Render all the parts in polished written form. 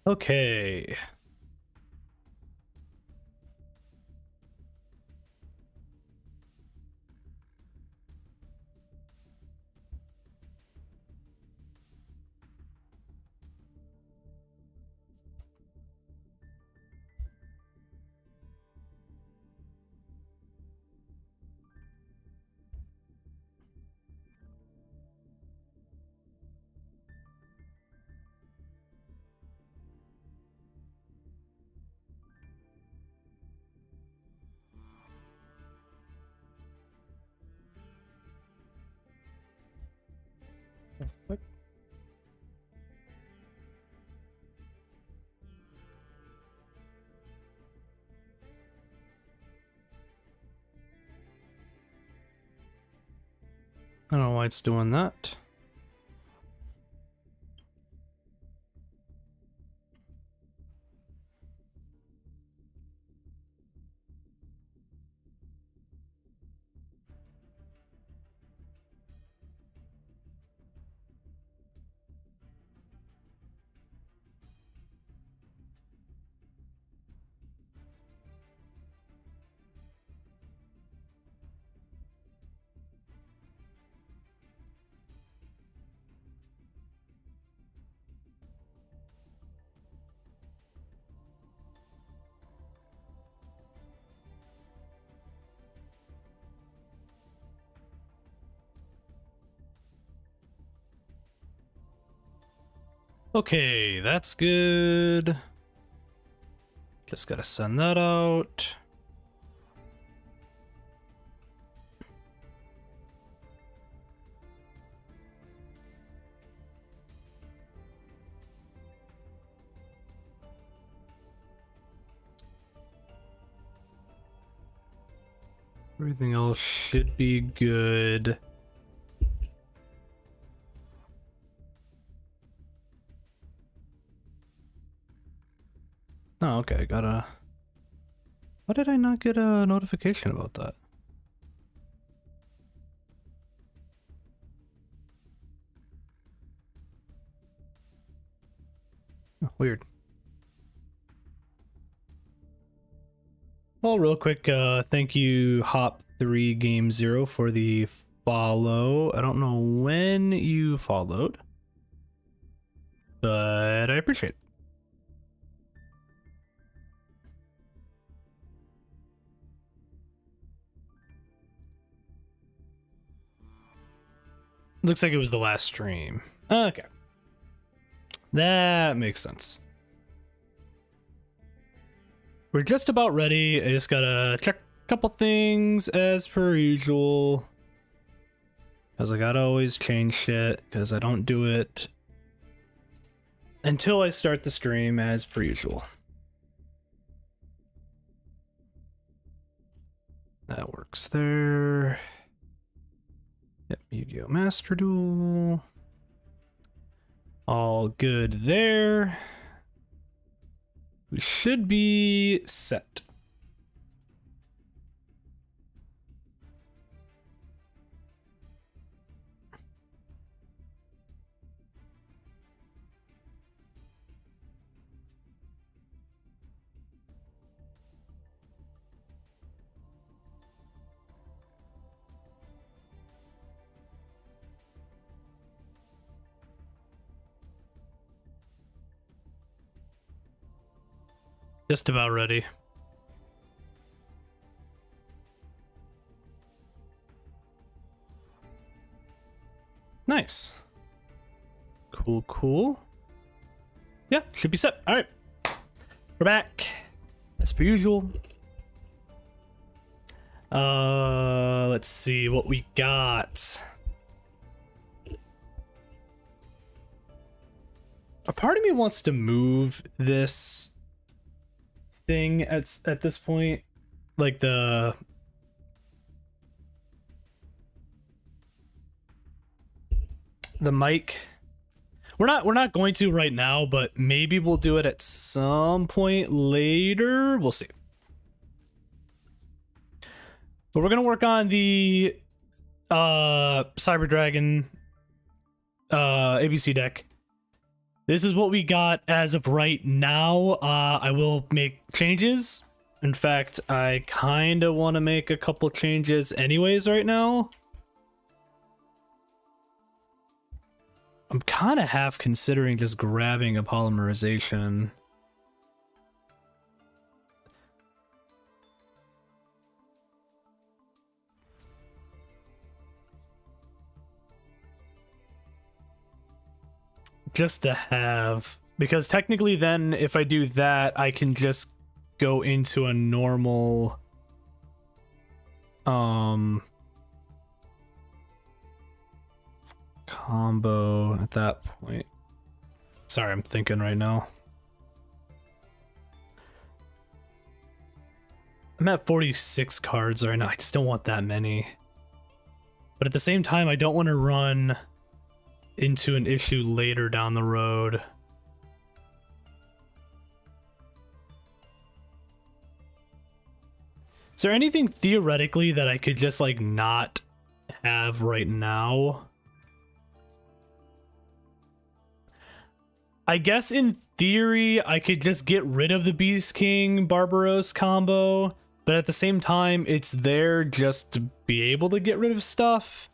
Okay. What? I don't know why it's doing that. Okay, that's good. Just gotta send that out. Everything else should be good. Oh, okay, gotta... Why did I not get a notification about that? Oh, weird. Well, real quick, thank you, Hop3 Game Zero, for the follow. I don't know when you followed, but I appreciate it. Looks like it was the last stream. Okay. That makes sense. We're just about ready. I just gotta check a couple things as per usual. Because I gotta always change shit, because I don't do it until I start the stream as per usual. That works there. Yep, Yu-Gi-Oh! Master Duel. All good there. We should be set. Just about ready. Nice. Cool, cool. Yeah, should be set. All right. We're back. As per usual. Let's see what we got. A part of me wants to move this thing at this point, like the mic. We're not going to right now, but maybe we'll do it at some point later. We'll see. But we're gonna work on the Cyber Dragon ABC deck this is what we got as of right now. I will make changes. In fact, I kind of want to make a couple changes anyways right now. I'm kind of half considering just grabbing a polymerization. Just to have, because technically then if I do that, I can just go into a normal combo at that point. Sorry, I'm thinking right now. I'm at 46 cards right now. I just don't want that many. But at the same time, I don't want to run into an issue later down the road. Is there anything theoretically that I could just like not have right now? I guess in theory I could just get rid of the Beast King Barbaros combo, but at the same time it's there just to be able to get rid of stuff.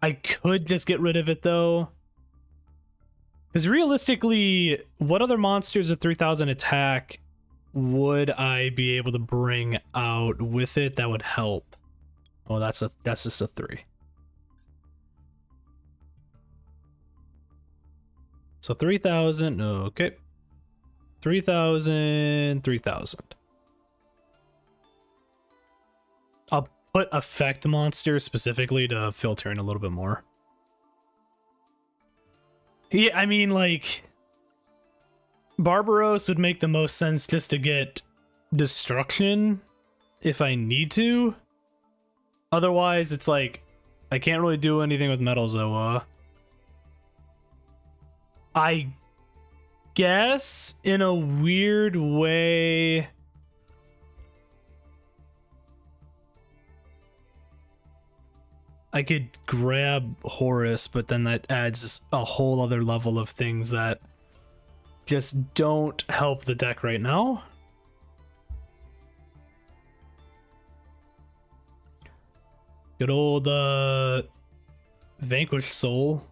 I could just get rid of it though. Because realistically, what other monsters of 3000 attack would I be able to bring out with it that would help? Oh, that's just a 3. So 3000, okay. 3000, 3000. I'll put effect monster specifically to filter in a little bit more. Yeah, I mean, like, Barbaros would make the most sense just to get destruction if I need to. Otherwise, it's like, I can't really do anything with Metal Zoa. I guess, in a weird way, I could grab Horus, but then that adds a whole other level of things that just don't help the deck right now. Good old Vanquished Soul.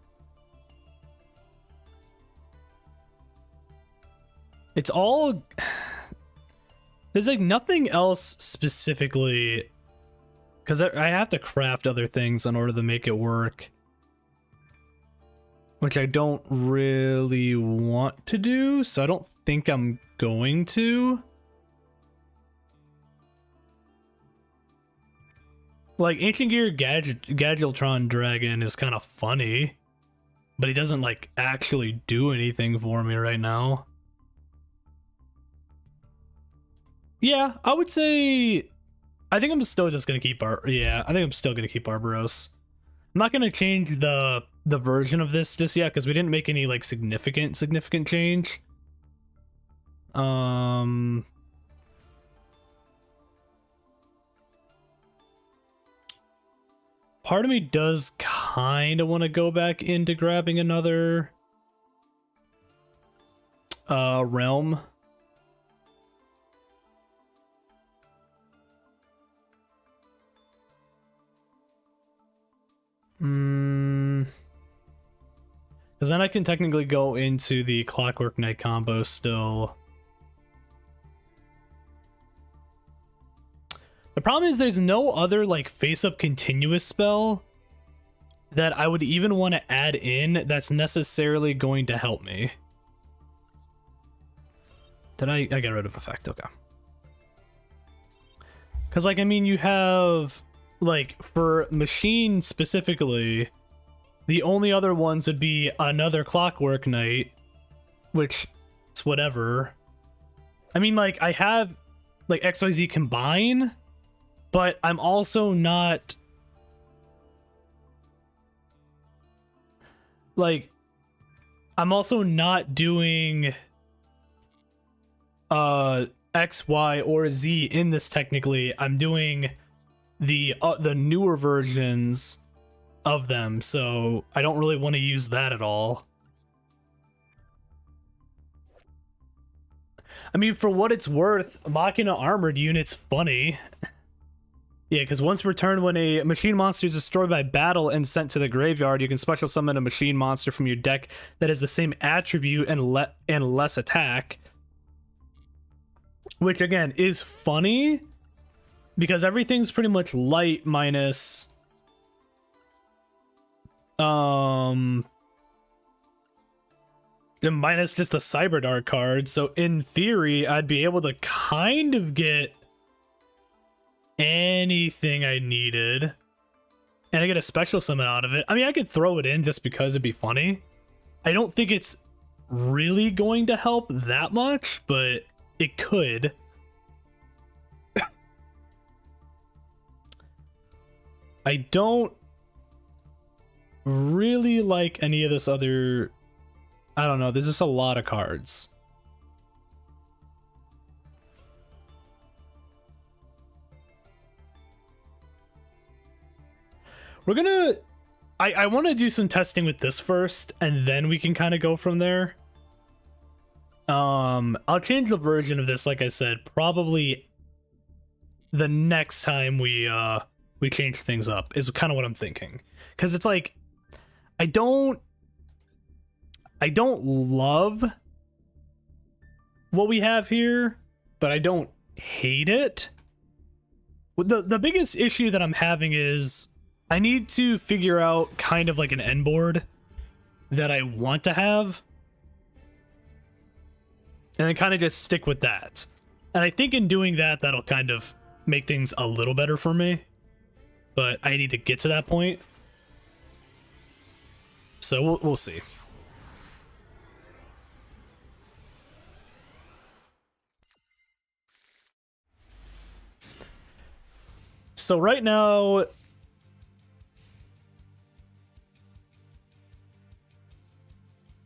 It's all... There's like nothing else specifically, because I have to craft other things in order to make it work, which I don't really want to do, so I don't think I'm going to. Like, Ancient Gear Gadgetron Dragon is kind of funny, but he doesn't like actually do anything for me right now. Yeah, I would say I think I'm still just gonna keep I think I'm still gonna keep Barbaros. I'm not gonna change the version of this just yet because we didn't make any like significant change. Part of me does kind of want to go back into grabbing another realm. Because then I can technically go into the Clockwork Knight combo still. The problem is there's no other like face-up continuous spell that I would even want to add in that's necessarily going to help me. Did I got rid of effect? Okay. Because like, I mean, you have... Like, for Machine specifically, the only other ones would be another Clockwork Knight, which is whatever. I mean, like, I have, like, XYZ Combine, but I'm also not... Like, I'm also not doing X, Y, or Z in this technically. I'm doing the newer versions of them, so I don't really want to use that at all. I mean, for what it's worth, Machina armored unit's funny. Yeah, because once returned, when a machine monster is destroyed by battle and sent to the graveyard, you can special summon a machine monster from your deck that has the same attribute and less attack. Which, again, is funny, because everything's pretty much light minus... minus just the Cyberdark card. So, in theory, I'd be able to kind of get anything I needed, and I get a special summon out of it. I mean, I could throw it in just because it'd be funny. I don't think it's really going to help that much, but it could. I don't really like any of this other... I don't know, there's just a lot of cards. We're gonna... I want to do some testing with this first, and then we can kind of go from there. I'll change the version of this, like I said, probably the next time we change things up, is kind of what I'm thinking. Because it's like, I don't love what we have here, but I don't hate it. The biggest issue that I'm having is I need to figure out kind of like an end board that I want to have, and then kind of just stick with that. And I think in doing that, that'll kind of make things a little better for me, but I need to get to that point. So we'll see. So right now,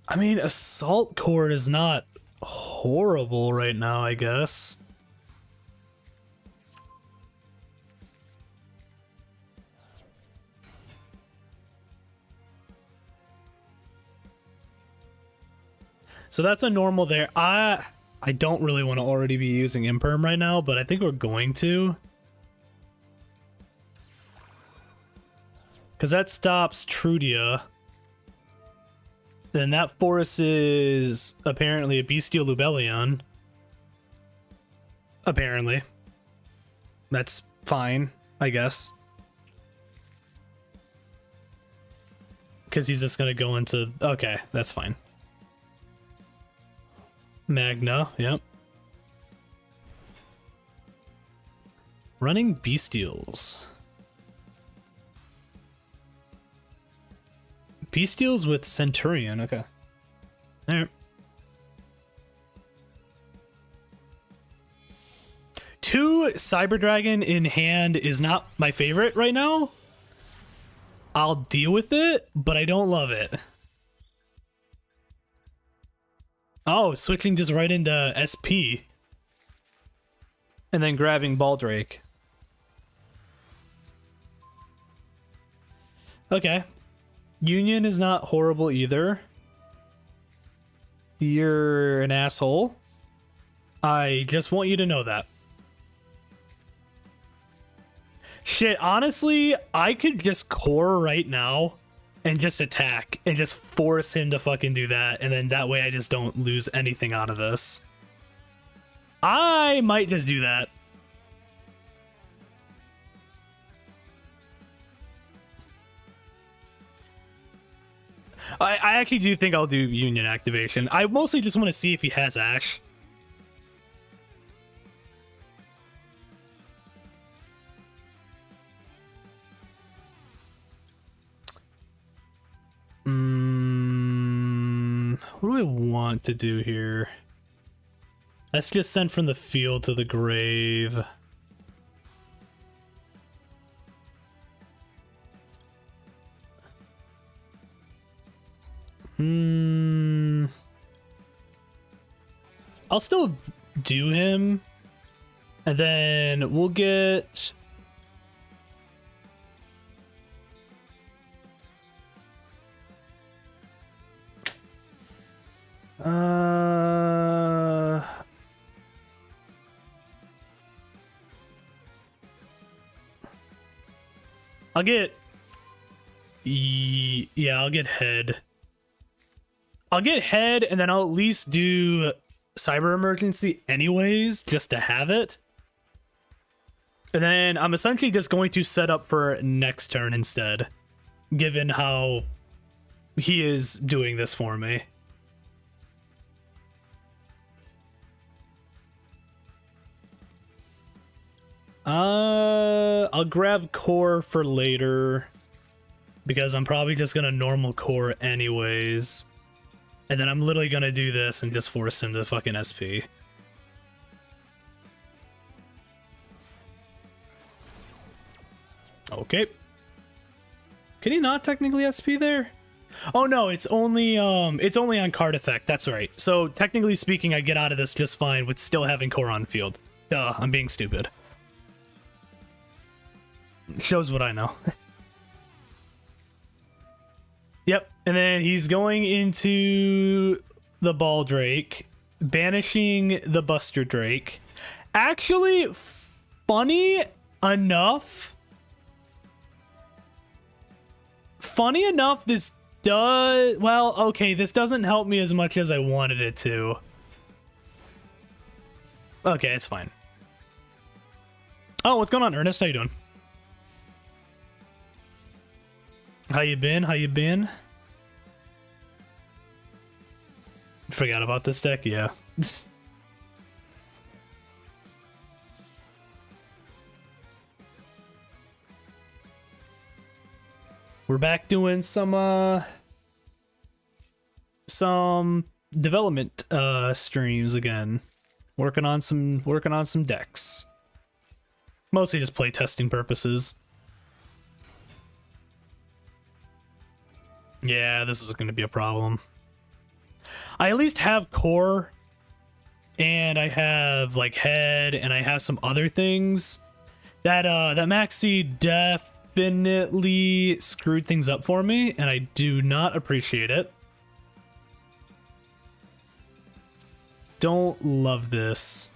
I mean, Assault Cord is not horrible right now, I guess. So that's a normal there. I don't really want to already be using Imperm right now, but I think we're going to. Because that stops Trudia. Then that forces apparently a Bestial Lubellion. Apparently. That's fine, I guess. Because he's just going to go into... Okay, that's fine. Magna, yep. Running Bestials. Bestials with Centurion, okay. Alright. 2 Cyber Dragon in hand is not my favorite right now. I'll deal with it, but I don't love it. Oh, switching just right into SP. And then grabbing Baldrake. Okay. Union is not horrible either. You're an asshole. I just want you to know that. Shit, honestly, I could just core right now and just attack and just force him to fucking do that, and then that way I just don't lose anything out of this. I might just do that. I actually do think I'll do Union activation. I mostly just want to see if he has Ash. What do I want to do here? Let's just send from the field to the grave. I'll still do him, and then we'll get... I'll get... Yeah, I'll get head. I'll get head, and then I'll at least do cyber emergency anyways, just to have it. And then I'm essentially just going to set up for next turn instead, given how he is doing this for me. I'll grab core for later, because I'm probably just gonna normal core anyways. And then I'm literally gonna do this and just force him to fucking SP. Okay. Can he not technically SP there? Oh no, it's only on card effect. That's right. So technically speaking, I get out of this just fine with still having core on field. Duh, I'm being stupid. Shows what I know. Yep, and then he's going into the Baldrake, banishing the Buster Drake. Actually, funny enough, this does... Well, okay, this doesn't help me as much as I wanted it to. Okay, it's fine. Oh, what's going on, Ernest? How you doing? How you been? How you been? Forgot about this deck? Yeah. We're back doing some development streams again. Working on some decks. Mostly just play testing purposes. Yeah, this is going to be a problem. I at least have core, and I have like head, and I have some other things that Maxi definitely screwed things up for me, and I do not appreciate it. Don't love this.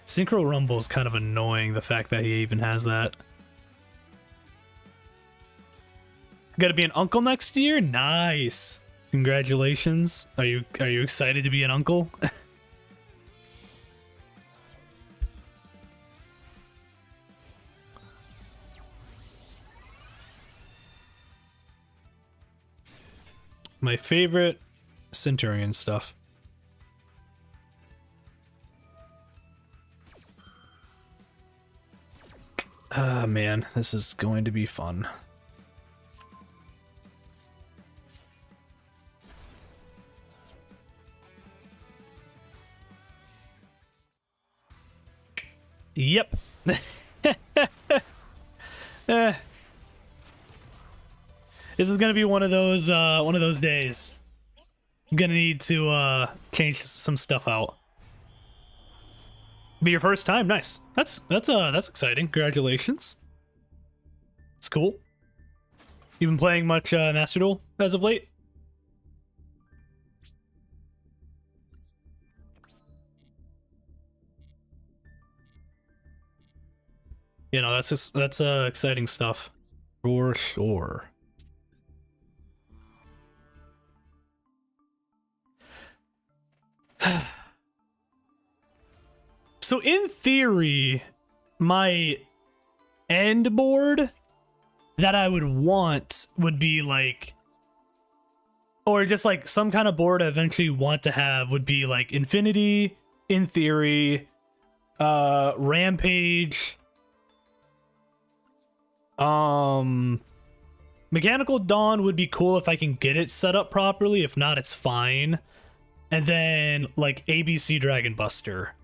Synchro Rumble is kind of annoying, the fact that he even has that. Gotta be an uncle next year? Nice. Congratulations. Are you excited to be an uncle? My favorite Centurion stuff. Ah, man, this is going to be fun. Yep. This is gonna be one of those days. I'm gonna need to change some stuff out. Be your first time, nice. That's exciting. Congratulations. It's cool. You've been playing much Master Duel as of late? You know, that's exciting stuff for sure. So in theory, my end board that I would want would be like, or just like some kind of board I eventually want to have would be like Infinity, in theory, Rampage, Mechanical Dawn would be cool if I can get it set up properly. If not, it's fine. And then like ABC Dragon Buster.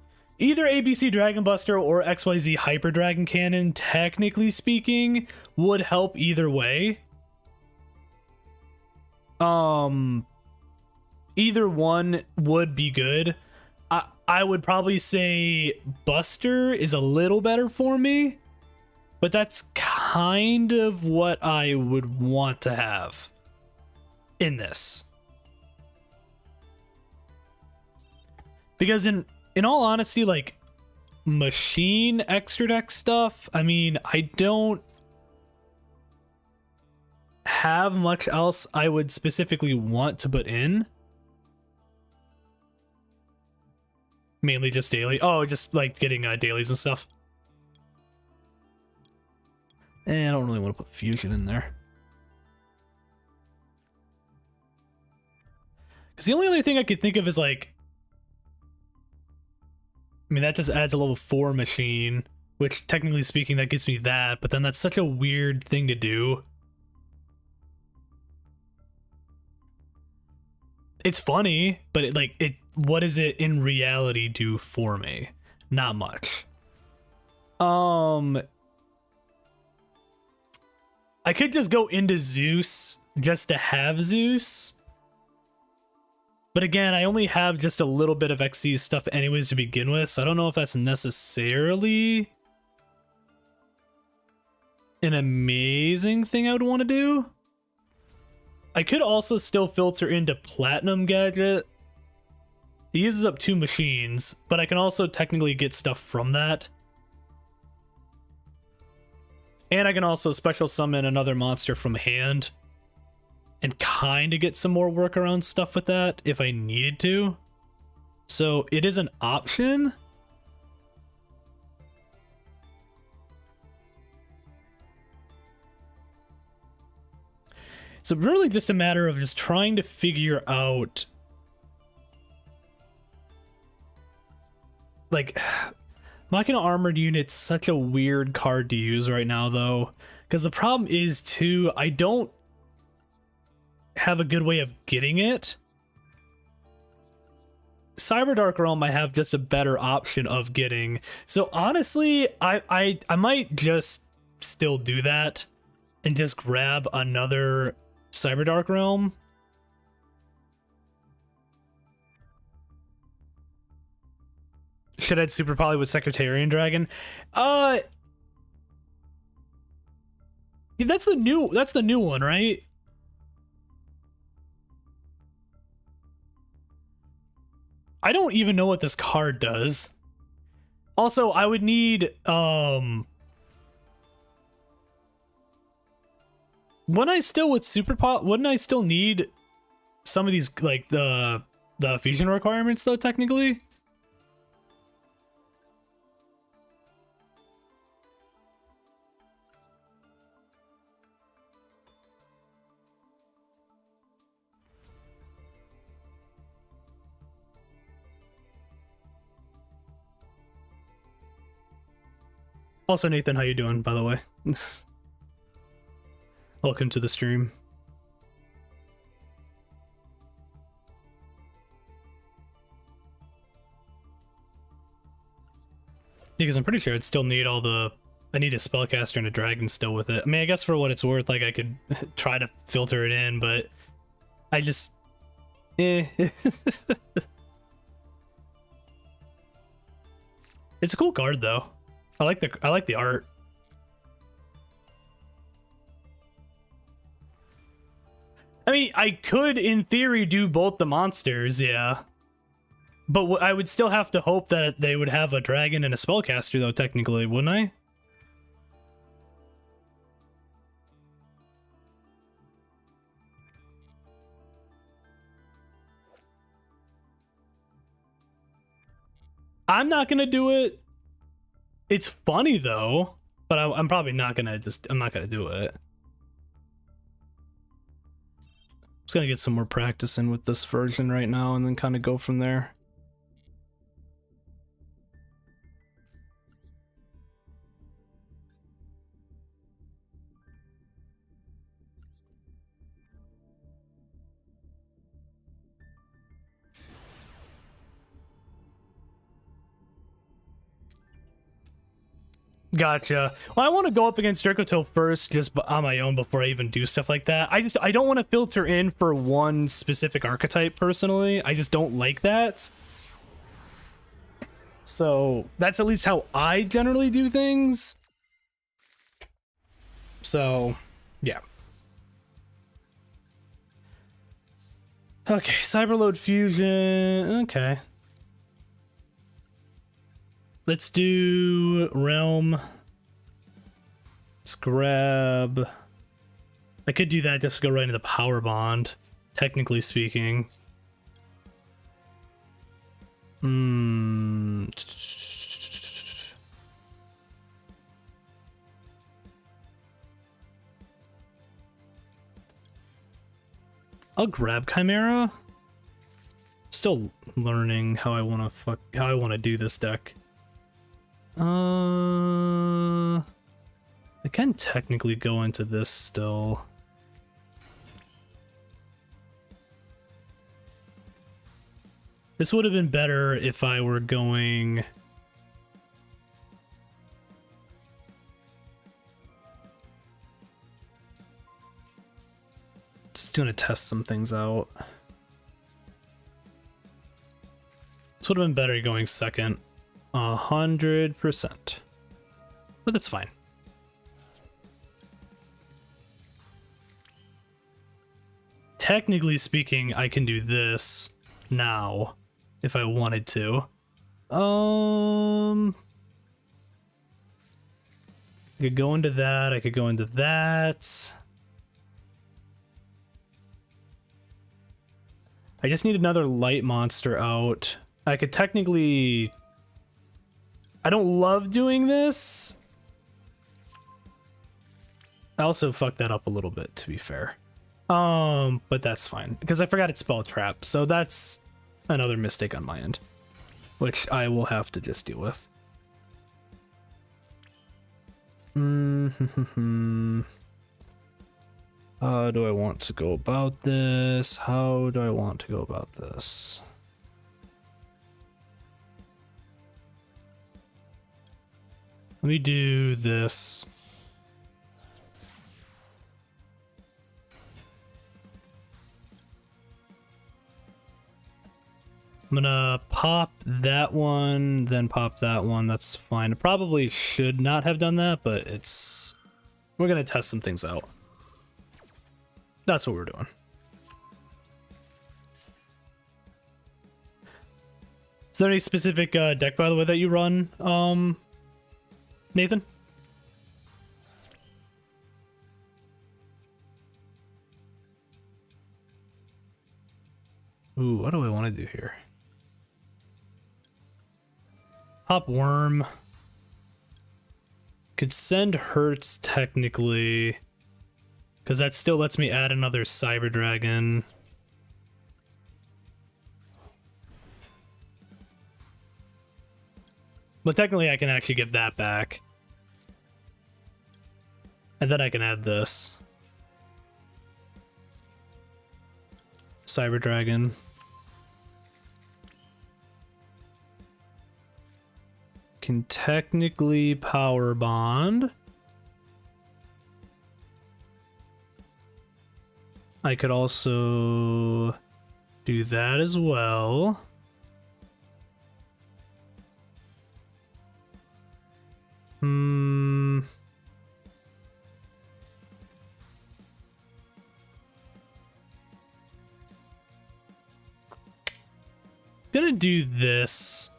Either ABC Dragon Buster or XYZ Hyper Dragon Cannon, technically speaking, would help either way. Either one would be good. I would probably say Buster is a little better for me, but that's kind of what I would want to have in this. Because in all honesty, like, machine extra deck stuff, I mean, I don't have much else I would specifically want to put in. Mainly just daily. Oh, just like getting dailies and stuff. And I don't really want to put fusion in there. Because the only other thing I could think of is like, I mean, that just adds a level 4 machine, which technically speaking, that gets me that, but then that's such a weird thing to do. It's funny, but what does it in reality do for me? Not much. I could just go into Zeus just to have Zeus. But again, I only have just a little bit of XC stuff anyways to begin with, so I don't know if that's necessarily an amazing thing I would want to do. I could also still filter into Platinum Gadget. It uses up 2 machines, but I can also technically get stuff from that. And I can also special summon another monster from hand and kind of get some more workaround stuff with that if I needed to. So it is an option. So really just a matter of just trying to figure out, like, Machina Armored Unit's such a weird card to use right now, though, because the problem is, too, I don't have a good way of getting it. Cyber Dark Realm I have just a better option of getting, so honestly, I might just still do that and just grab another Cyber Dark Realm. Should I Super Poly with Secretarian Dragon? That's the new one, right? I don't even know what this card does. Also, I would need wouldn't I still with Super Pot, wouldn't I still need some of these, like the fusion requirements though, technically? Also, Nathan, how you doing, by the way? Welcome to the stream. Because I'm pretty sure I'd still need all the... I need a spellcaster and a dragon still with it. I mean, I guess for what it's worth, like, I could try to filter it in, but... I just... It's a cool card, though. I like the art. I mean, I could, in theory, do both the monsters, yeah. But I would still have to hope that they would have a dragon and a spellcaster, though, technically, wouldn't I? I'm not gonna do it. It's funny, though, but I'm probably not gonna I'm not gonna do it. Just gonna get some more practice in with this version right now and then kind of go from there. Gotcha. Well, I want to go up against Dracotil first, just on my own before I even do stuff like that. I don't want to filter in for one specific archetype personally. I just don't like that. So that's at least how I generally do things. So, yeah. Okay, Cyberload Fusion. Okay. Let's do Realm. Let's grab... I could do that just to go right into the Power Bond, technically speaking. I'll grab Chimera. Still learning how I want to do this deck. I can technically go into this still. This would have been better if I were going... Just gonna test some things out. This would have been better going second. 100%. But that's fine. Technically speaking, I can do this now if I wanted to. I could go into that, I could go into that. I just need another light monster out. I could technically... I don't love doing this. I also fucked that up a little bit, to be fair. But that's fine, because I forgot it's Spell Trap, so that's another mistake on my end, which I will have to just deal with. How do I want to go about this? How do I want to go about this? Let me do this. I'm gonna pop that one, then pop that one. That's fine. I probably should not have done that, but it's... We're gonna test some things out. That's what we're doing. Is there any specific deck, by the way, that you run, Nathan? Ooh, what do I want to do here? Pop Worm. Could send Hurts technically, because that still lets me add another Cyber Dragon. But technically I can actually get that back. And then I can add this. Cyber Dragon. Can technically Power Bond. I could also do that as well. Gonna do this.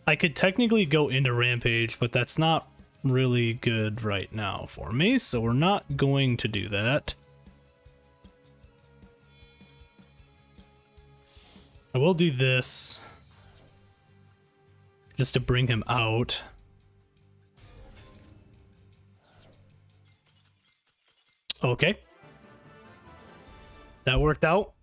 I could technically go into Rampage, but that's not really good right now for me, so we're not going to do that. I will do this just to bring him out. Okay. That worked out.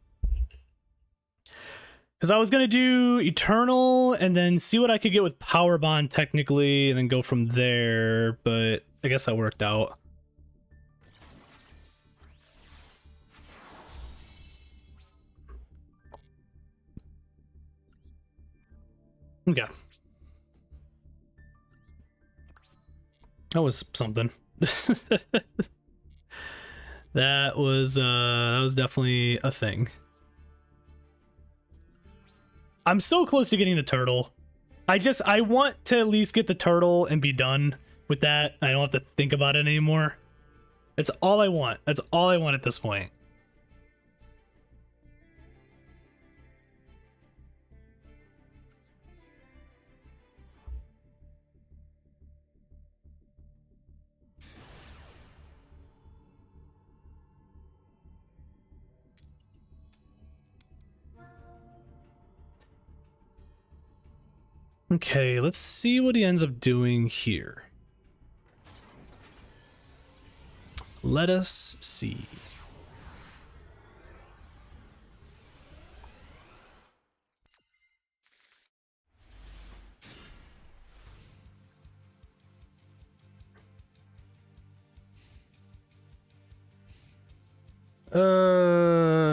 Because I was going to do Eternal and then see what I could get with Power Bond technically and then go from there, but I guess that worked out. Okay. That was something. That was definitely a thing. I'm so close to getting the turtle. I want to at least get the turtle and be done with that. I don't have to think about it anymore. That's all I want. That's all I want at this point. Okay, let's see what he ends up doing here. Let us see.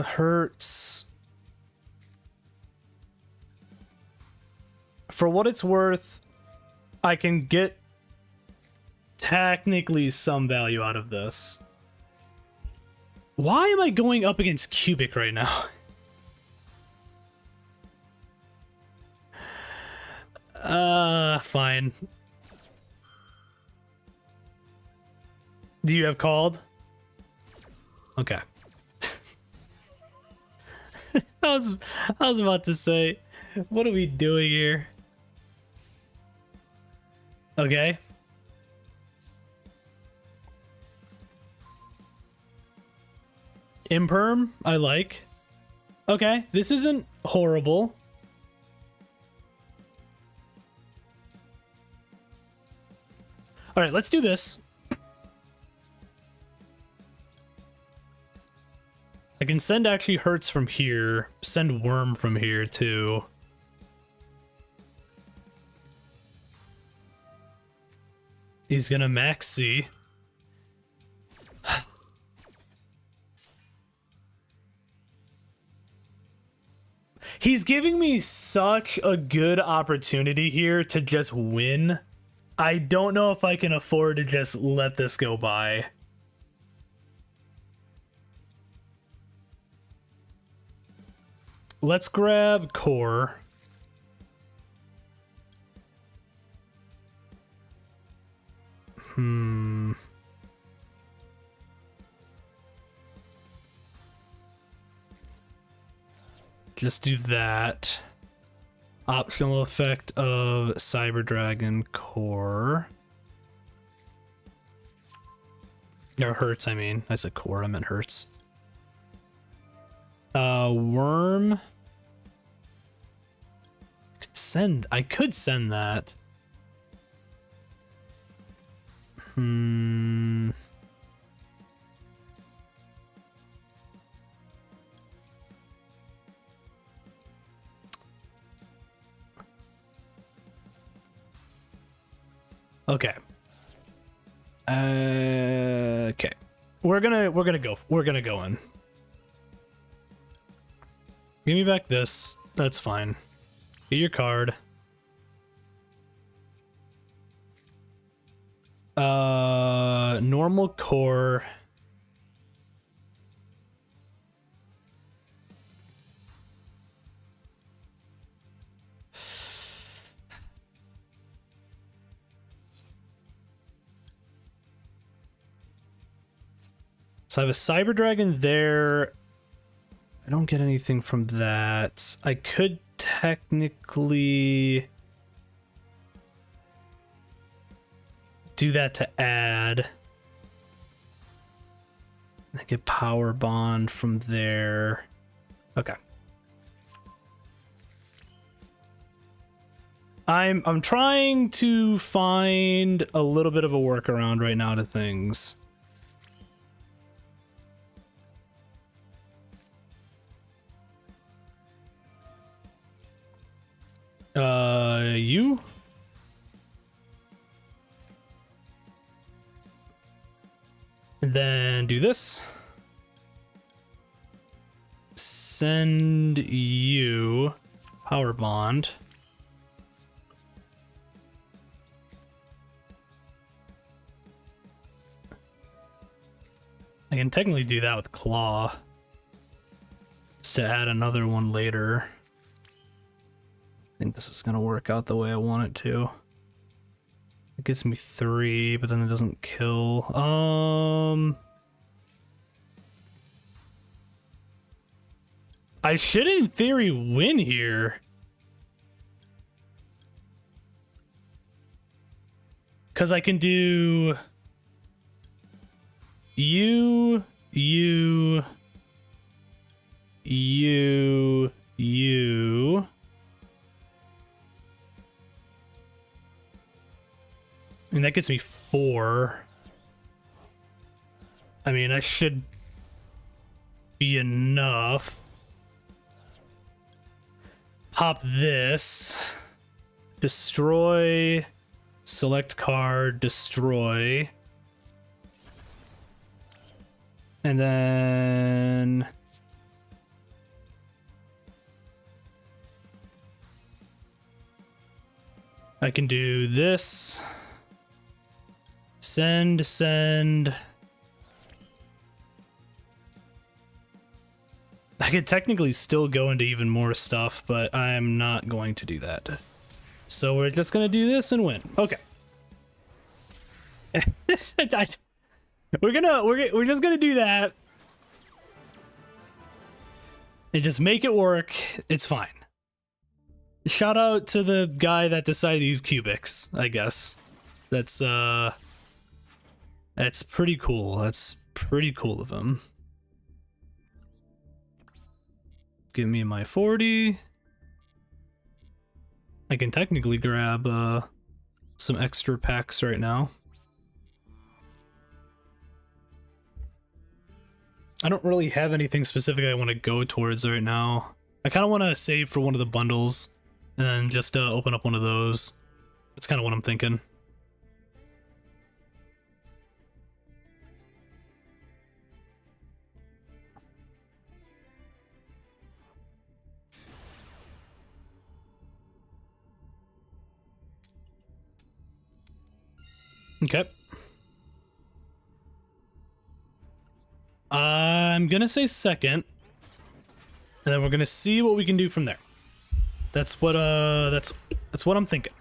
Hurts. For what it's worth, I can get technically some value out of this. Why am I going up against Cubic right now? Fine. Do you have called? Okay. I was about to say, what are we doing here? Okay. Imperm, I like. Okay, this isn't horrible. All right, let's do this. I can send actually Hurts from here. Send Worm from here too. He's gonna max C. He's giving me such a good opportunity here to just win. I don't know if I can afford to just let this go by. Let's grab Core. Just do that. Optional effect of Cyber Dragon Core. Or Hurts, I mean. I said Core, I meant Hurts. Worm. I could send that. Okay. Okay. We're gonna go in. Give me back this. That's fine. Get your card. Normal core. So I have a Cyber Dragon there. I don't get anything from that. I could technically do that to add. I get Power Bond from there. Okay. I'm trying to find a little bit of a workaround right now to things. You? And then do this. Send you Power Bond. I can technically do that with Claw. Just to add another one later. I think this is gonna work out the way I want it to. It gets me 3, but then it doesn't kill. I should in theory win here. Cause I can do you. that gets me 4. I mean, that should be enough. Pop this. Destroy. Select card. Destroy. And then... I can do this. Send. I could technically still go into even more stuff, but I'm not going to do that. So we're just gonna do this and win. Okay. we're just gonna do that and just make it work. It's fine. Shout out to the guy that decided to use cubics, I guess. That's pretty cool. That's pretty cool of him. Give me my 40. I can technically grab some extra packs right now. I don't really have anything specific I want to go towards right now. I kind of want to save for one of the bundles and then just open up one of those. That's kind of what I'm thinking. Okay. I'm gonna say second, and then we're gonna see what we can do from there. That's what that's what I'm thinking.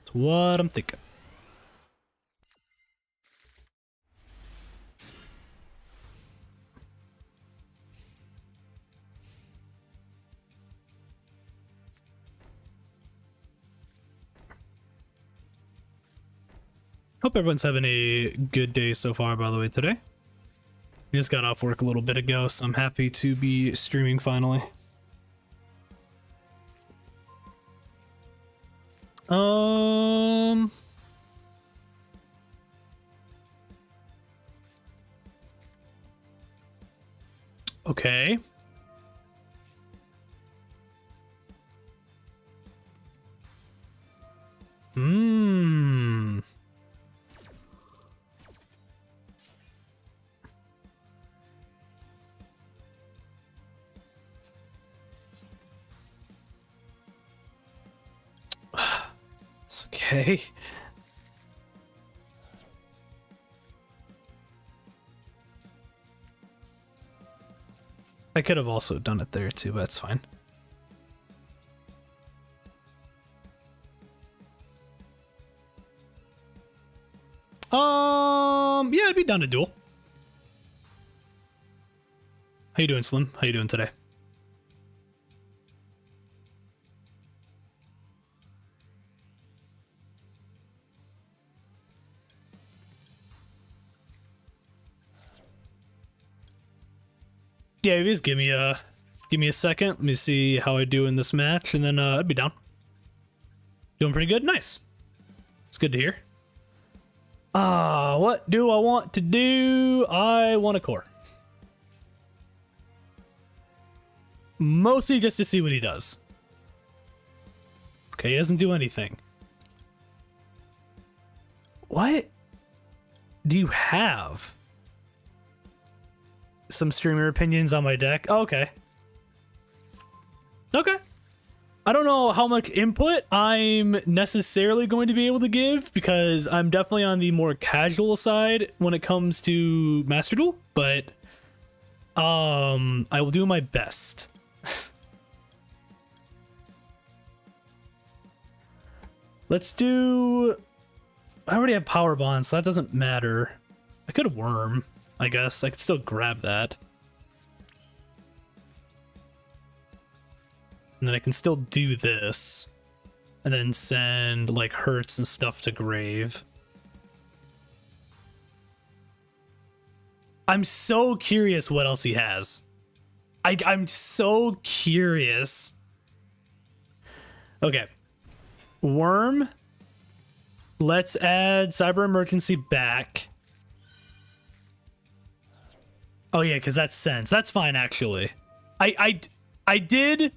That's what I'm thinking. Hope everyone's having a good day so far, by the way, today. I just got off work a little bit ago, so I'm happy to be streaming finally. Okay. Okay. I could have also done it there too, but that's fine. Yeah, I'd be down to duel. How you doing, Slim? How you doing today? Yeah, just give me a second. Let me see how I do in this match, and then I'd be down. Doing pretty good. Nice. It's good to hear. What do I want to do? I want a core. Mostly just to see what he does. Okay, he doesn't do anything. What do you have? Some streamer opinions on my deck? Oh, okay. Okay. I don't know how much input I'm necessarily going to be able to give because I'm definitely on the more casual side when it comes to Master Duel, but I will do my best. Let's do... I already have Power Bond, so that doesn't matter. I could have Worm, I guess. I could still grab that. And then I can still do this. And then send, like, Hurts and stuff to Grave. I'm so curious what else he has. I'm so curious. Okay. Worm. Let's add Cyber Emergency back. Oh yeah, because that's Sense. That's fine, actually. I did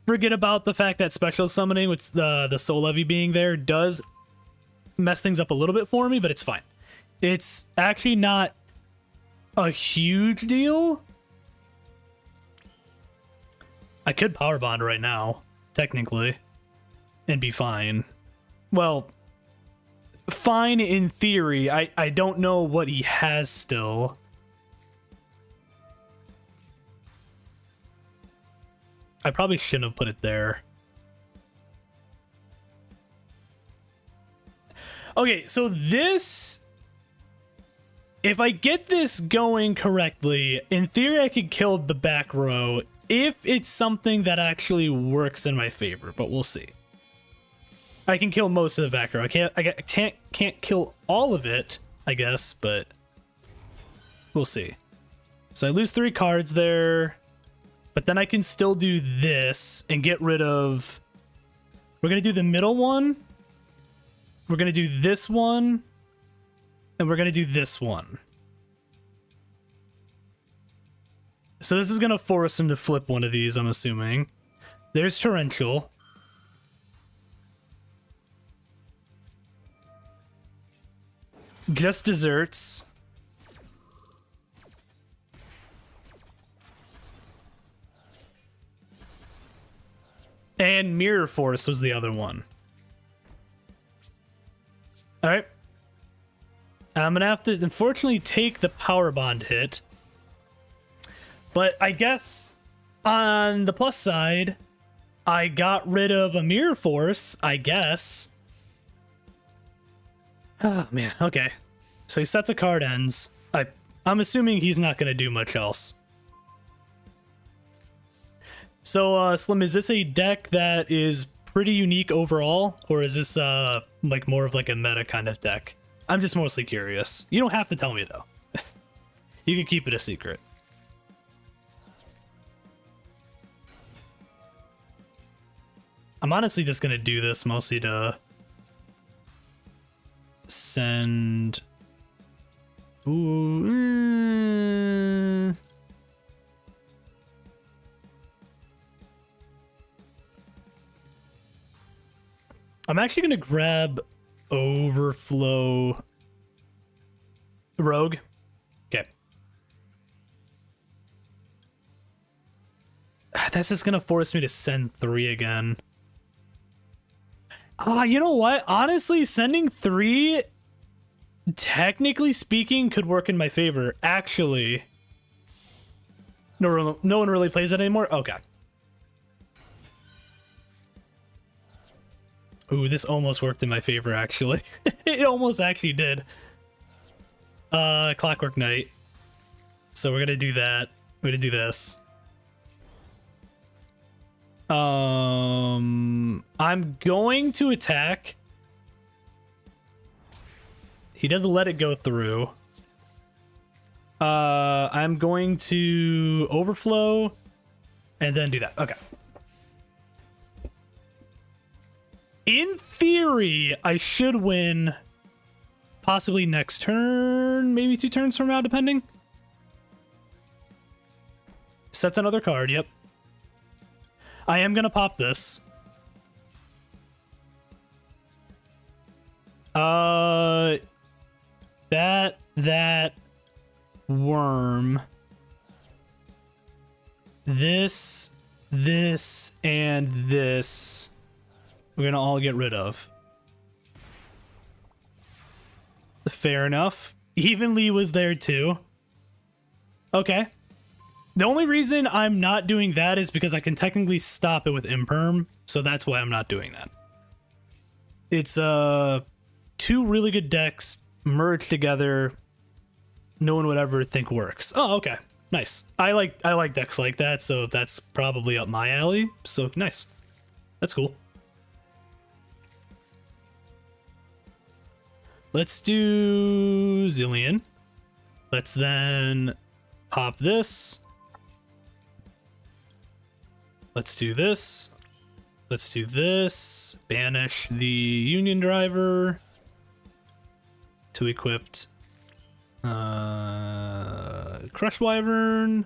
forget about the fact that special summoning with the Soul Levy being there does mess things up a little bit for me, but it's fine. It's actually not a huge deal. I could Power Bond right now, technically, and be fine. Well, fine in theory. I don't know what he has still. I probably shouldn't have put it there. Okay, so this... If I get this going correctly, in theory I could kill the back row if it's something that actually works in my favor, but we'll see. I can kill most of the back row. I can't kill all of it, I guess, but we'll see. So I lose 3 cards there. But then I can still do this and get rid of... We're going to do the middle one. We're going to do this one. And we're going to do this one. So this is going to force him to flip one of these, I'm assuming. There's Torrential. Just Desserts. And Mirror Force was the other one. Alright. I'm gonna have to, unfortunately, take the Power Bond hit. But I guess, on the plus side, I got rid of a Mirror Force, I guess. Oh, man. Okay. So he sets a card, ends. I'm assuming he's not gonna do much else. So, Slim, is this a deck that is pretty unique overall, or is this, like, more of like a meta kind of deck? I'm just mostly curious. You don't have to tell me, though. You can keep it a secret. I'm honestly just gonna do this mostly to send... Ooh, I'm actually going to grab Overflow Rogue. Okay. That's just going to force me to send 3 again. You know what? Honestly, sending 3, technically speaking, could work in my favor. Actually. No one really plays it anymore? Okay. Ooh, this almost worked in my favor, actually. It almost actually did. Clockwork Knight. So we're gonna do that. We're gonna do this. I'm going to attack. He doesn't let it go through. I'm going to overflow and then do that. Okay. In theory, I should win possibly next turn, maybe 2 turns from now, depending. Sets another card, yep. I am gonna pop this. That worm. This, and this. We're gonna all get rid of. Fair enough. Evenly was there too. Okay. The only reason I'm not doing that is because I can technically stop it with Imperm, so that's why I'm not doing that. It's 2 really good decks merged together. No one would ever think works. Oh, okay. Nice. I like decks like that, so that's probably up my alley. So nice. That's cool. Let's do Zillion. Let's then pop this. Let's do this. Let's do this. Banish the Union Driver. to equip Crush Wyvern.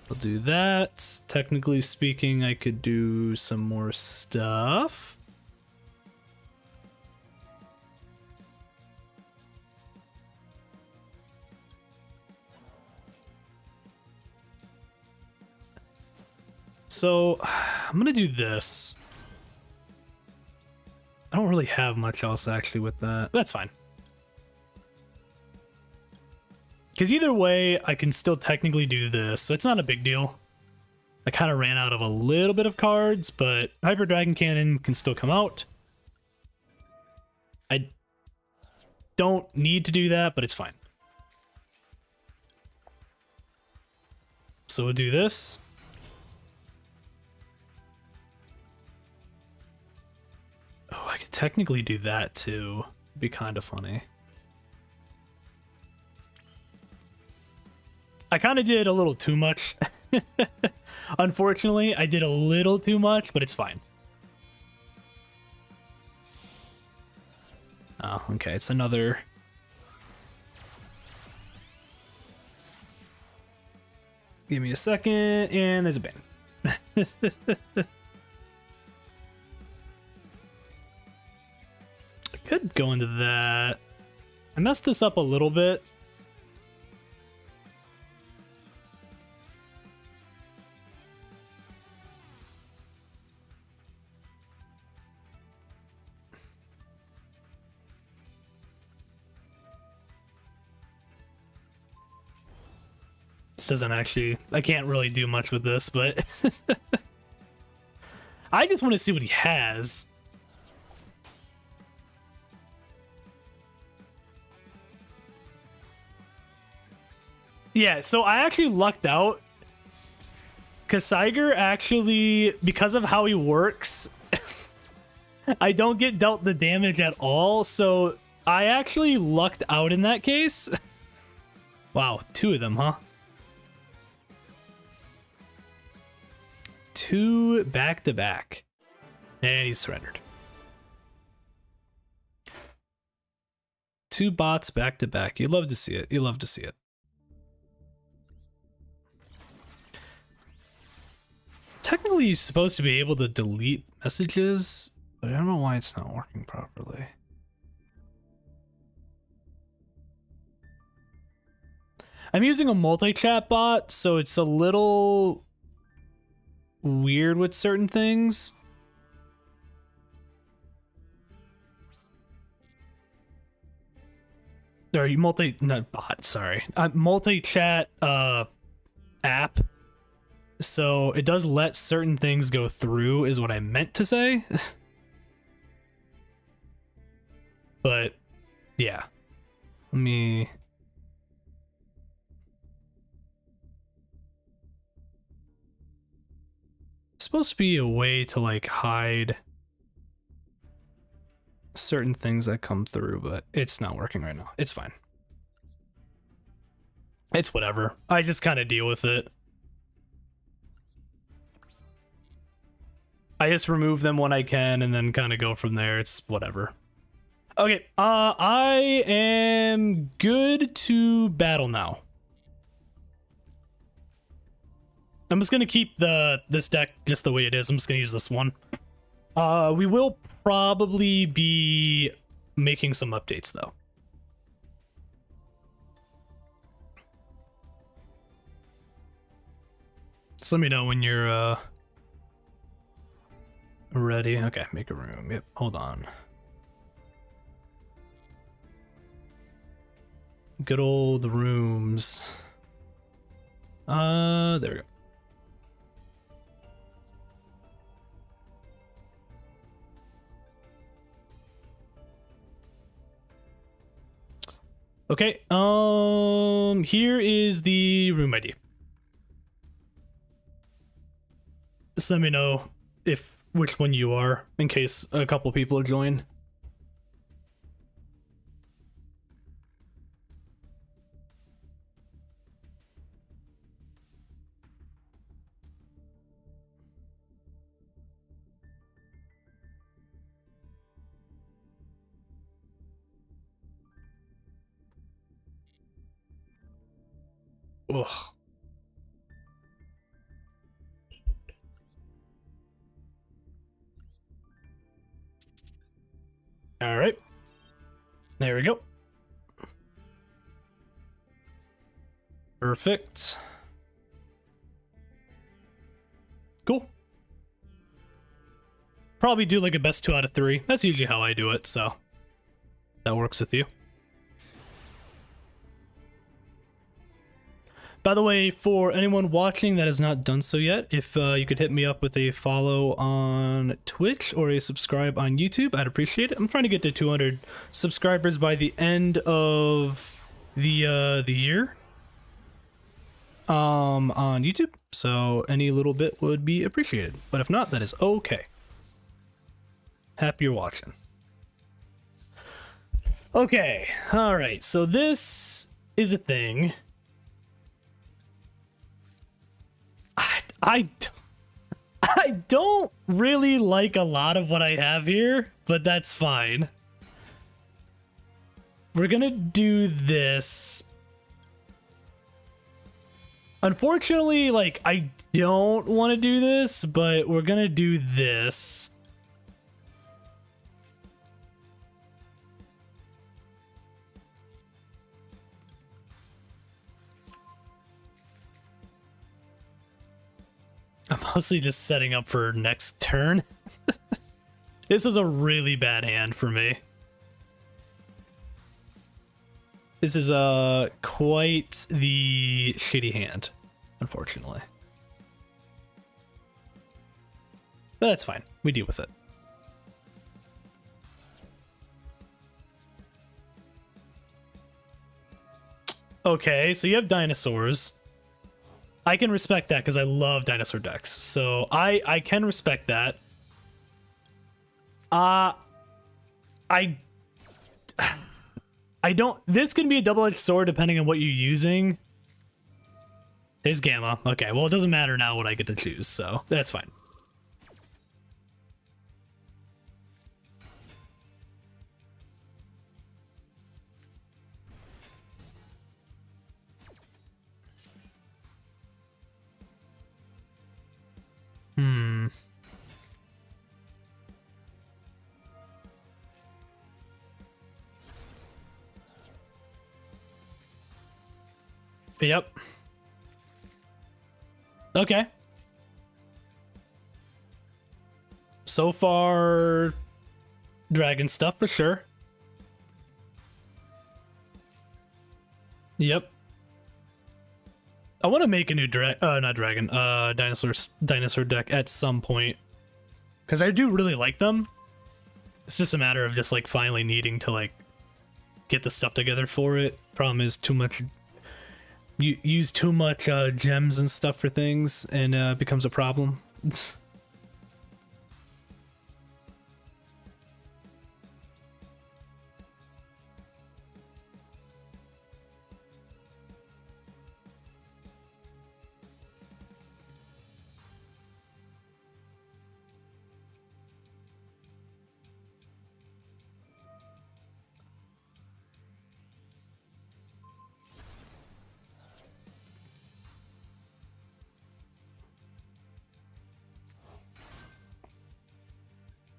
I'll do that. Technically speaking, I could do some more stuff. So I'm gonna do this. I don't really have much else actually with that. That's fine. Because either way, I can still technically do this, so it's not a big deal. I kind of ran out of a little bit of cards, but Hyper Dragon Cannon can still come out. I don't need to do that, but it's fine. So we'll do this. Oh, I could technically do that too. It'd be kind of funny. I kind of did a little too much. Unfortunately, I did a little too much, but it's fine. Oh, okay, it's another... Give me a second, and there's a ban. I could go into that. I messed this up a little bit. This doesn't actually... I can't really do much with this, but... I just want to see what he has. Yeah, so I actually lucked out. Because Saiger actually, because of how he works, I don't get dealt the damage at all. So I actually lucked out in that case. Wow, 2 of them, huh? 2 back-to-back. And he's surrendered. 2 bots back-to-back. You love to see it. You love to see it. Technically, you're supposed to be able to delete messages, but I don't know why it's not working properly. I'm using a multi-chat bot, so it's a little weird with certain things. Or not bot, sorry. Multi-chat app. So it does let certain things go through, is what I meant to say. But yeah. Let me... It's supposed to be a way to like hide certain things that come through, but it's not working right now. It's fine. It's whatever. I just kind of deal with it. I just remove them when I can and then kind of go from there. It's whatever. Okay, I am good to battle now. I'm just gonna keep this deck just the way it is. I'm just gonna use this one. We will probably be making some updates though. Just let me know when you're ready. Okay, make a room. Yep, hold on. Good old rooms. There we go. Okay, here is the room ID. Just let me know which one you are, in case a couple people join. Ugh. All right. There we go. Perfect. Cool. Probably do like a best 2 out of 3. That's usually how I do it, so that works with you. By the way, for anyone watching that has not done so yet, if you could hit me up with a follow on Twitch or a subscribe on YouTube, I'd appreciate it. I'm trying to get to 200 subscribers by the end of the year on YouTube, so any little bit would be appreciated. But if not, that is okay. Happy you're watching. Okay, all right. So this is a thing. I don't really like a lot of what I have here, but that's fine. We're gonna do this. Unfortunately, like, I don't want to do this, but we're gonna do this. I'm mostly just setting up for next turn. This is a really bad hand for me. This is quite the shitty hand, unfortunately. But that's fine. We deal with it. Okay, so you have dinosaurs. I can respect that because I love dinosaur decks. So I can respect that. I don't... This can be a double-edged sword depending on what you're using. There's Gamma. Okay, well, it doesn't matter now what I get to choose, so that's fine. Yep. Okay. So far, dragon stuff for sure. Yep. I want to make a new dinosaur deck at some point, because I do really like them. It's just a matter of just like finally needing to like get the stuff together for it. Problem is too much. You use too much gems and stuff for things, and it becomes a problem.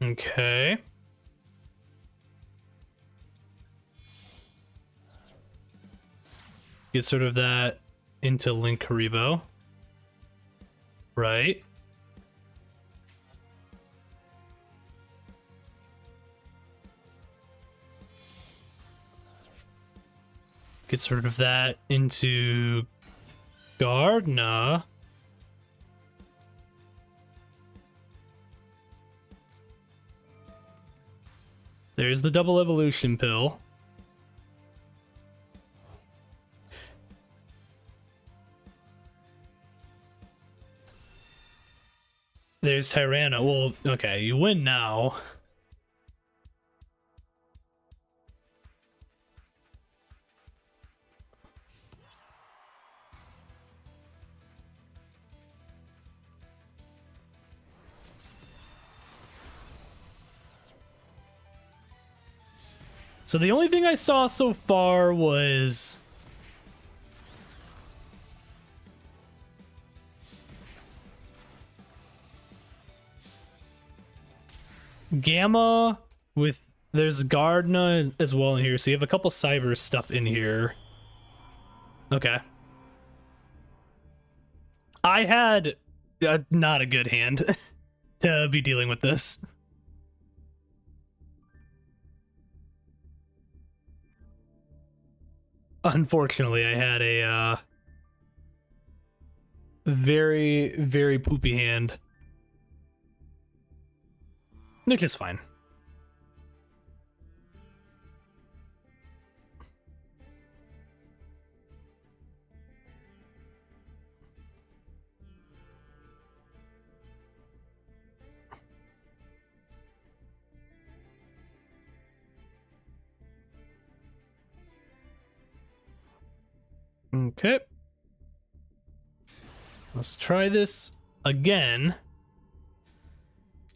Okay. Get sort of that into Linkuriboh. Right. Get sort of that into Gardna. There's the double evolution pill. There's Tyranno. Well, okay, you win now. So the only thing I saw so far was Gamma with there's Gardna as well in here, so you have a couple cyber stuff in here. Okay. I had not a good hand to be dealing with this. Unfortunately, I had a very, very poopy hand. Which is fine. Okay. Let's try this again.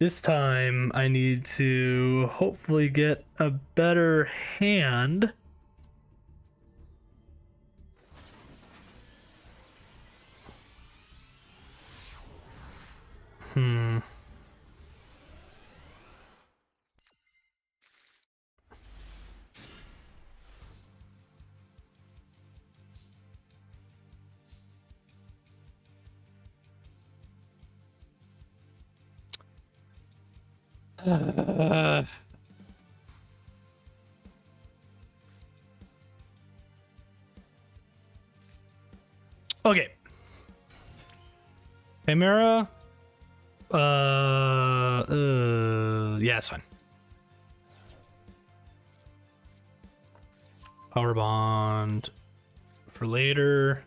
This time I need to hopefully get a better hand. Okay. Chimera. Yeah, it's fine. Power bond for later.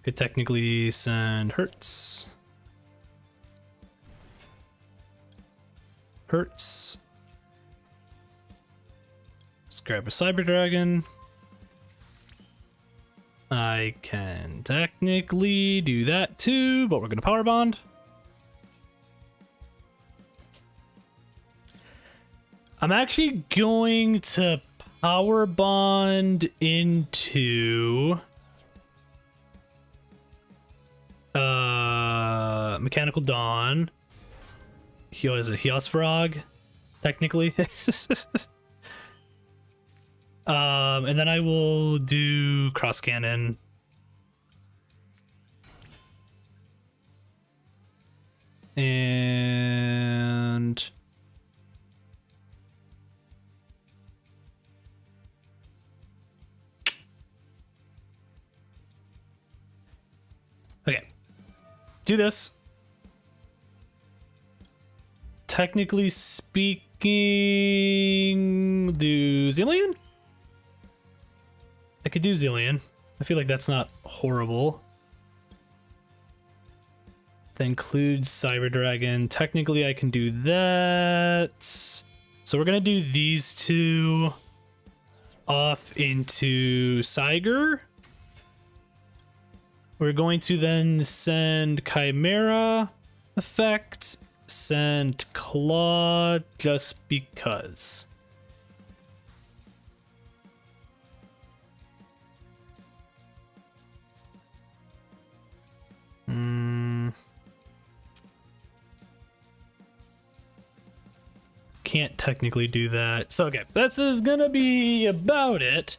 Could technically send Hertz. Hertz. Let's grab a Cyber Dragon. I can technically do that too, but we're gonna power bond. I'm actually going to power bond into Mechanical Dawn. He was a Hiosfrog, technically. And then I will do Cross Cannon. And okay, do this. Technically speaking, do Zillion? I could do Zillion. I feel like that's not horrible. That includes Cyber Dragon. Technically, I can do that. So we're gonna do these two off into Siger. We're going to then send Chimera effect, send Claw just because. Can't technically do that. So okay, this is gonna be about it.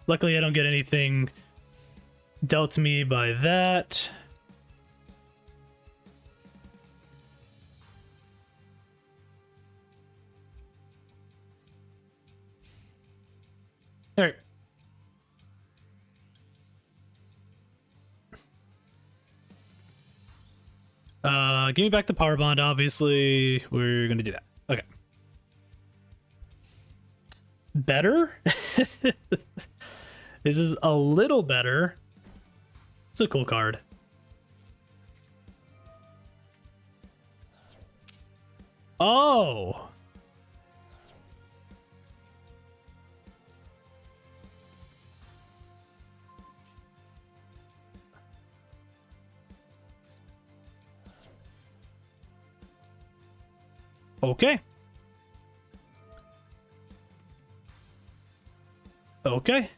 Luckily I don't get anything dealt to me by that. All right. Give me back the power bond, obviously. We're gonna do that. Okay. Better? This is a little better. It's a cool card. Oh! Okay. Okay.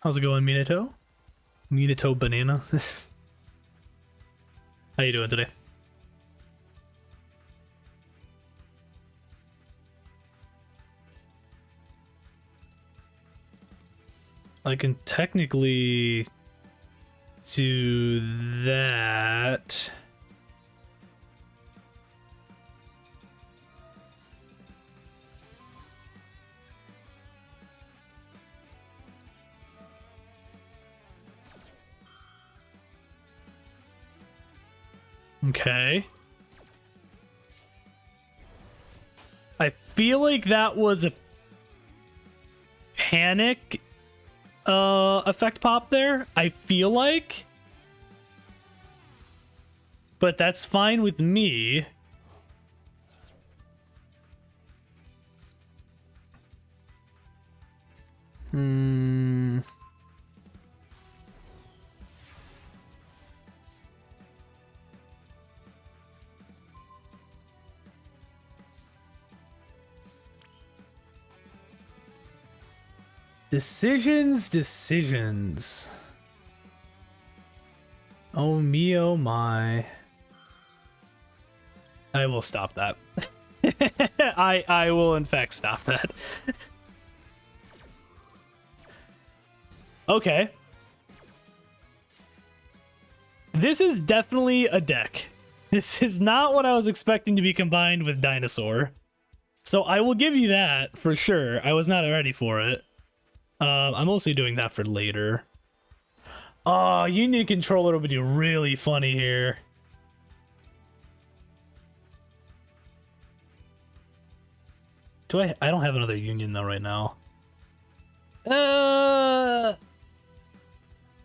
How's it going, Minato? Minato Banana. How you doing today? I can technically do that. Okay. I feel like that was a panic effect pop there. I feel like. But that's fine with me. Decisions. Oh me, oh my. I will stop that. I will in fact stop that. Okay. This is definitely a deck. This is not what I was expecting to be combined with Dinosaur. So I will give you that for sure. I was not ready for it. I'm mostly doing that for later. Oh, Union Controller would be really funny here. I don't have another Union though right now.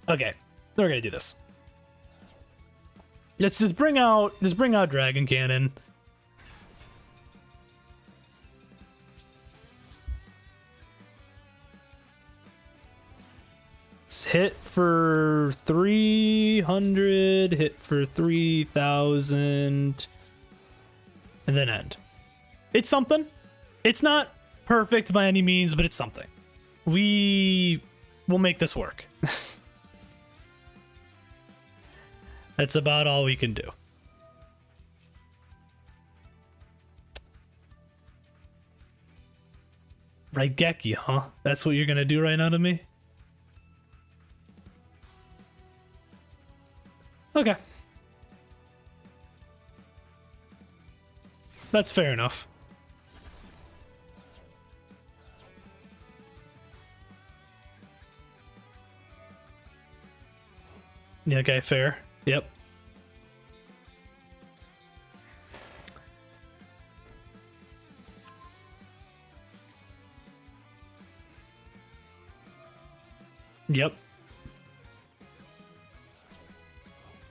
Okay, we're gonna do this. Let's just bring out Dragon Cannon. Hit for 300, hit for 3,000, and then end. It's something. It's not perfect by any means, but it's something. We will make this work. That's about all we can do. Raigeki, huh? That's what you're gonna do right now to me? Okay. That's fair enough. Yeah, okay, fair. Yep. Yep.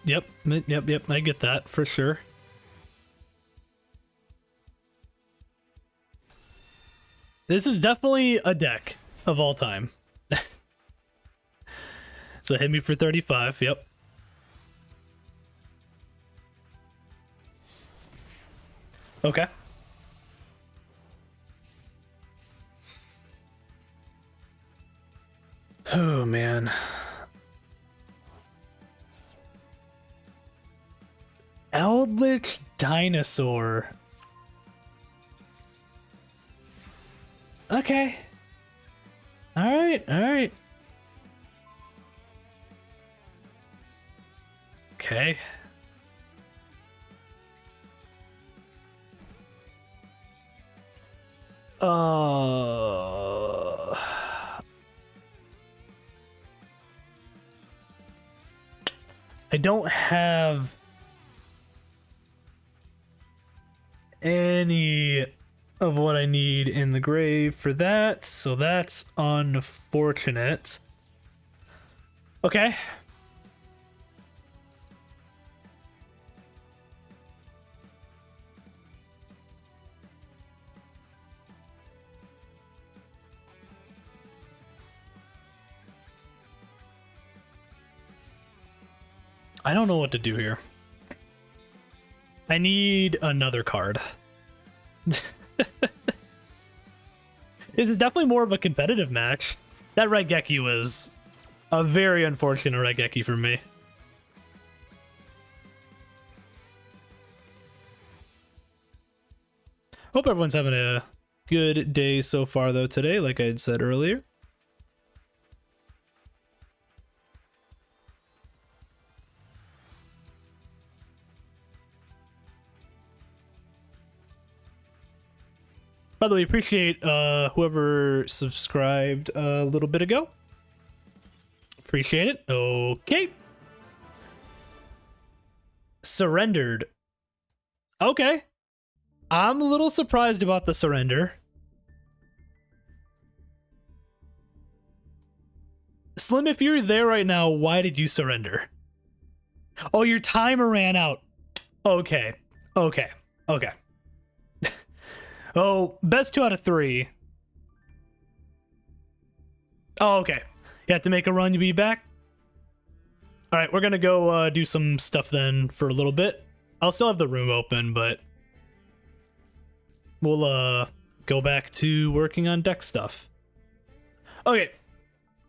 Yep, I get that for sure. This is definitely a deck of all time. So hit me for 35, yep. Okay. Oh man. Eldritch Dinosaur. Okay. Alright. Okay. I don't have any of what I need in the grave for that, so that's unfortunate. Okay. I don't know what to do here. I need another card. This is definitely more of a competitive match. That Raigeki was A very unfortunate Raigeki for me. Hope everyone's having a good day so far, though, today, like I had said earlier. By the way, appreciate whoever subscribed a little bit ago. Appreciate it. Okay. Surrendered. Okay. I'm a little surprised about the surrender. Slim, if you're there right now, why did you surrender? Oh, your timer ran out. Okay. Okay. Okay. Oh, best 2 out of 3. Oh, okay. You have to make a run to be back? Alright, we're gonna go do some stuff then for a little bit. I'll still have the room open, but we'll go back to working on deck stuff. Okay,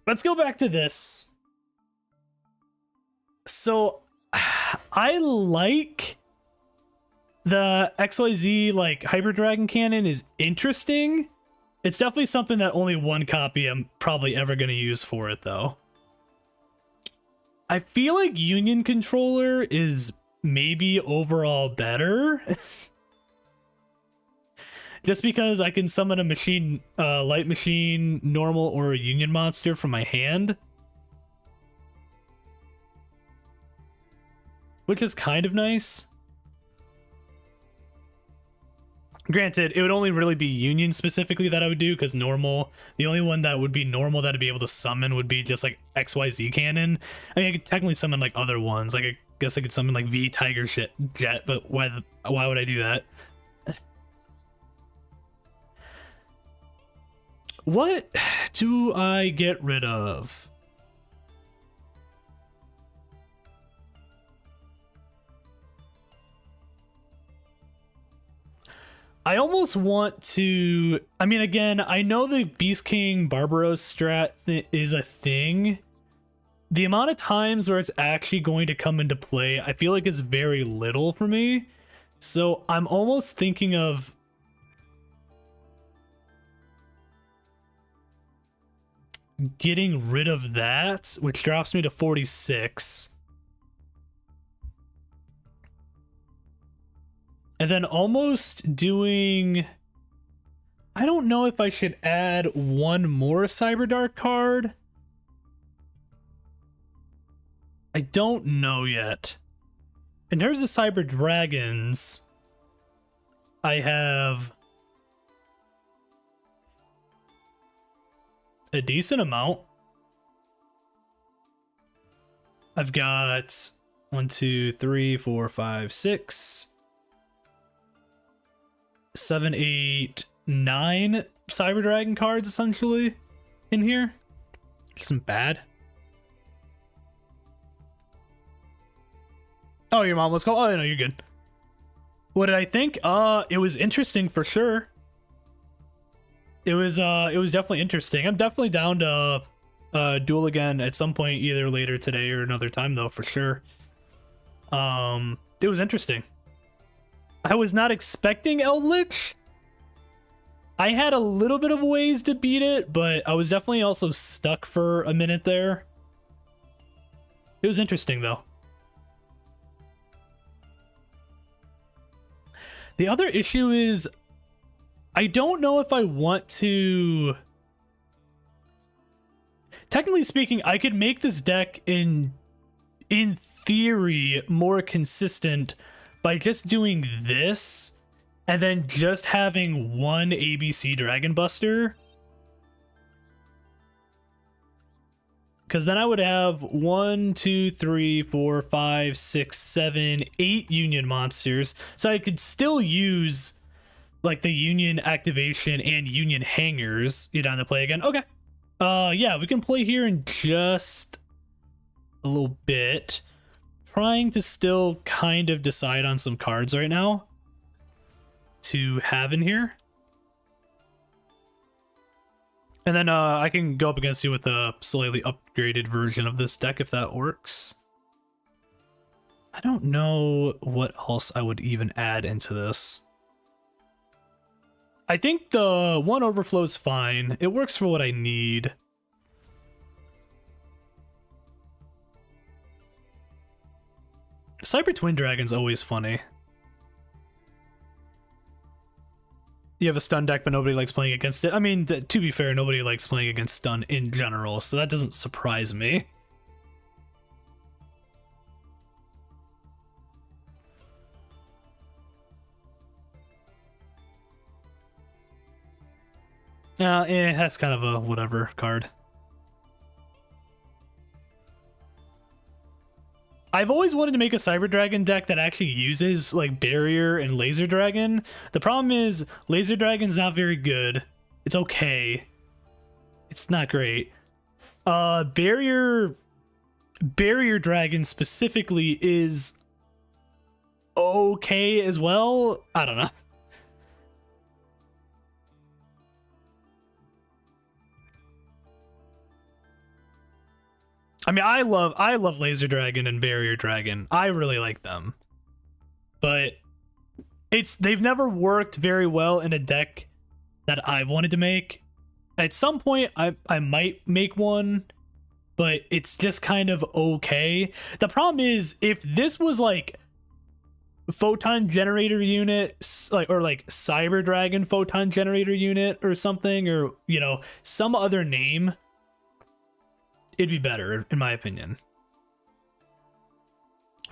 let's go back to this. So, I like the XYZ like Hyper Dragon cannon is interesting. It's definitely something that only one copy I'm probably ever going to use for it, though. I feel like Union Controller is maybe overall better. Just because I can summon a machine, light machine, normal, or a Union monster from my hand. Which is kind of nice. Granted, it would only really be Union specifically that I would do, because normal, the only one that would be normal that I'd be able to summon would be just like XYZ cannon. I mean, I could technically summon like other ones. Like, I guess I could summon like V Tiger Jet, but why would I do that? What do I get rid of? I almost want to... I mean, again, I know the Beast King Barbaros strat is a thing. The amount of times where it's actually going to come into play, I feel like is very little for me. So I'm almost thinking of... getting rid of that, which drops me to 46. And then almost doing... I don't know if I should add one more Cyberdark card. I don't know yet. In terms of Cyber Dragons, I have a decent amount. I've got 1, 2, 3, 4, 5, 6, 7, 8, 9 Cyber Dragon cards essentially in here. Which isn't bad. Oh, your mom was called? Oh, no, you're good. What did I think? It was interesting for sure. It was definitely interesting. I'm definitely down to duel again at some point, either later today or another time though, for sure. It was interesting. I was not expecting Eldritch. I had a little bit of ways to beat it, but I was definitely also stuck for a minute there. It was interesting though. The other issue is I don't know if I want to... Technically speaking, I could make this deck in theory more consistent by just doing this and then just having one ABC Dragon Buster. Because then I would have 1, 2, 3, 4, 5, 6, 7, 8 Union monsters. So I could still use like the Union activation and Union hangers. You down to play again? Okay. Yeah, we can play here in just a little bit. Trying to still kind of decide on some cards right now to have in here. And then I can go up against you with a slightly upgraded version of this deck if that works. I don't know what else I would even add into this. I think the one overflow is fine. It works for what I need. Cyber Twin Dragon's always funny. You have a stun deck, but nobody likes playing against it. I mean, to be fair, nobody likes playing against stun in general, so that doesn't surprise me. That's kind of a whatever card. I've always wanted to make a Cyber Dragon deck that actually uses like Barrier and Laser Dragon. The problem is Laser Dragon's not very good. It's okay. It's not great. Barrier Dragon specifically is okay as well. I don't know. I mean, I love Laser Dragon and Barrier Dragon. I really like them. But they've never worked very well in a deck that I've wanted to make. At some point I might make one, but it's just kind of okay. The problem is if this was like Photon Generator Unit, or like Cyber Dragon Photon Generator Unit or something, or you know, some other name, it'd be better, in my opinion.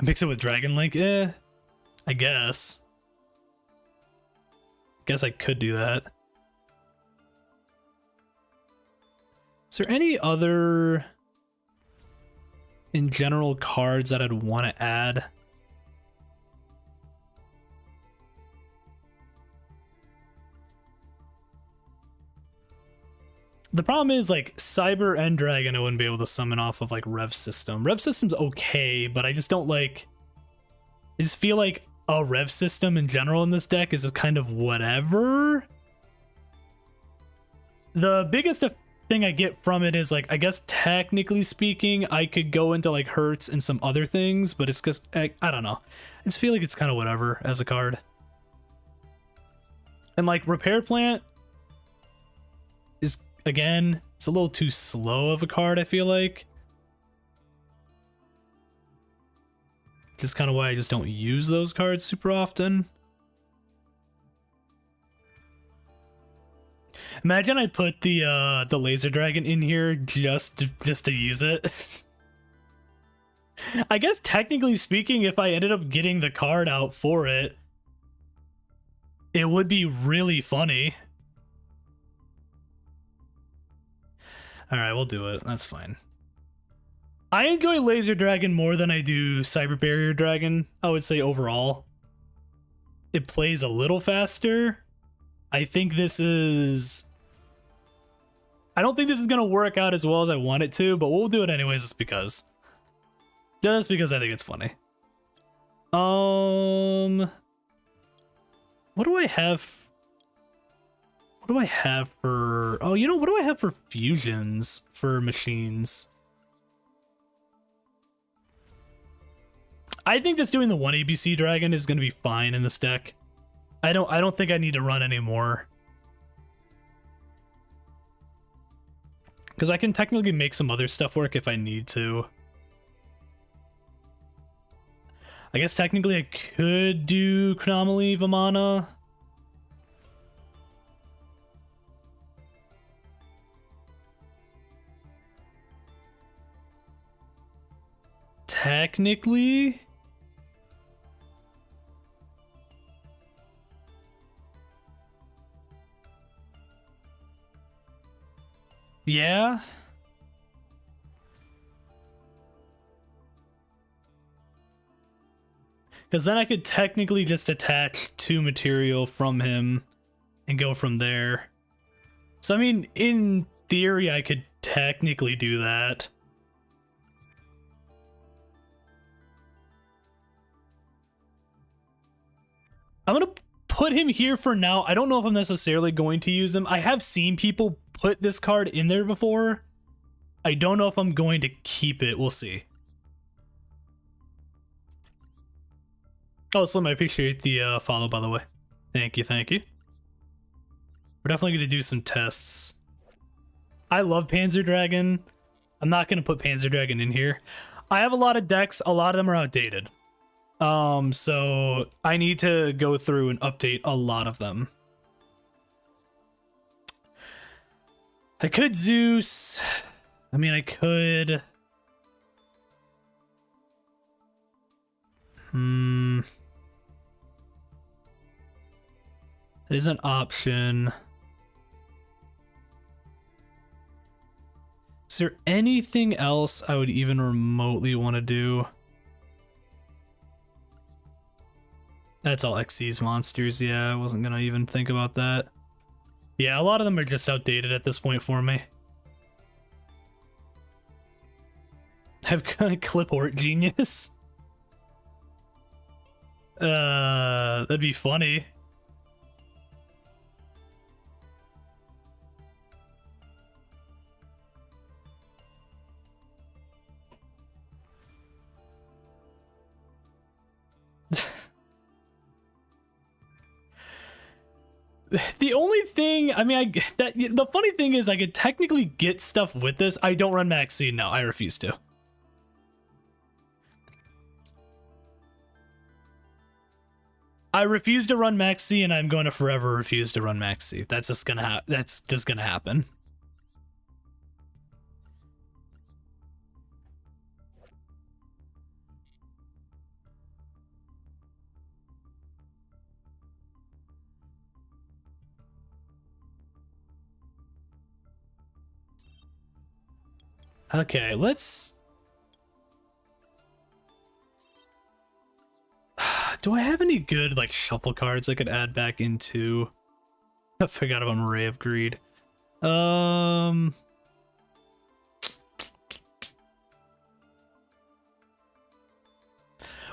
Mix it with Dragon Link? I guess. Guess I could do that. Is there any other, in general, cards that I'd want to add? The problem is, like, Cyber and Dragon I wouldn't be able to summon off of, like, Rev System. Rev System's okay, but I just don't like... I just feel like a Rev System in general in this deck is just kind of whatever. The biggest thing I get from it is, like, I guess technically speaking, I could go into, like, Hertz and some other things, but it's just... I don't know. I just feel like it's kind of whatever as a card. And, like, Repair Plant is... Again, it's a little too slow of a card, I feel like. Just kind of why I just don't use those cards super often. Imagine I put the Laser Dragon in here just to use it. I guess technically speaking, if I ended up getting the card out for it, it would be really funny. Alright, we'll do it. That's fine. I enjoy Laser Dragon more than I do Cyber Barrier Dragon, I would say overall. It plays a little faster. I think this is... I don't think this is going to work out as well as I want it to, but we'll do it anyways just because. Just because I think it's funny. What do I have... What do I have for... Oh, you know, what do I have for fusions for machines? I think just doing the 1 ABC Dragon is going to be fine in this deck. I don't think I need to run anymore. Because I can technically make some other stuff work if I need to. I guess technically I could do Chronomaly Vamana. Technically, yeah. Because then I could technically just attach 2 material from him and go from there. So, I mean, in theory, I could technically do that. I'm going to put him here for now. I don't know if I'm necessarily going to use him. I have seen people put this card in there before. I don't know if I'm going to keep it. We'll see. Oh, Slim, I appreciate the follow, by the way. Thank you, thank you. We're definitely going to do some tests. I love Panzer Dragon. I'm not going to put Panzer Dragon in here. I have a lot of decks. A lot of them are outdated. So I need to go through and update a lot of them. I could Zeus. I mean, I could... It is an option. Is there anything else I would even remotely want to do? That's all Xyz monsters. Yeah, I wasn't gonna even think about that. Yeah, a lot of them are just outdated at this point for me. I've got a Cliport Genius. That'd be funny. The only thing, I mean, the funny thing is I could technically get stuff with this. I don't run Max C. No, I refuse to. I refuse to run Max C, and I'm going to forever refuse to run Max C. That's just gonna happen. Okay, let's... Do I have any good, like, shuffle cards I could add back into... I forgot about Array of Greed. We're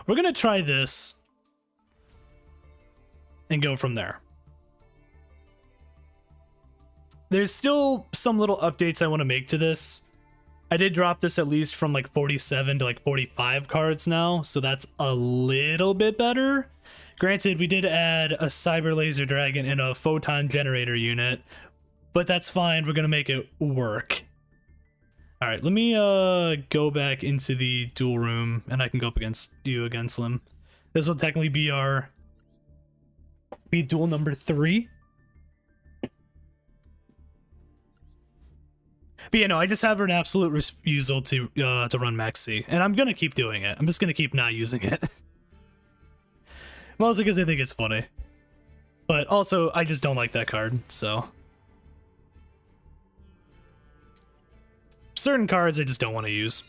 gonna try this and go from there. There's still some little updates I want to make to this. I did drop this at least from like 47 to like 45 cards now, so that's a little bit better. Granted, we did add a Cyber Laser Dragon and a Photon Generator unit, but that's fine. We're gonna make it work. All right, let me go back into the duel room, and I can go up against you again, Slim. This will technically be duel number 3. But yeah, no, I just have an absolute refusal to run Max C, and I'm gonna keep doing it. I'm just gonna keep not using it. Mostly because I think it's funny, but also I just don't like that card. So certain cards I just don't want to use.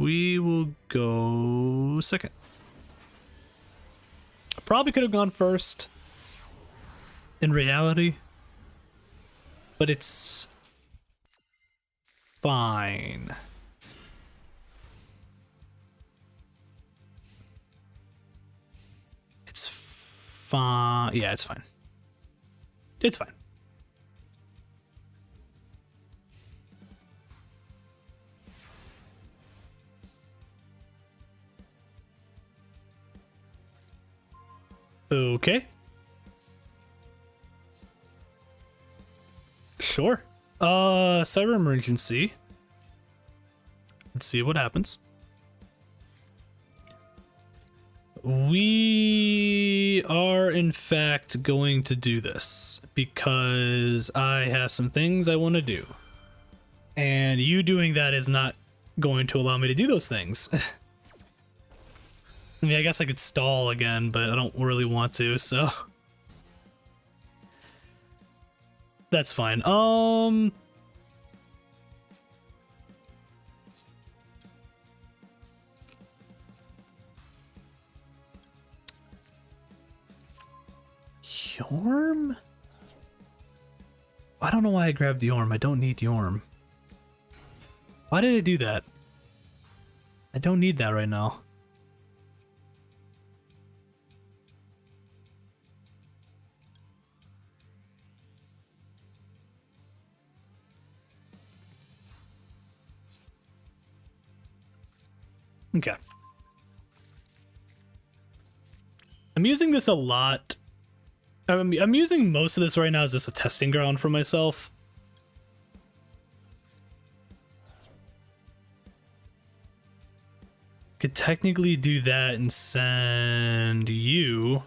We will go second. Probably could have gone first in reality, but it's fine. It's fine. Yeah, it's fine. It's fine. Okay. Sure. Cyber Emergency. Let's see what happens. We are in fact going to do this because I have some things I want to do. And you doing that is not going to allow me to do those things. I mean, I guess I could stall again, but I don't really want to, so... That's fine. Yorm? I don't know why I grabbed Yorm. I don't need Yorm. Why did I do that? I don't need that right now. Okay. I'm using this a lot. I'm using most of this right now as just a testing ground for myself. Could technically do that and send you.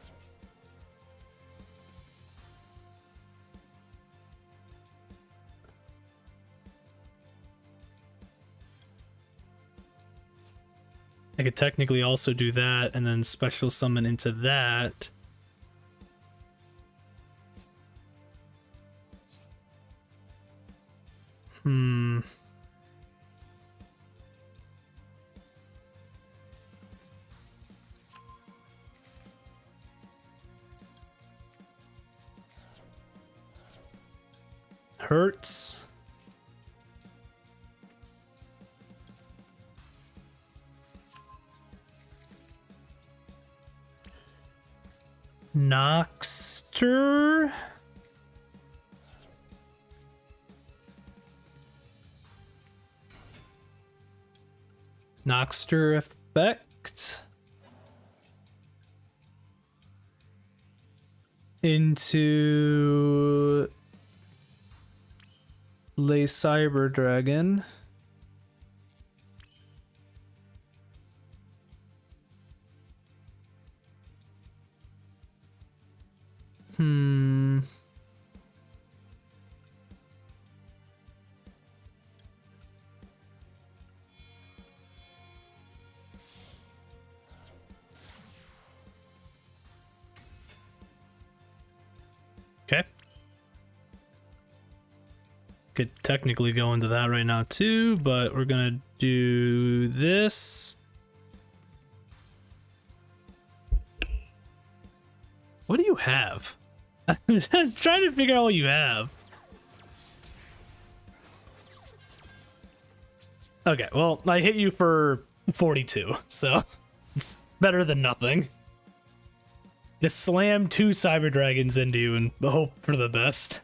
I could technically also do that and then special summon into that. Hurts. Noxter. Noxter effect. Into Lay Cyber Dragon. Okay. Could technically go into that right now too, but we're gonna do this. What do you have? I'm trying to figure out what you have. Okay, well, I hit you for 42, so it's better than nothing. Just slam 2 Cyber Dragons into you and hope for the best.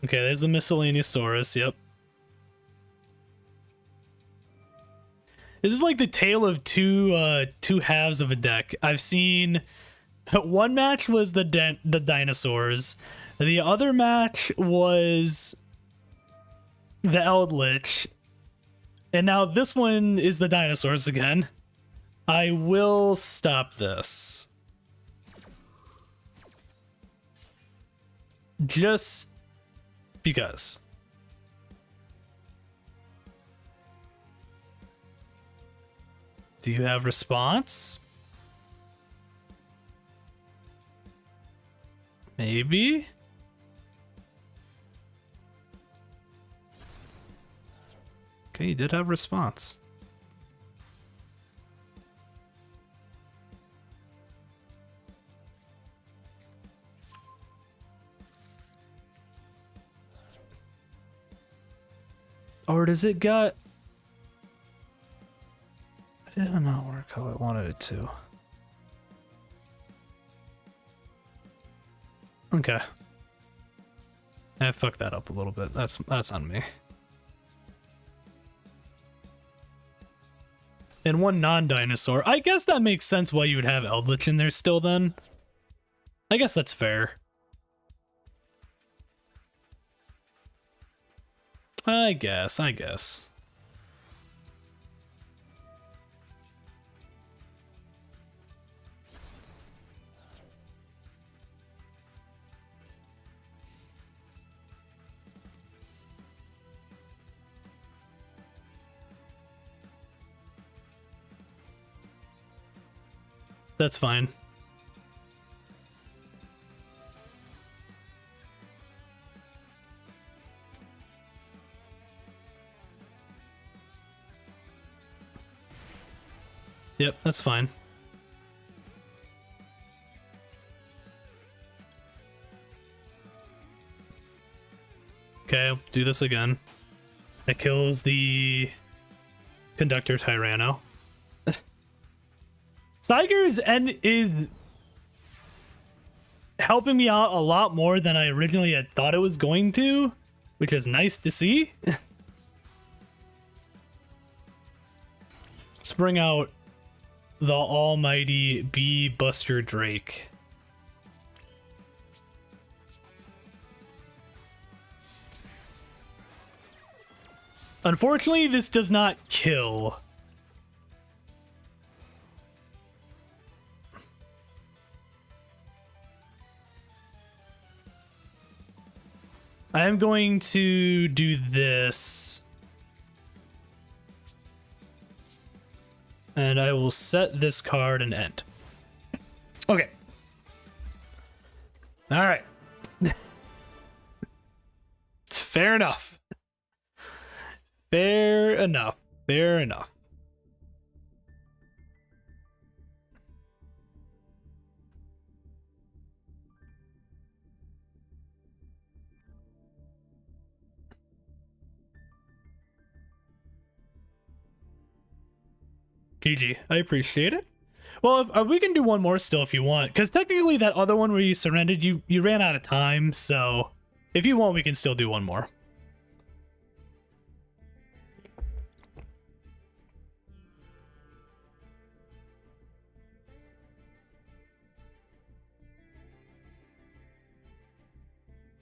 Okay, there's the Miscellaneousaurus, yep. This is like the tale of two halves of a deck. I've seen one match was the dinosaurs. The other match was the Eldritch. And now this one is the dinosaurs again. I will stop this. Just because. Do you have response? Maybe? Okay, you did have response. Or does it got... It did not work how I wanted it to. Okay. I fucked that up a little bit. That's on me. And one non-dinosaur. I guess that makes sense why you would have Eldritch in there still then. I guess that's fair. I guess. That's fine. Yep, that's fine. Okay, I'll do this again. That kills the Conductor Tyranno. Cyger's end is helping me out a lot more than I originally had thought it was going to, which is nice to see. Let's bring out the almighty Bee Buster Drake. Unfortunately, this does not kill. I am going to do this. And I will set this card and end. Okay. All right. Fair enough. Fair enough. Fair enough. GG. I appreciate it. Well, we can do one more still if you want, because technically that other one where you surrendered, you ran out of time, so if you want, we can still do one more.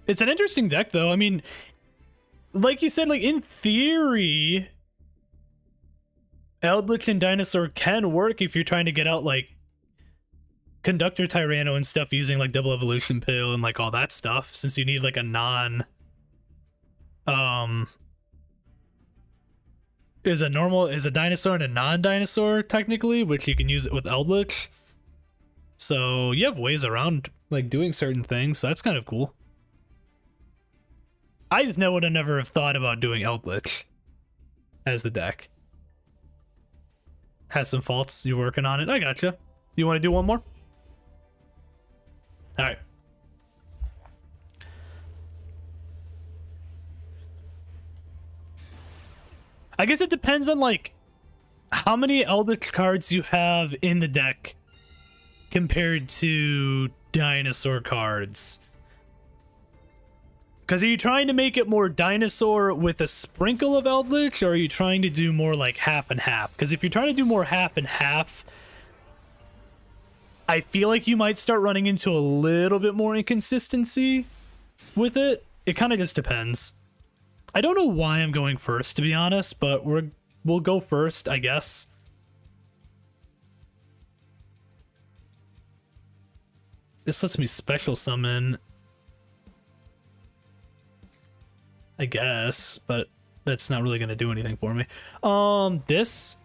It's an interesting deck, though. I mean, like you said, like in theory, Eldritch and Dinosaur can work if you're trying to get out like Conductor Tyranno and stuff using like Double Evolution Pill and like all that stuff, since you need like a non is a dinosaur and a non-dinosaur technically, which you can use it with Eldritch. So you have ways around like doing certain things, so that's kind of cool. I just would have never have thought about doing Eldritch as the deck. Has some faults, you're working on it. I gotcha. You want to do one more? All right. I guess it depends on like how many Eldritch cards you have in the deck compared to dinosaur cards. Because are you trying to make it more dinosaur with a sprinkle of Eldritch, or are you trying to do more like half and half? Because if you're trying to do more half and half, I feel like you might start running into a little bit more inconsistency with it. It kind of just depends. I don't know why I'm going first, to be honest, but we'll go first, I guess. This lets me special summon, I guess, but that's not really going to do anything for me. This.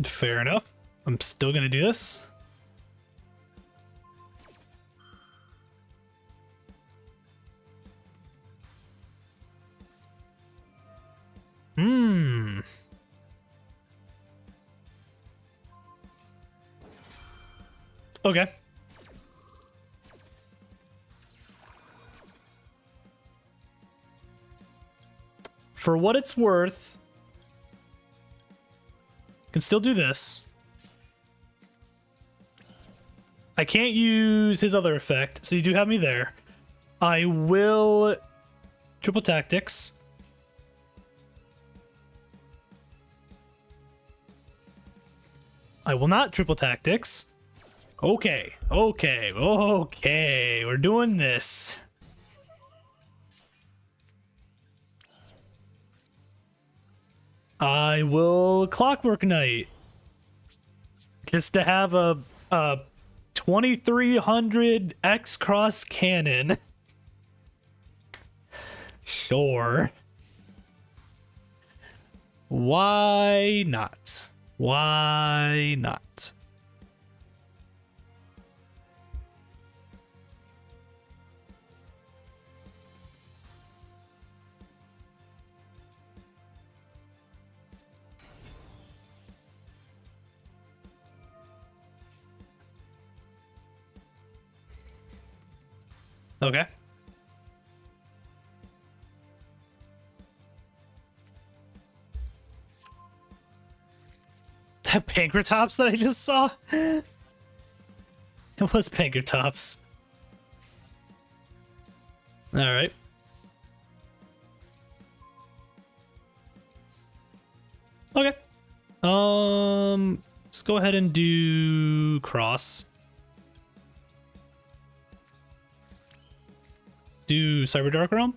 Fair enough. I'm still going to do this. Okay. For what it's worth, I can still do this. I can't use his other effect, so you do have me there. I will triple tactics. I will not triple tactics. Okay, okay, okay, we're doing this. I will Clockwork Knight. Just to have a 2300 X-Cross cannon. Sure. Why not? Why not? Okay. that Pankratops that I just saw? It was Pankratops. Alright. Okay. Let's go ahead and do cross. Do Cyber Dark Realm.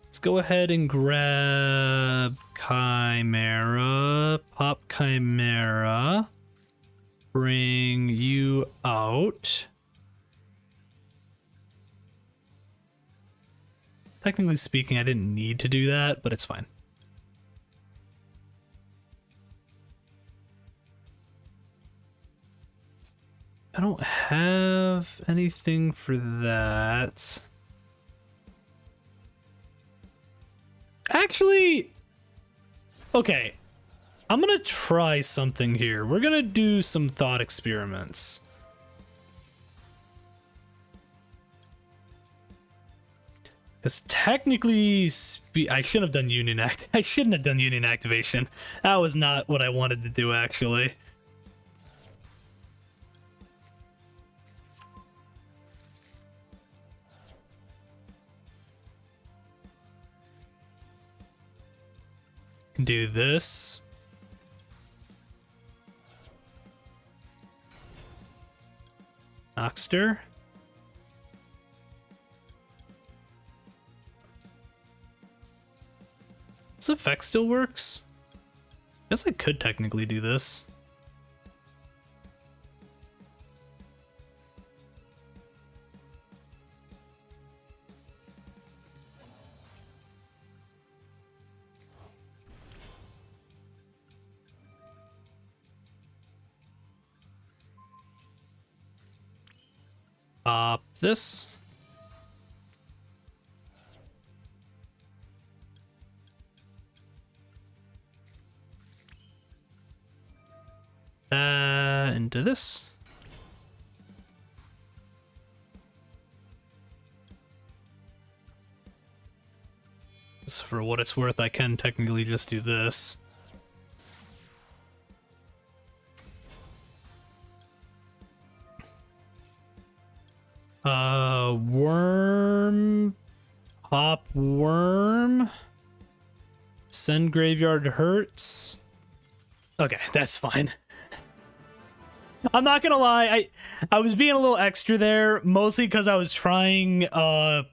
Let's go ahead and grab Chimera, pop Chimera, bring you out. Technically speaking, I didn't need to do that, but it's fine. I don't have anything for that. Actually, okay. I'm gonna try something here. We're gonna do some thought experiments. Because technically, I shouldn't have done Union Act. I shouldn't have done Union Activation. That was not what I wanted to do, actually. Do this. Noxter. This effect still works? Guess I could technically do this. Pop this. Into this. So for what it's worth, I can technically just do this. Worm. Pop worm. Send graveyard hurts. Okay, that's fine. I'm not gonna lie, I was being a little extra there, mostly because I was trying a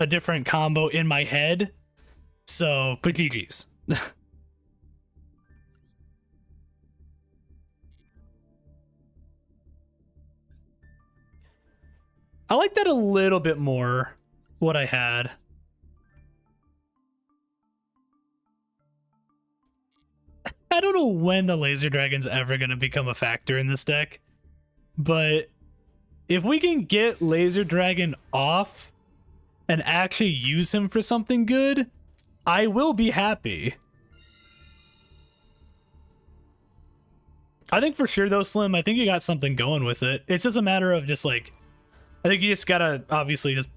different combo in my head. So, but GG's. I like that a little bit more, what I had. I don't know when the Laser Dragon's ever going to become a factor in this deck, but if we can get Laser Dragon off and actually use him for something good, I will be happy. I think for sure though, Slim, I think you got something going with it. It's just a matter of just like, I think you just gotta obviously just,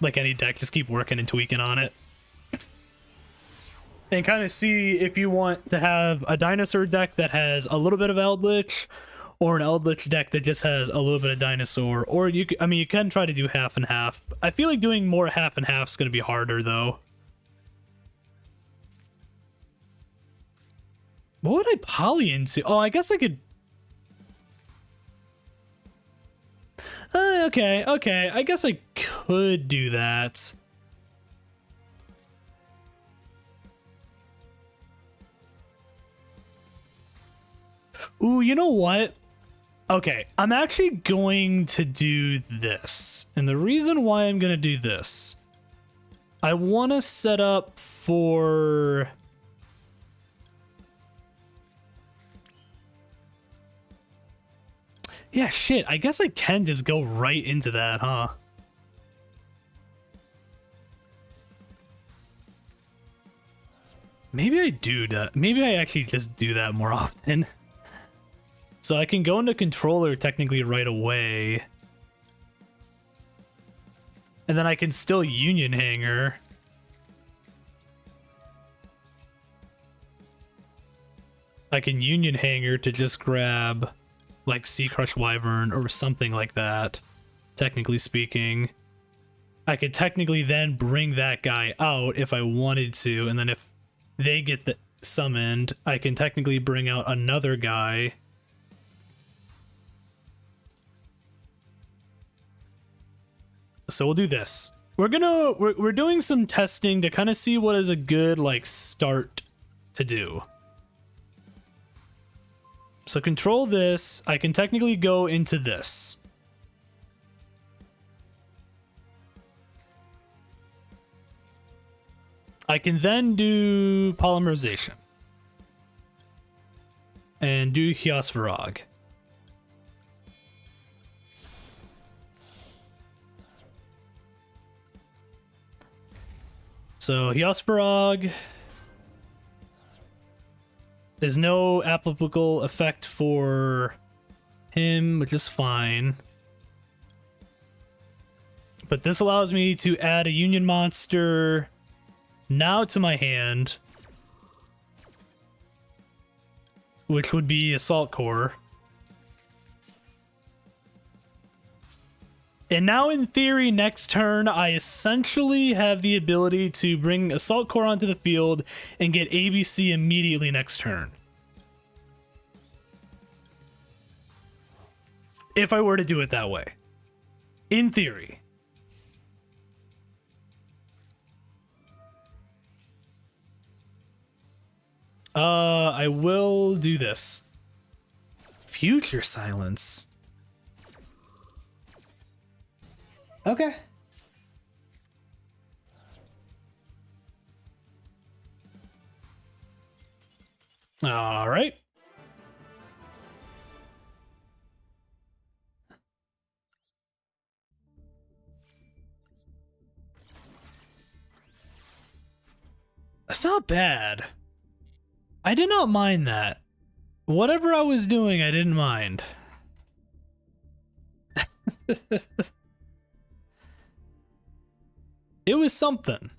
like any deck, just keep working and tweaking on it. And kind of see if you want to have a dinosaur deck that has a little bit of Eldritch, or an Eldritch deck that just has a little bit of dinosaur, or you I mean, you can try to do half and half. I feel like doing more half and half is going to be harder though. What would I poly into? Oh, I guess I could. Okay, I guess I could do that. Ooh, you know what? Okay, I'm actually going to do this. And the reason why I'm going to do this, I want to set up for... Yeah, shit, I guess I can just go right into that, huh? Maybe I do that. Maybe I actually just do that more often. So I can go into controller technically right away. And then I can still Union Hanger. I can Union Hanger to just grab like Sea Crush Wyvern or something like that, technically speaking. I could technically then bring that guy out if I wanted to, and then if they get summoned, I can technically bring out another guy. So we'll do this. We're doing some testing to kind of see what is a good like start to do. So control this. I can technically go into this. I can then do polymerization and do Hyosvarog. So Hyosvarog, there's no applicable effect for him, which is fine. But this allows me to add a Union monster now to my hand, which would be Assault Core. And now in theory, next turn, I essentially have the ability to bring Assault Core onto the field and get ABC immediately next turn. If I were to do it that way. In theory. I will do this. Future Silence. Okay. All right. That's not bad. I did not mind that. Whatever I was doing, I didn't mind. It was something.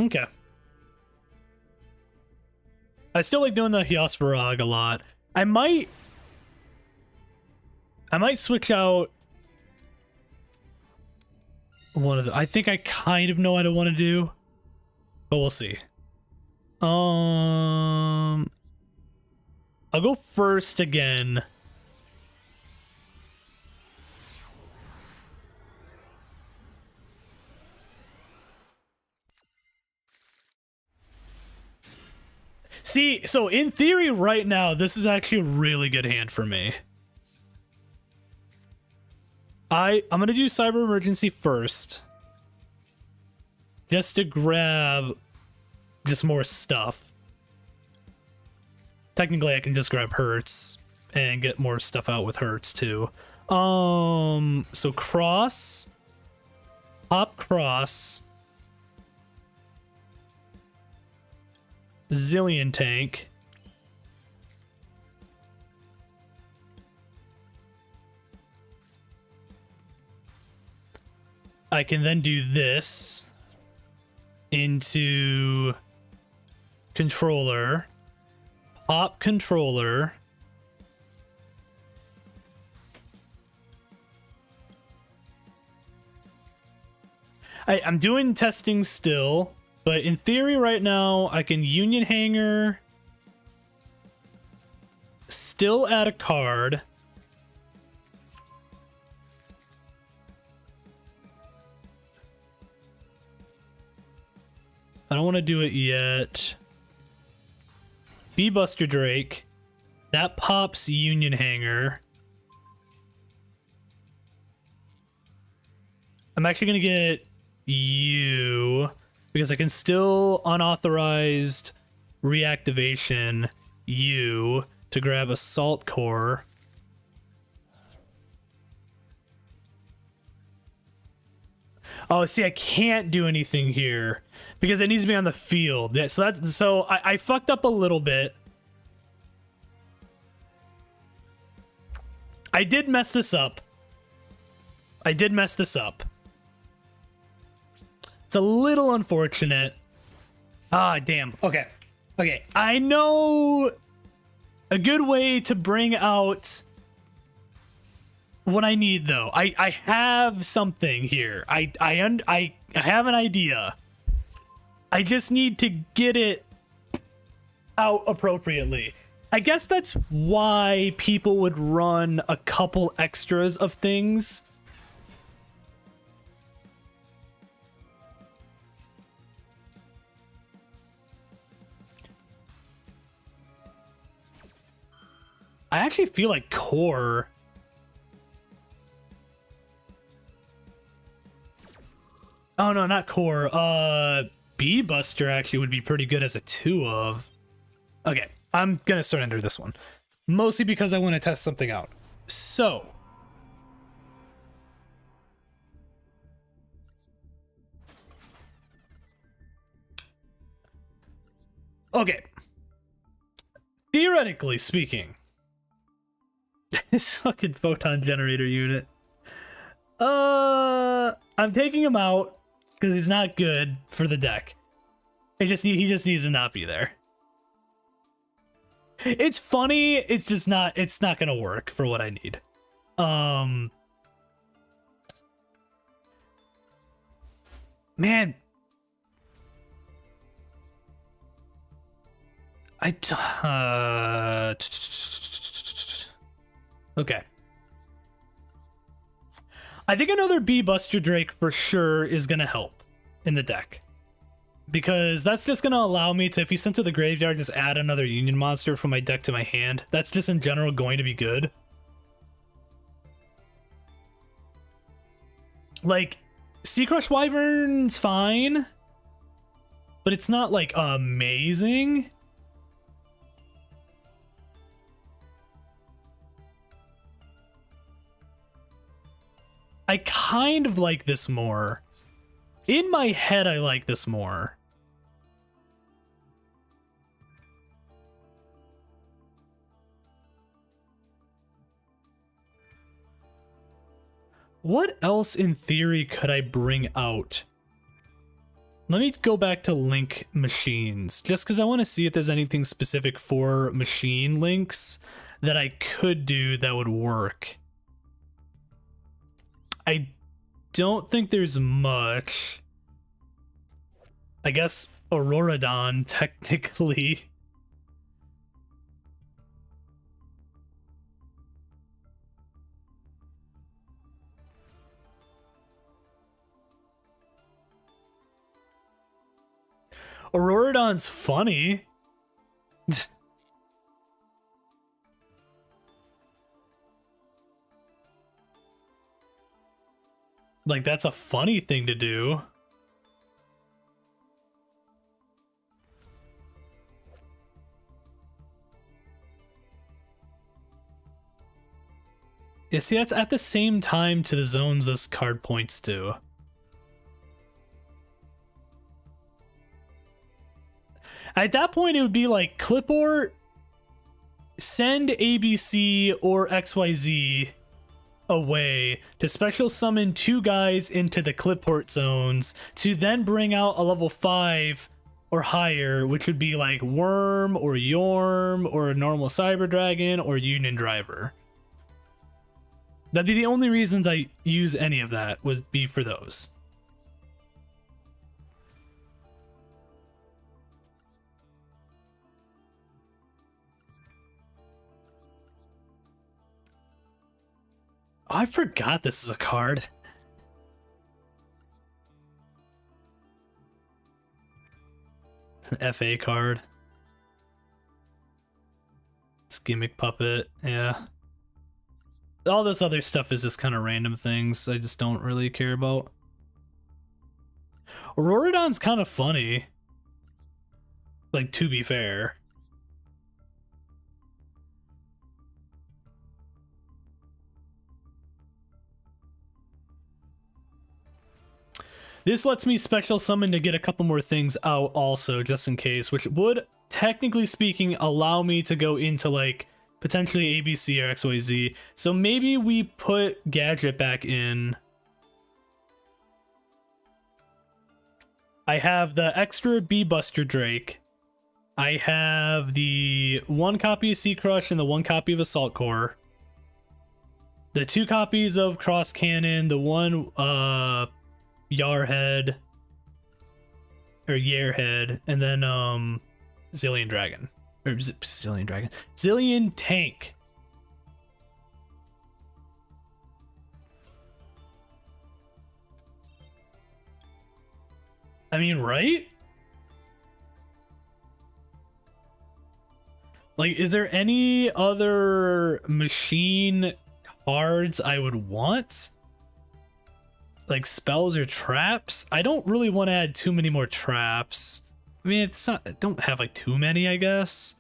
Okay. I still like doing the Hyosvarog a lot. I might switch out one of the... I think I kind of know what I want to do, but we'll see. I'll go first again. See, so in theory right now, this is actually a really good hand for me. I'm going to do Cyber Emergency first. Just to grab just more stuff. Technically, I can just grab Hertz and get more stuff out with Hertz too. So Cross. Pop Cross. Zillion Tank. I can then do this into Controller, Pop Controller, I'm doing testing still. But in theory right now, I can Union Hanger, still add a card. I don't want to do it yet. Buster Drake. That pops Union Hanger. I'm actually going to get you... because I can still unauthorized reactivation you to grab Assault Core. Oh, see, I can't do anything here because it needs to be on the field. Yeah, so I fucked up a little bit. I did mess this up. It's a little unfortunate. Ah, damn. Okay. I know a good way to bring out what I need, though. I have something here. I have an idea. I just need to get it out appropriately. I guess that's why people would run a couple extras of things. I actually feel like core. Oh no, not core. Bee Buster actually would be pretty good as a 2 of. Okay, I'm gonna surrender this one. Mostly because I want to test something out. So. Okay. Theoretically speaking. This fucking photon generator unit. I'm taking him out because he's not good for the deck. He just needs to not be there. It's funny, it's just not, it's not gonna work for what I need. Man. Okay. I think another Bee Buster Drake for sure is gonna help in the deck. Because that's just gonna allow me to, if he's sent to the graveyard, just add another Union monster from my deck to my hand. That's just in general going to be good. Like, Sea Crush Wyvern's fine, but it's not like amazing. I kind of like this more. In my head, I like this more. What else in theory could I bring out? Let me go back to link machines, just because I want to see if there's anything specific for machine links that I could do that would work. I don't think there's much. I guess Auroradon, technically. Auroradon's funny. Like, that's a funny thing to do. Yeah, see, that's at the same time to the zones this card points to. At that point, it would be like Clipboard, send ABC or XYZ away to special summon 2 guys into the Clipport zones to then bring out a level 5 or higher, which would be like Worm or Yorm or a normal Cyber Dragon or Union Driver. That'd be the only reasons I use any of that, would be for those. Oh, I forgot this is a card. It's an FA card. It's Gimmick Puppet, yeah. All this other stuff is just kind of random things I just don't really care about. Auroradon's kind of funny. Like, to be fair. This lets me special summon to get a couple more things out also, just in case, which would, technically speaking, allow me to go into, like, potentially ABC or XYZ. So maybe we put Gadget back in. I have the extra B Buster Drake. I have the 1 copy of Sea Crush and the 1 copy of Assault Core. The 2 copies of Cross Cannon, the 1 Yarhead or Yarehead, and then Zillion Dragon. Or Zillion Dragon. Zillion Tank. I mean, right? Like, is there any other machine cards I would want? Like spells or traps? I don't really want to add too many more traps. I mean, it's not, I don't have like too many, I guess.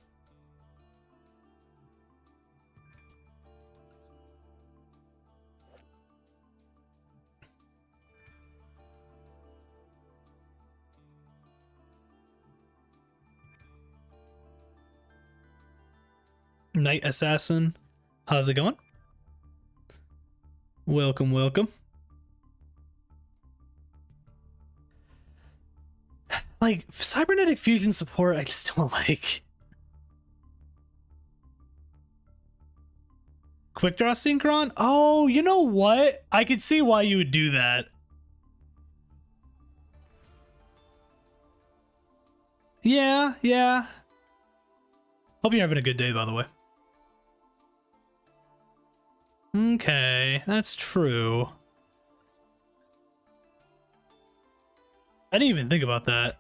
Night Assassin, how's it going? Welcome, welcome. Like, cybernetic fusion support, I just don't like. Quick draw synchron? Oh, you know what? I could see why you would do that. Yeah, yeah. Hope you're having a good day, by the way. Okay, that's true. I didn't even think about that.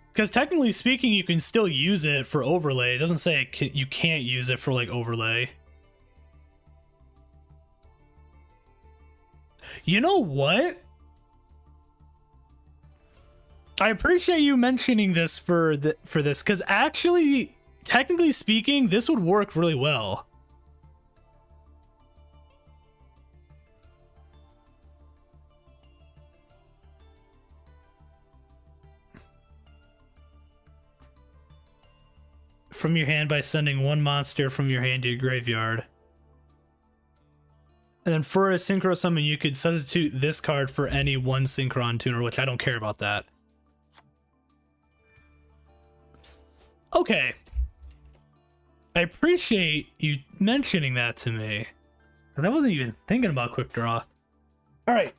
Because technically speaking, you can still use it for overlay. It doesn't say you can't use it for like overlay. You know what? I appreciate you mentioning this for this, because actually, technically speaking, this would work really well. From your hand by sending 1 monster from your hand to your graveyard. And then for a Synchro Summon, you could substitute this card for any 1 Synchron Tuner, which I don't care about that. Okay. I appreciate you mentioning that to me, because I wasn't even thinking about Quick Draw. Alright.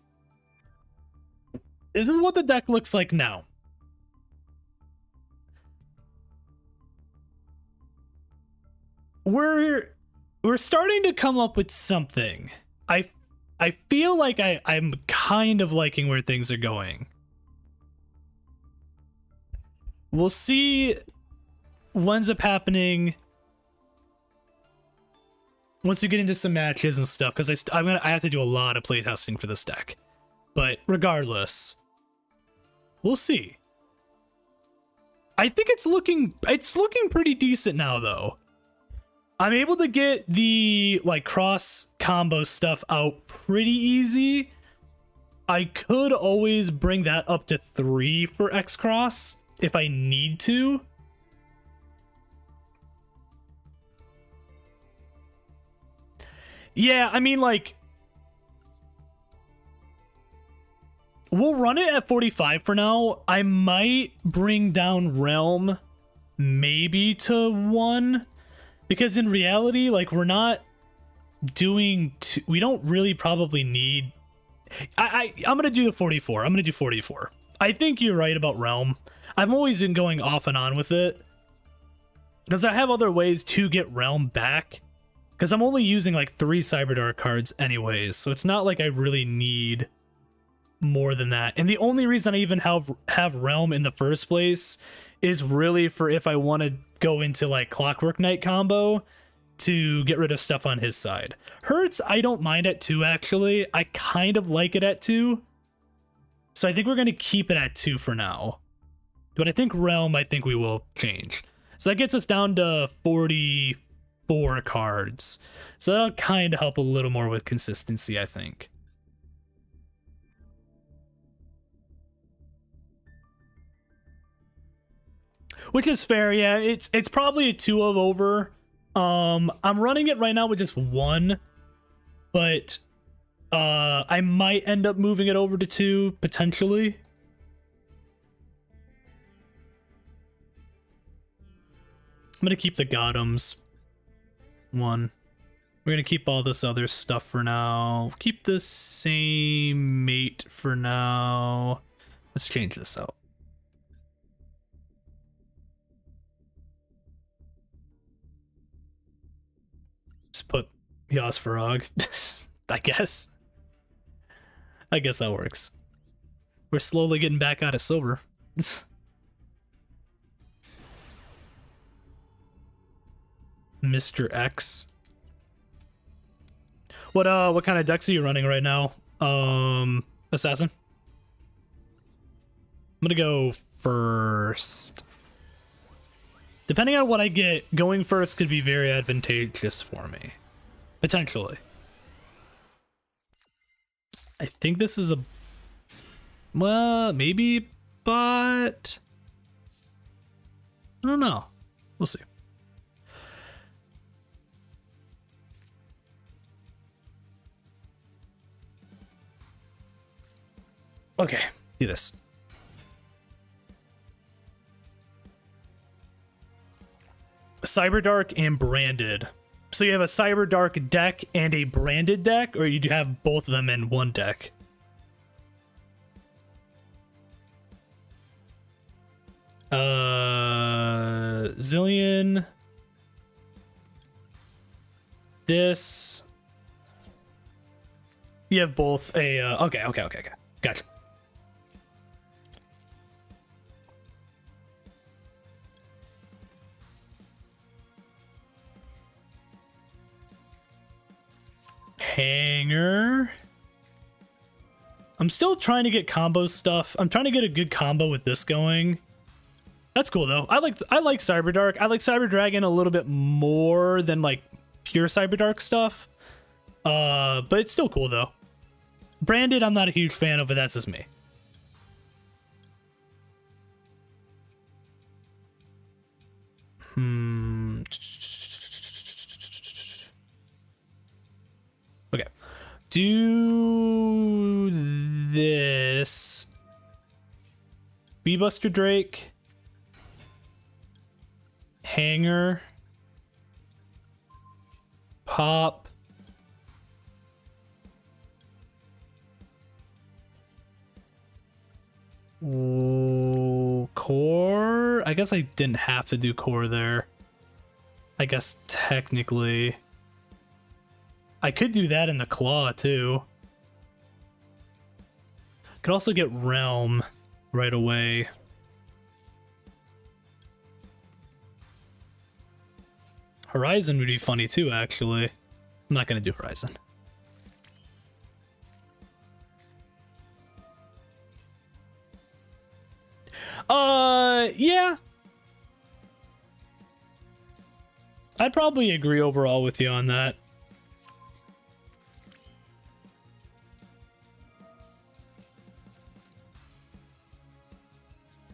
This is what the deck looks like now. We're starting to come up with something. I feel like I'm kind of liking where things are going. We'll see what ends up happening once we get into some matches and stuff, because I have to do a lot of playtesting for this deck. But regardless, we'll see. I think it's looking pretty decent now, though. I'm able to get the like cross combo stuff out pretty easy. I could always bring that up to 3 for X cross if I need to. Yeah, I mean, like, we'll run it at 45 for now. I might bring down Realm maybe to 1. Because in reality, like, we're not doing... we don't really probably need... I'm going to do the 44. I'm going to do 44. I think you're right about Realm. I've always been going off and on with it. Because I have other ways to get Realm back. Because I'm only using, like, 3 Cyberdark cards anyways. So it's not like I really need more than that. And the only reason I even have Realm in the first place is really for if I want to go into like Clockwork Knight combo to get rid of stuff on his side. Hurts, I don't mind at 2 actually. I kind of like it at 2. So I think we're going to keep it at 2 for now. But I think Realm, I think we will change. So that gets us down to 40, 4 cards. So that'll kind of help a little more with consistency, I think. Which is fair, yeah. It's probably a 2 of over. I'm running it right now with just 1, but I might end up moving it over to 2 potentially. I'm gonna keep the Gothams 1. We're gonna keep all this other stuff for now. Keep the same mate for now. Let's change this out. Just put Yosfarog. I guess that works. We're slowly getting back out of silver. Mr. X. What kind of decks are you running right now? Assassin? I'm gonna go first. Depending on what I get, going first could be very advantageous for me. Potentially. I think this is a... well, maybe, but... I don't know. We'll see. Okay, do this. Cyberdark and Branded. So you have a Cyberdark deck and a Branded deck, or you do have both of them in one deck? Zillion. This. You have both a, okay. Gotcha. Hanger. I'm still trying to get combo stuff. I'm trying to get a good combo with this going. That's cool though. I like Cyberdark. I like Cyber Dragon a little bit more than like pure Cyberdark stuff. But it's still cool though. Branded, I'm not a huge fan of, but that's just me. Okay. Do this. Beebuster Drake. Hanger. Pop. Ooh, core? I guess I didn't have to do core there. I guess technically. I could do that in the claw too. Could also get realm right away. Horizon would be funny too, actually. I'm not gonna do Horizon. Yeah. I'd probably agree overall with you on that.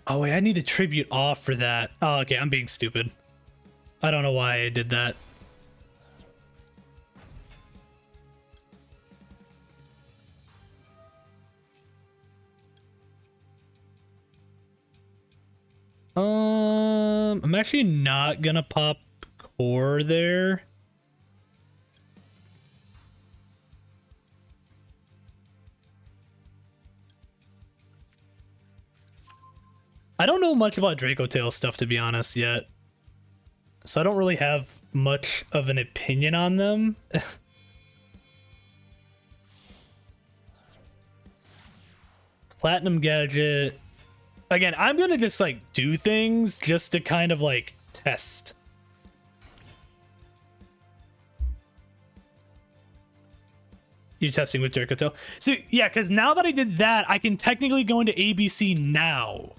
Oh wait, I need a tribute off for that. Oh, okay, I'm being stupid. I don't know why I did that. I'm actually not gonna pop core there. I don't know much about Draco Tail stuff, to be honest, yet. So I don't really have much of an opinion on them. Platinum Gadget. Again, I'm gonna just like do things just to kind of like test. You're testing with Draco Tail. So yeah, because now that I did that, I can technically go into ABC now.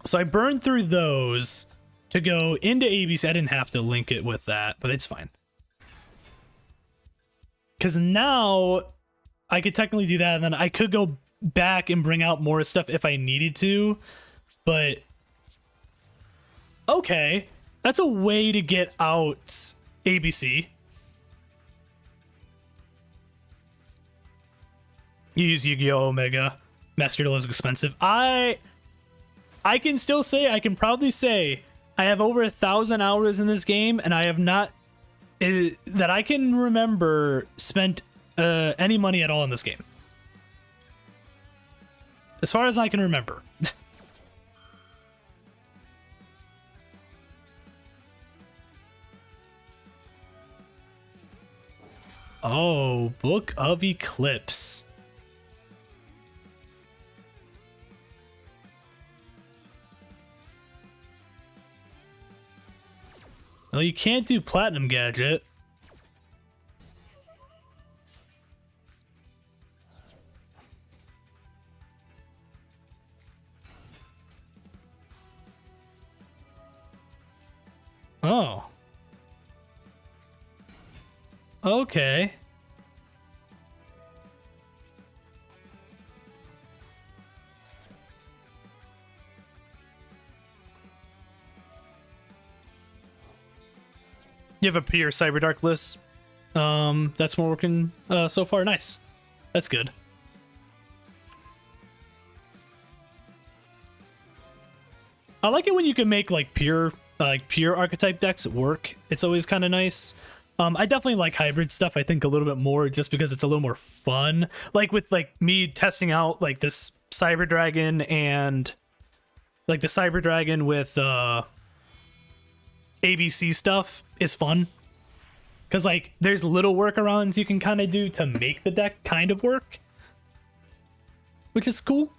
So I burned through those. to go into ABC. I didn't have to link it with that, but it's fine. Because now I could technically do that, and then I could go back and bring out more stuff if I needed to, but okay, that's a way to get out ABC. You use Yu-Gi-Oh! Omega. Master Duel is expensive. I can still say, I can proudly say, I have over 1,000 hours in this game, and I have not, that I can remember, spent any money at all in this game. As far as I can remember. Oh, Book of Eclipse. Well, you can't do Platinum Gadget. Oh. Okay. You have a pure Cyberdark list. That's been working so far. Nice. That's good. I like it when you can make like pure archetype decks work. It's always kind of nice. I definitely like hybrid stuff, I think, a little bit more just because it's a little more fun. Like with like me testing out like this Cyber Dragon and like the Cyber Dragon with ABC stuff is fun. Because like there's little workarounds you can kind of do to make the deck kind of work, which is cool.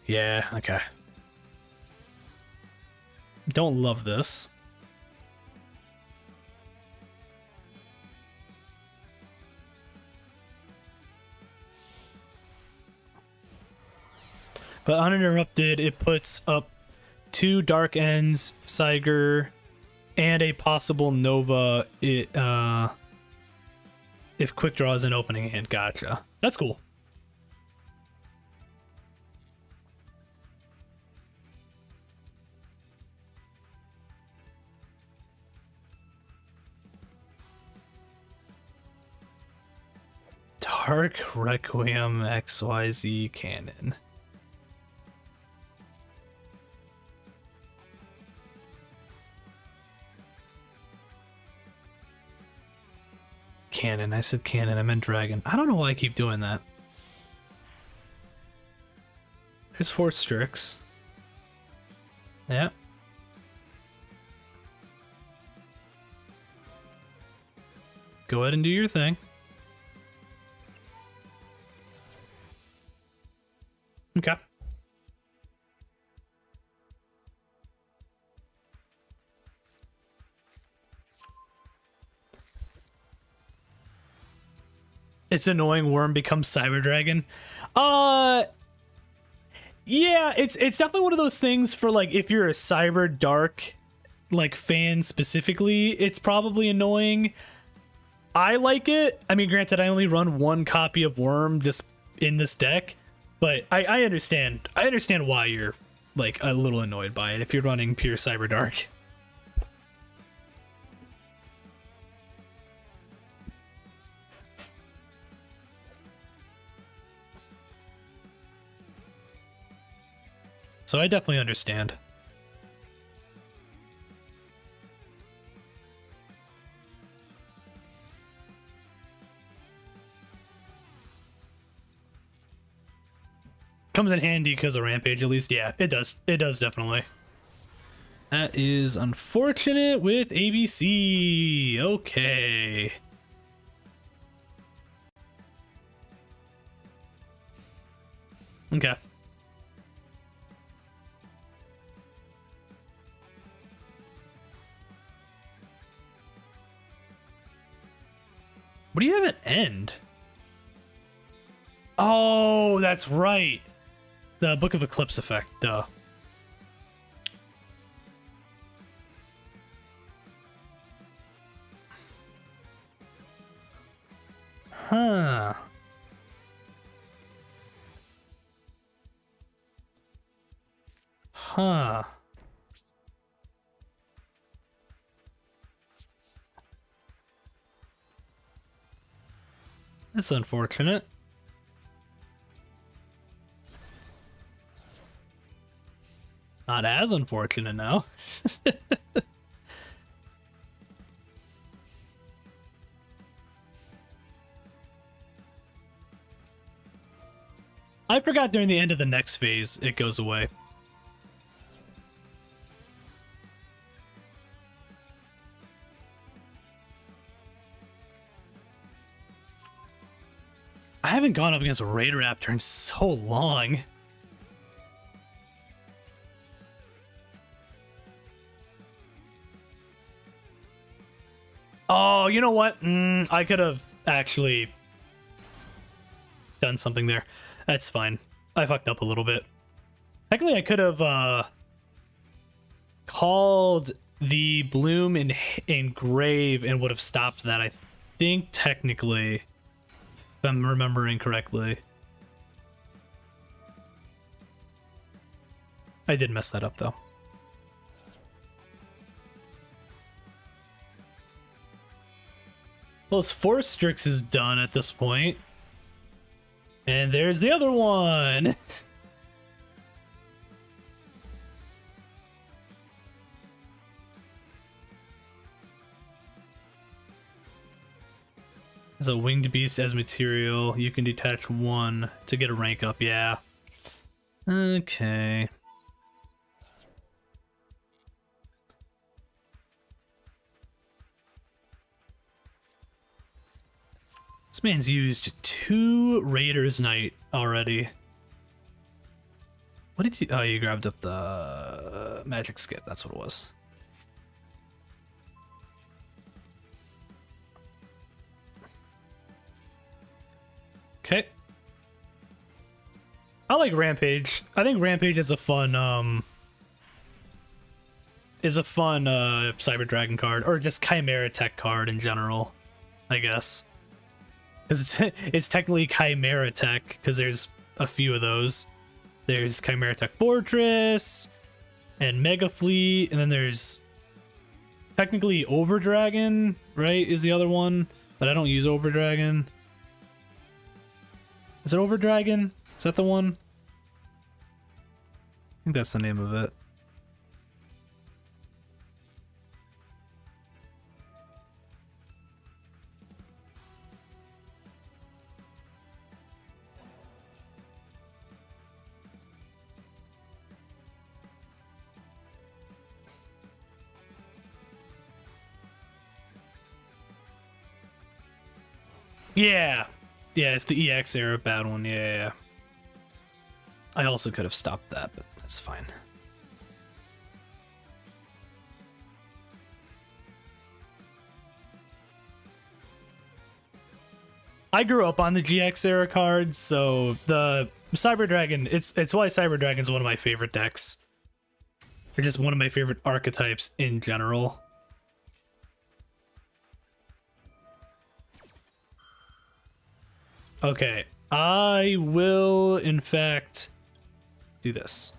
Yeah, okay. Don't love this. But uninterrupted, it puts up 2 Dark Ends, Siger, and a possible Nova if Quick Draw is an opening hand. Gotcha. That's cool. Dark Requiem XYZ Cannon. Cannon. I said cannon. I meant dragon. I don't know why I keep doing that. There's 4 Strix. Yeah. Go ahead and do your thing. Okay. It's annoying Worm becomes Cyber Dragon. Yeah, it's definitely one of those things for like if you're a Cyber Dark like fan specifically, it's probably annoying. I like it. I mean, granted, I only run 1 copy of Worm just in this deck, but I understand. I understand why you're like a little annoyed by it if you're running pure Cyber Dark. So I definitely understand. Comes in handy because of Rampage, at least. Yeah, it does. It does, definitely. That is unfortunate with ABC. Okay. Okay. What do you have at end? Oh, that's right. The Book of Eclipse effect, duh. Huh. Huh. That's unfortunate. Not as unfortunate now. I forgot during the end of the next phase, it goes away. I haven't gone up against a Raider Raptor in so long. Oh, you know what? I could have actually done something there. That's fine. I fucked up a little bit. Technically, I could have called the Bloom in Grave and would have stopped that, I think, technically. If I'm remembering correctly. I did mess that up, though. Well, Force Strix is done at this point. And there's the other one! As a winged beast as material, you can detach one to get a rank up, yeah. Okay. This man's used 2 Raiders Knight already. What did you... Oh, you grabbed up the magic skip. That's what it was. Okay. I like Rampage. I think Rampage is a fun, Cyber Dragon card. Or just Chimera Tech card in general, I guess. Because it's technically Chimera Tech, because there's a few of those. There's Chimera Tech Fortress, and Mega Fleet, and then there's technically Overdragon, right, is the other one, but I don't use Overdragon. Is it Overdragon? Is that the one? I think that's the name of it. Yeah. Yeah, it's the EX era bad one. Yeah. I also could have stopped that, but that's fine. I grew up on the GX era cards, so the Cyber Dragon, it's why Cyber Dragon's one of my favorite decks. They're just one of my favorite archetypes in general. Okay, I will, in fact, do this.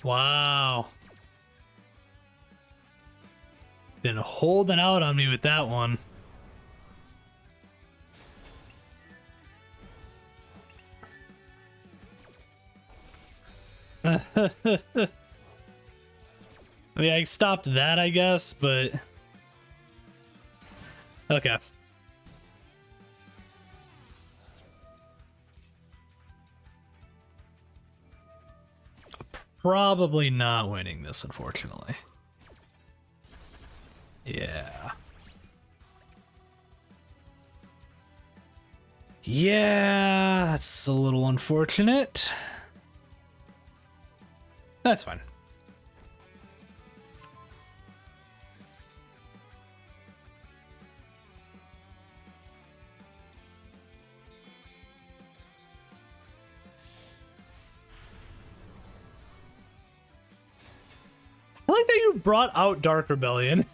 Wow. Been holding out on me with that one. I mean, I stopped that, I guess, but... Okay. Probably not winning this, unfortunately. Yeah. Yeah, that's a little unfortunate. That's fine. I like that you brought out Dark Rebellion.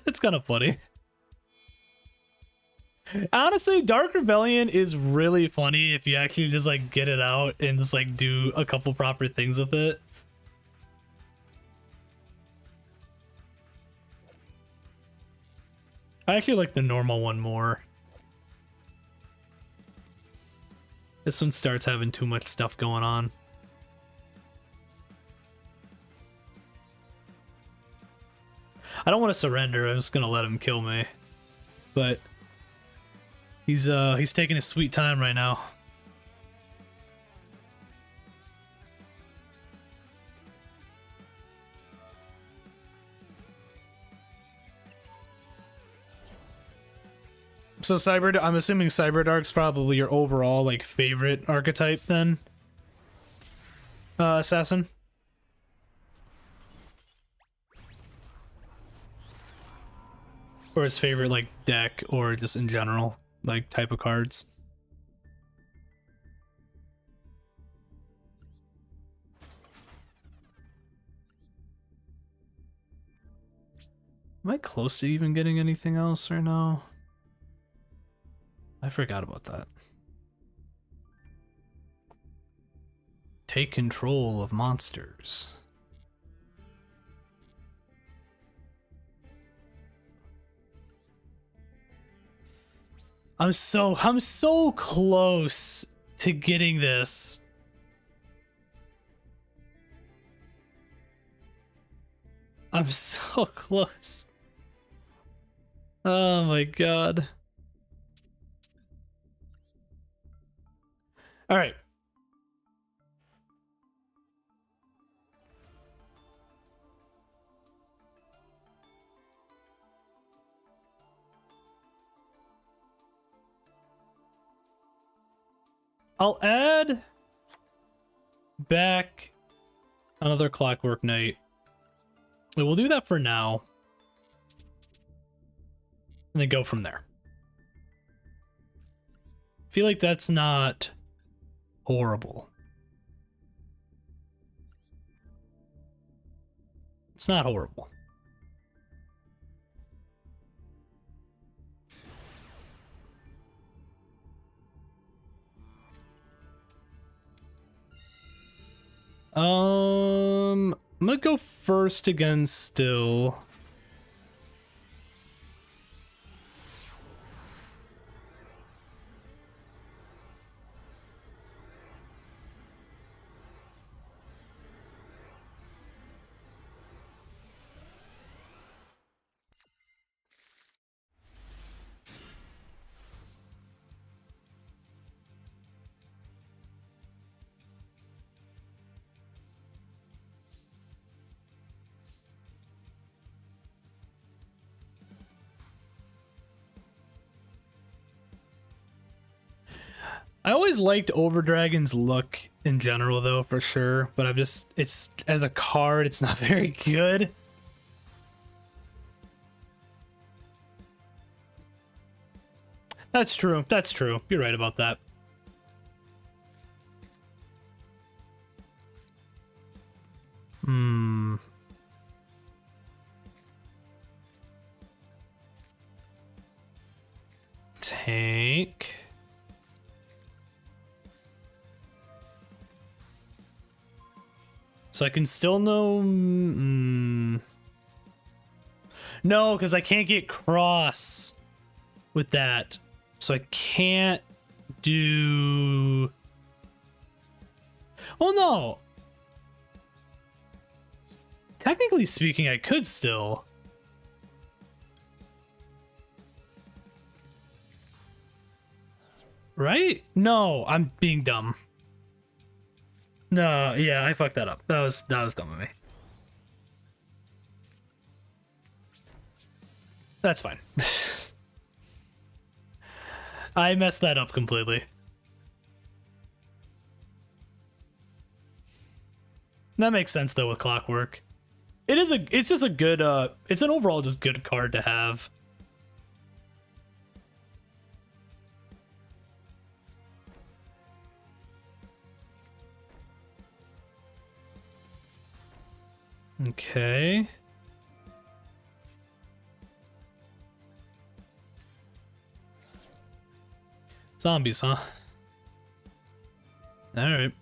It's kind of funny. Honestly, Dark Rebellion is really funny if you actually just like get it out and just like do a couple proper things with it. I actually like the normal one more. This one starts having too much stuff going on. I don't want to surrender. I'm just gonna let him kill me. But he's taking his sweet time right now. So I'm assuming Cyberdark's probably your overall like favorite archetype then, assassin. Or his favorite like deck, or just in general like type of cards. Am I close to even getting anything else right now? I forgot about that. Take control of monsters. I'm so close to getting this. I'm so close. Oh my god. All right. I'll add back another Clockwork Knight. We'll do that for now. And then go from there. I feel like that's not horrible. It's not horrible. I'm gonna go first again still. I always liked Overdragon's look in general though, for sure, but it's as a card, it's not very good. That's true. That's true. You're right about that. Tank. So I can still know... No, because I can't get cross with that. So I can't do... Oh no! Technically speaking, I could still. Right? No, I'm being dumb. No, yeah, I fucked that up. That was dumb of me. That's fine. I messed that up completely. That makes sense though with Clockwork. It's just a good it's an overall just good card to have. Okay. Zombies, huh? Alright.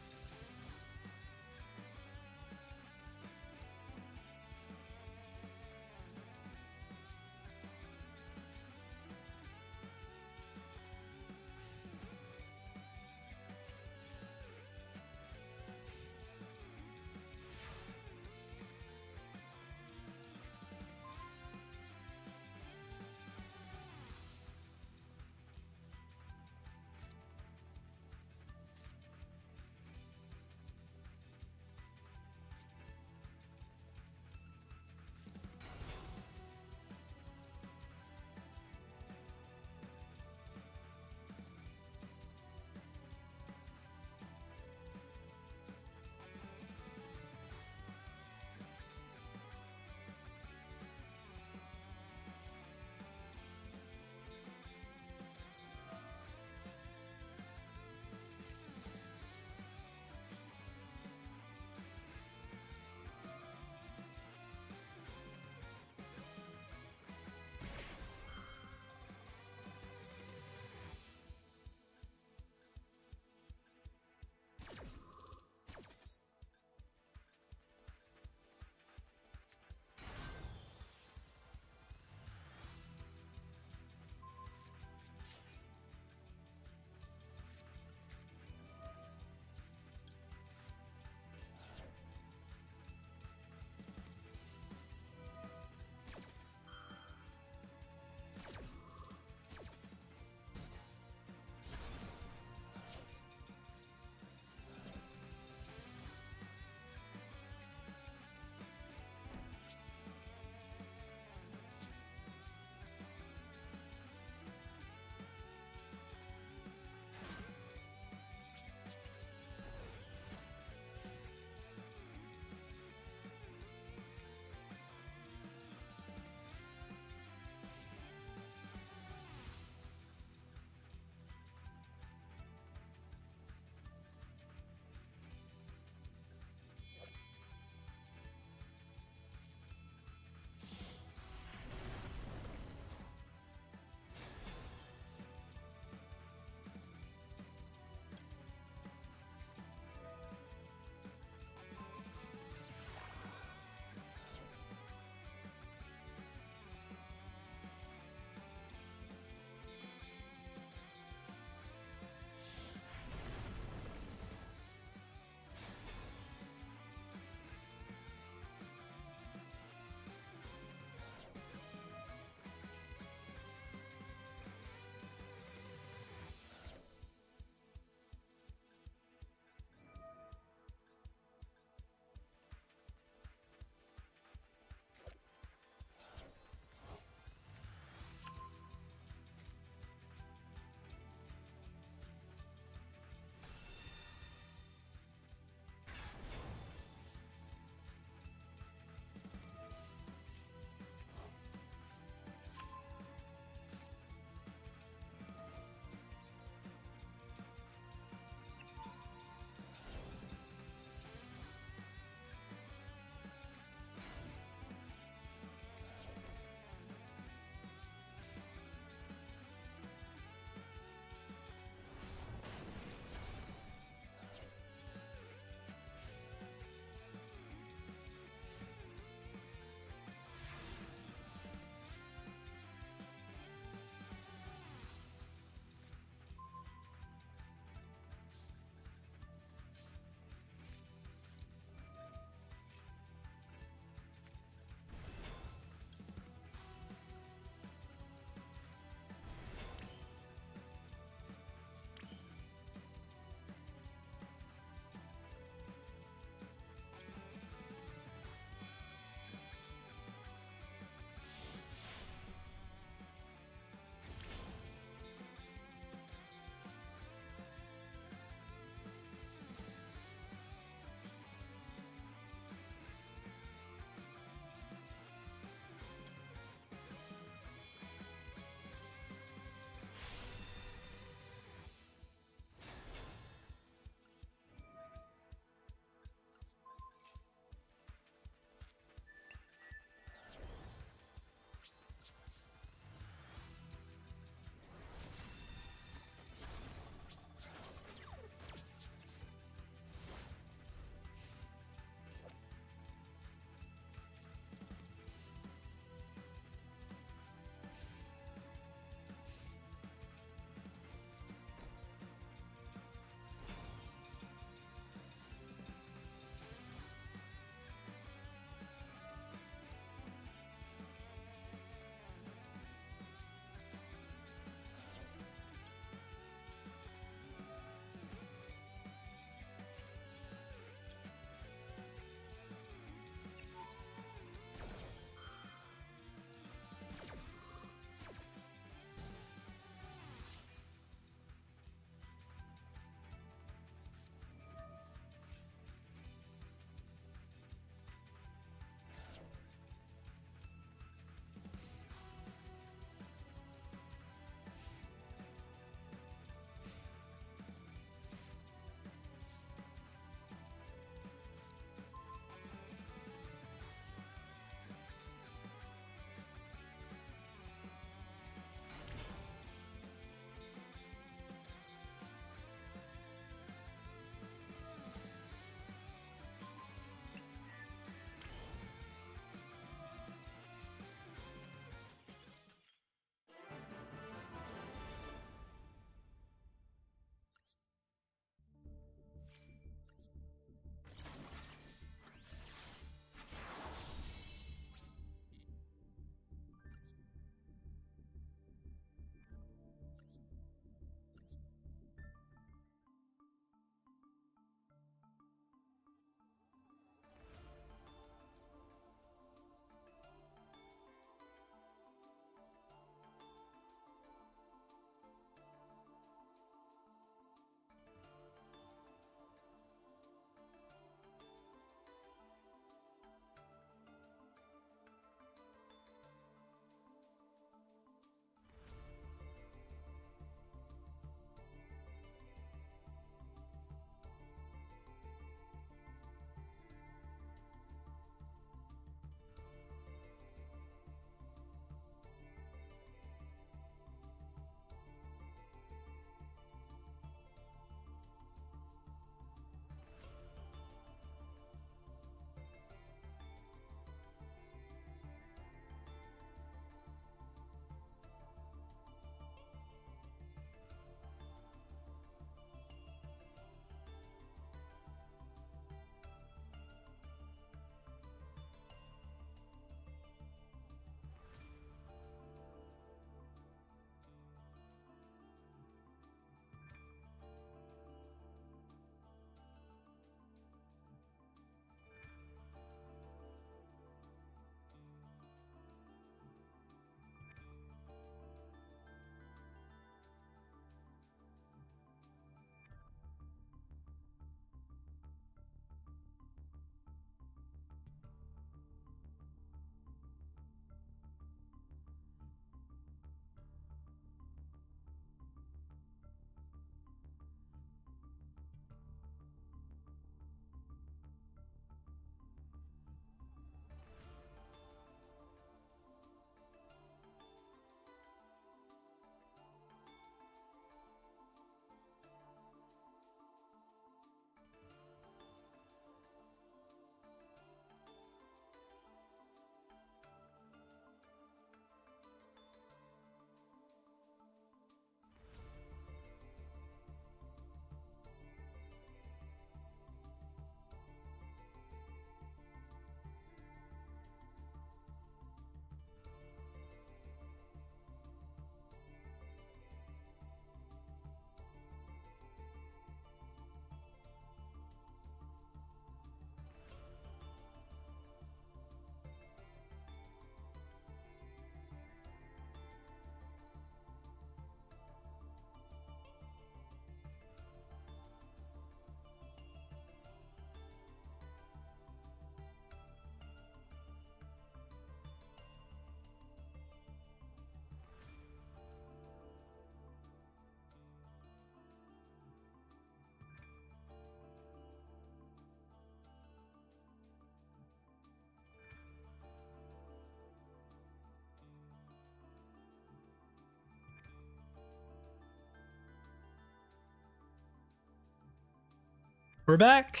We're back.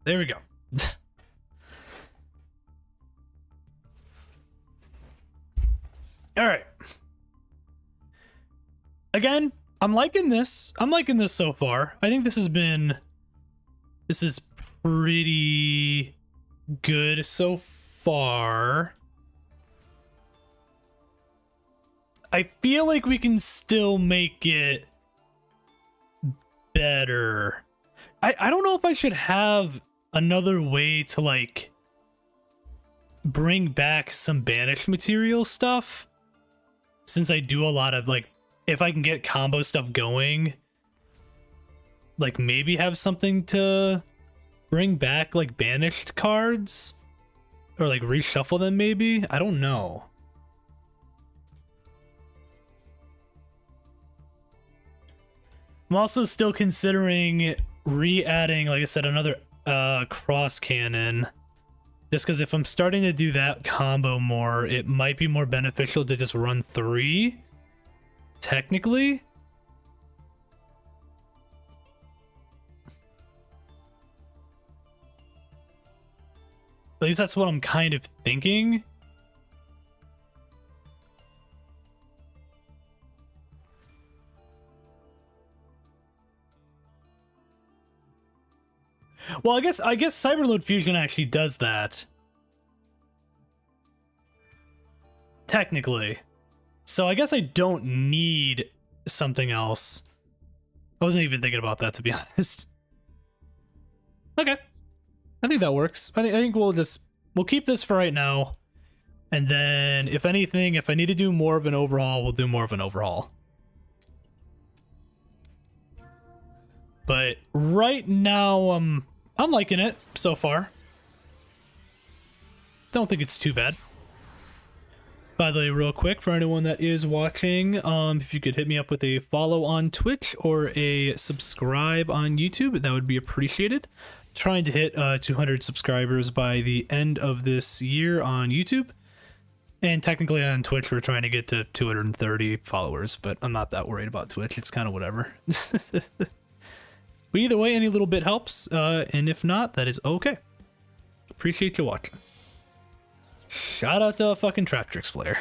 There we go. All right. Again, I'm liking this. I'm liking this so far. I think this is pretty good so far. I feel like we can still make it better. I don't know if I should have another way to like bring back some banished material stuff, since I do a lot of like, if I can get combo stuff going, like maybe have something to bring back like banished cards or like reshuffle them maybe. I don't know. I'm also still considering re-adding, like I said, another cross cannon, just because if I'm starting to do that combo more, it might be more beneficial to just run 3 technically. At least that's what I'm kind of thinking. Well, I guess Cyberload Fusion actually does that. Technically. So I guess I don't need something else. I wasn't even thinking about that, to be honest. Okay. I think that works. I think we'll keep this for right now. And then if anything, if I need to do more of an overhaul, we'll do more of an overhaul. But right now, I'm liking it so far. Don't think it's too bad. By the way, real quick, for anyone that is watching, if you could hit me up with a follow on Twitch or a subscribe on YouTube, that would be appreciated. Trying to hit 200 subscribers by the end of this year on YouTube. And technically on Twitch, we're trying to get to 230 followers, but I'm not that worried about Twitch. It's kind of whatever. But either way, any little bit helps, and if not, that is okay. Appreciate you watching. Shout out to a fucking Traptrix player.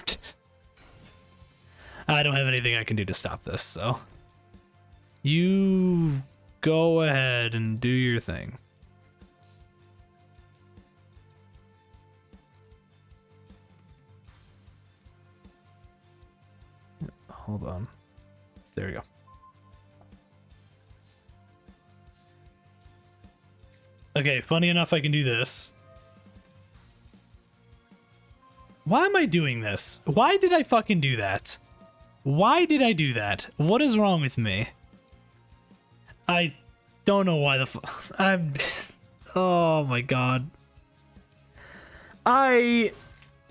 I don't have anything I can do to stop this, so you go ahead and do your thing. Hold on. There we go. Okay, funny enough, I can do this. Why am I doing this? Why did I fucking do that? Why did I do that? What is wrong with me? I don't know why the fuck. I'm just... Oh my god. You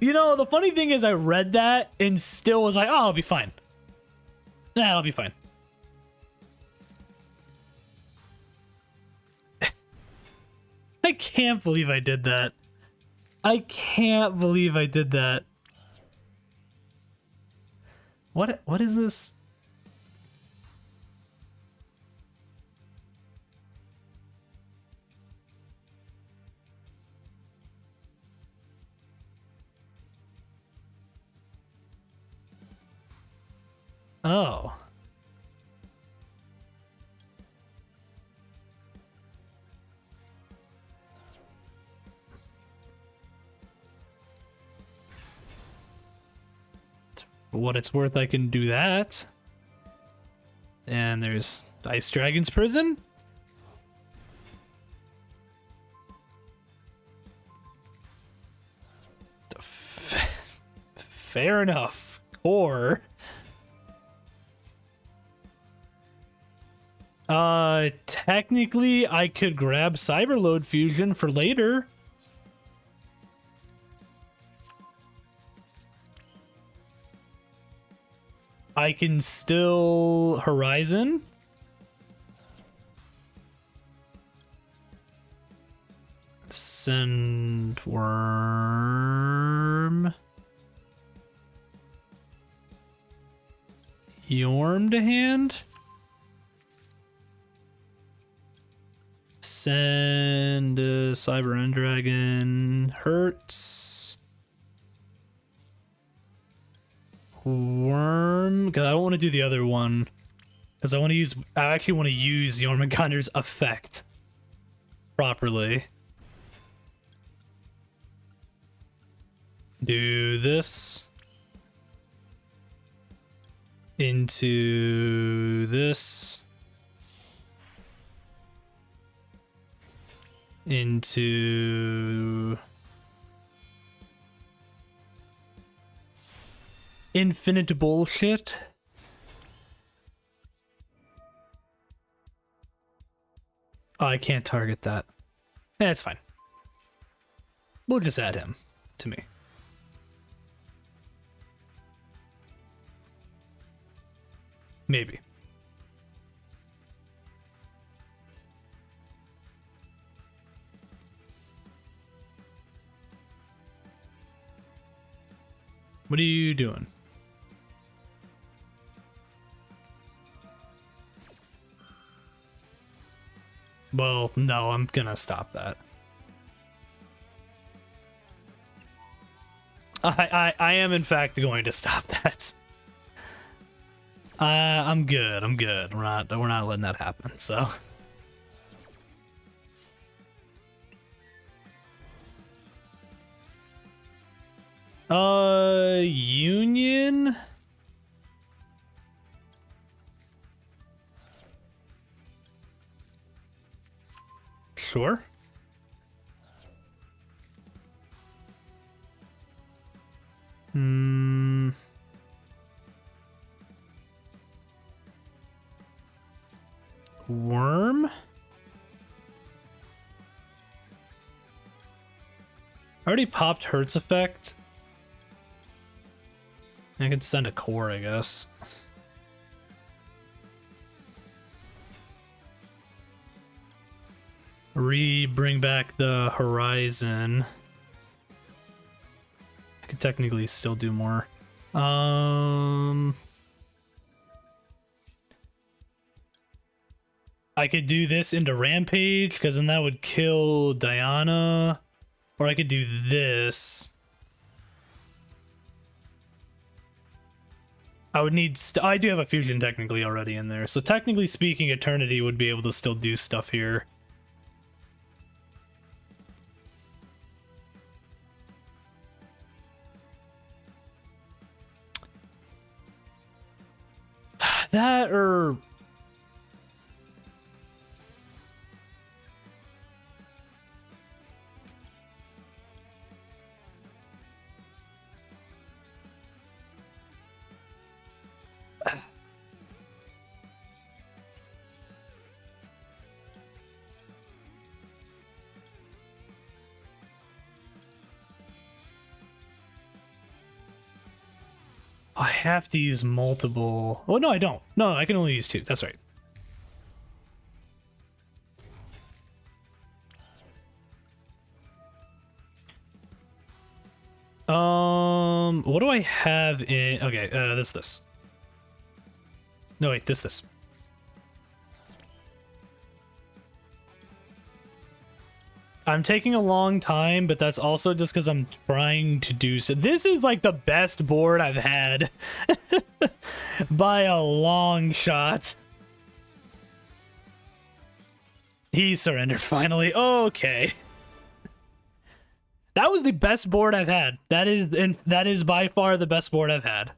know, the funny thing is I read that and still was like, oh, I'll be fine. Nah, I'll be fine. I can't believe I did that. I can't believe I did that. What is this? Oh. For what it's worth, I can do that. And there's Ice Dragon's Prison. Fair enough. Core. Technically, I could grab Cyberload Fusion for later. I can still Horizon. Sandworm. Yorm to hand. send Cyber End Dragon. Hurts. Worm. Because I don't want to do the other one. Because I actually want to use Jormungandr's effect properly. Do this. Into this. Into infinite bullshit. Oh, I can't target that. It's fine. We'll just add him to me. Maybe. What are you doing? Well, no, I'm gonna stop that. I am in fact going to stop that. I'm good. I'm good. We're not letting that happen. So. Union. Sure. Worm? I already popped Hertz effect. I could send a core, I guess. Bring back the Horizon. I could technically still do more. I could do this into Rampage, because then that would kill Diana. Or I could do this. I would need... I do have a fusion technically already in there. So technically speaking, Eternity would be able to still do stuff here. That or... I have to use multiple... Oh, no, I don't. No, I can only use 2. That's right. What do I have in... Okay, this. No, wait, this. I'm taking a long time, but that's also just because I'm trying to do so. This is like the best board I've had by a long shot. He surrendered finally. Okay. That was the best board I've had. That is by far the best board I've had.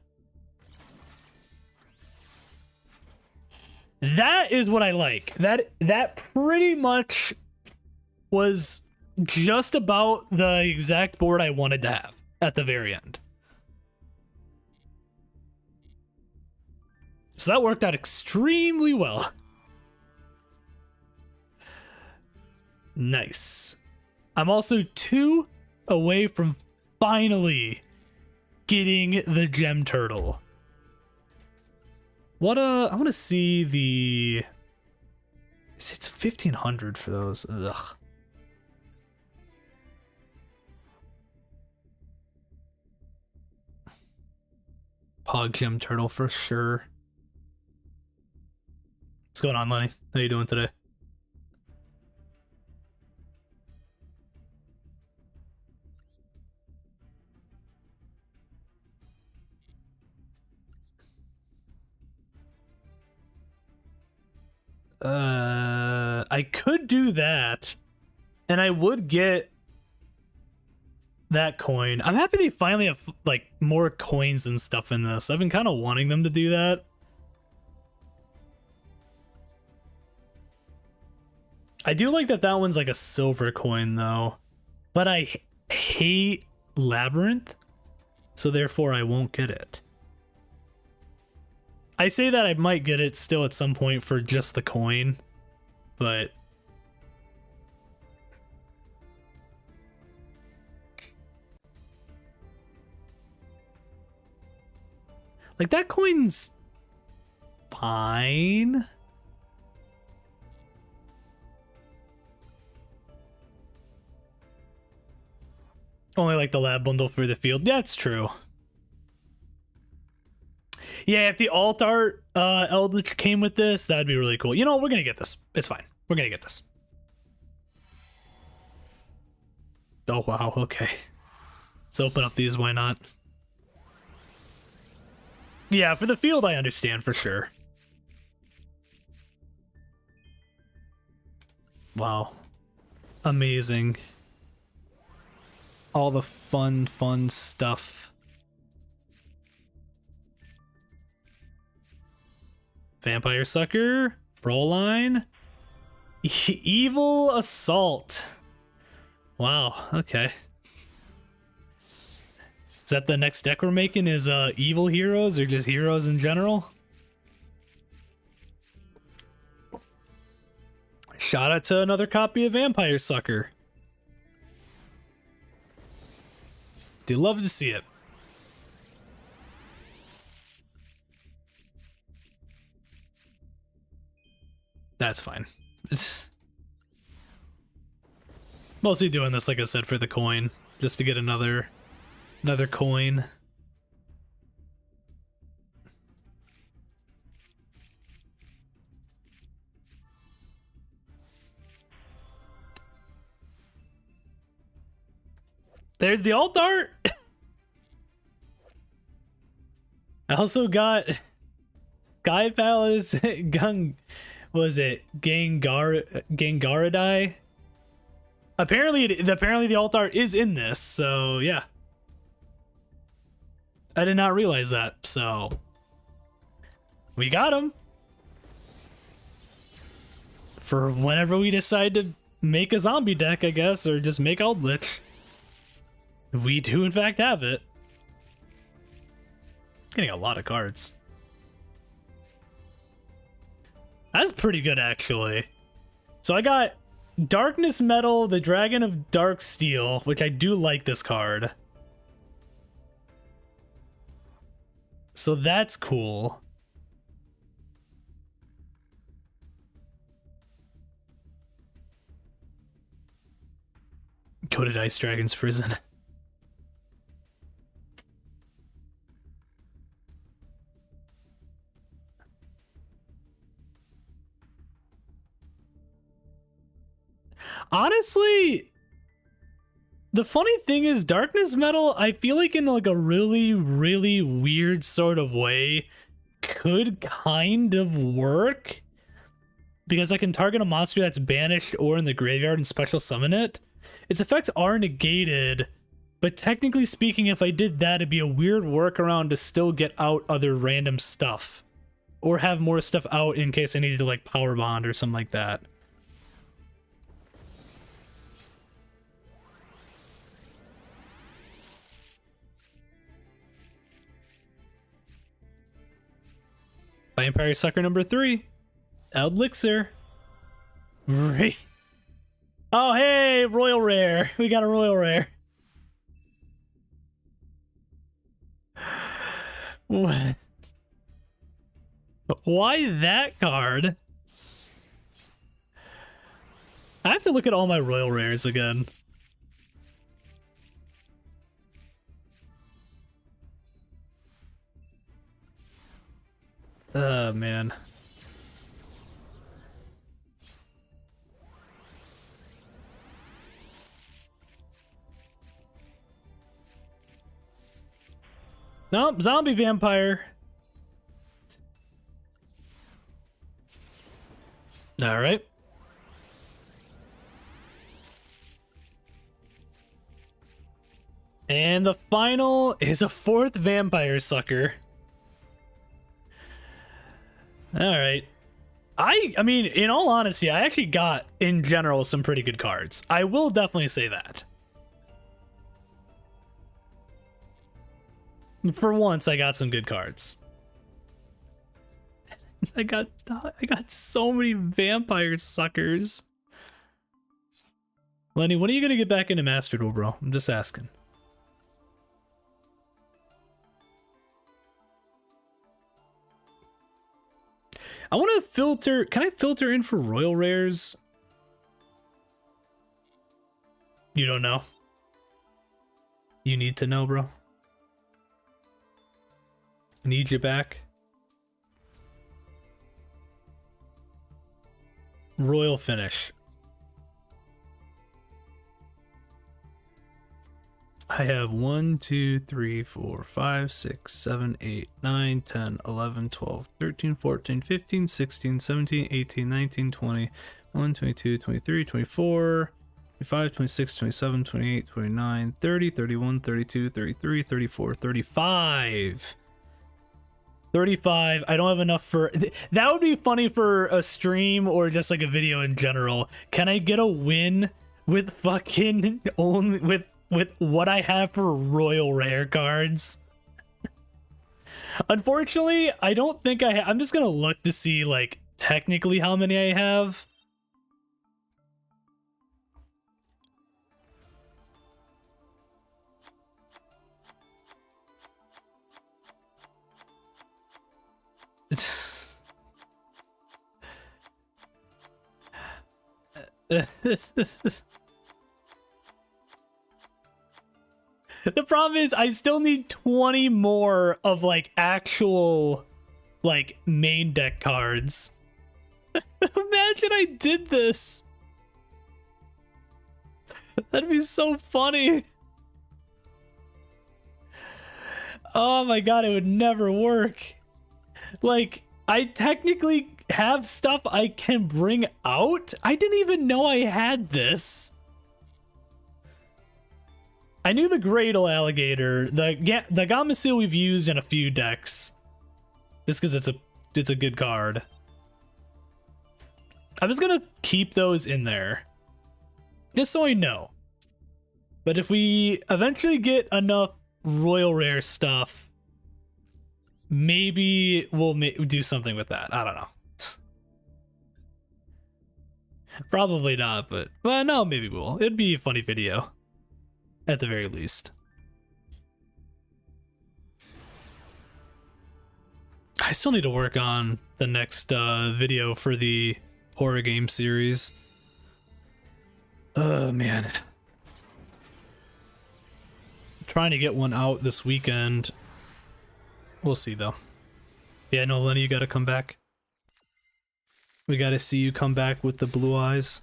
That is what I like. That pretty much was just about the exact board I wanted to have at the very end. So that worked out extremely well. Nice. I'm also 2 away from finally getting the gem turtle. What I want to see the... It's 1,500 for those. Ugh. Pog gem turtle for sure. What's going on, Lenny? How you doing today? I could do that, and I would get that coin. I'm happy they finally have like more coins and stuff in this. I've been kind of wanting them to do that. I do like that one's like a silver coin though, but I hate Labyrinth, so therefore I won't get it. I say that I might get it still at some point for just the coin, but like that coin's fine. Only like the lab bundle for the field. Yeah, it's true. Yeah, if the alt art Eldritch came with this, that'd be really cool. You know, we're gonna get this. It's fine. We're gonna get this. Oh, wow. Okay. Let's open up these. Why not? Yeah, for the field, I understand for sure. Wow. Amazing. All the fun stuff. Vampire Sucker, Fräulein, Evil Assault. Wow, okay. Is that the next deck we're making, is evil heroes or just heroes in general? Shout out to another copy of Vampire Sucker. Do love to see it. That's fine. It's mostly doing this, like I said, for the coin, just to get another coin. There's the alt art. I also got Sky Palace was it Gengaradai? Apparently the alt art is in this, so yeah. I did not realize that, so we got him. For whenever we decide to make a zombie deck, I guess, or just make Eldritch. We do in fact have it. Getting a lot of cards. That's pretty good, actually. So I got Darkness Metal, the Dragon of Dark Steel, which I do like this card. So that's cool. Coded Ice Dragon's Prison. Honestly, the funny thing is Darkness Metal, I feel like in like a really, really weird sort of way, could kind of work. Because I can target a monster that's banished or in the graveyard and special summon it. Its effects are negated, but technically speaking, if I did that, it'd be a weird workaround to still get out other random stuff. Or have more stuff out in case I needed to like Power Bond or something like that. Vampire Sucker number 3. Eldlixir. Right. Oh, hey, Royal Rare. We got a Royal Rare. What? Why that card? I have to look at all my Royal Rares again. Oh, man. Nope, zombie vampire. All right. And the final is a 4th vampire sucker. All right. I mean, in all honesty, I actually got, in general, some pretty good cards. I will definitely say that. For once, I got some good cards. I got so many vampire suckers. Lenny, when are you gonna get back into Master Duel, bro? I'm just asking. I want to filter. Can I filter in for Royal Rares? You don't know. You need to know, bro. Need you back. Royal Finish. I have 1, 2, 3, 4, 5, 6, 7, 8, 9, 10, 11, 12, 13, 14, 15, 16, 17, 18, 19, 20, 21, 22, 23, 24, 25, 26, 27, 28, 29, 30, 31, 32, 33, 34, 35. 35. I don't have enough for that. Would be funny for a stream or just like a video in general. Can I get a win with fucking only with what I have for Royal Rare cards? Unfortunately, I don't think I'm just gonna look to see like technically how many I have. The problem is I still need 20 more of like actual like main deck cards. Imagine I did this. That'd be so funny. Oh my god, it would never work. Like, I technically have stuff I can bring out? I didn't even know I had this. I knew the Gradle Alligator, the Gameciel we've used in a few decks. Just because it's a good card. I'm just gonna keep those in there. Just so I know. But if we eventually get enough Royal Rare stuff, maybe we'll do something with that. I don't know. Probably not, but well, no, maybe we'll. It'd be a funny video. At the very least. I still need to work on the next video for the horror game series. Oh man. I'm trying to get one out this weekend. We'll see though. Yeah, no, Lenny, you gotta come back. We gotta see you come back with the blue eyes.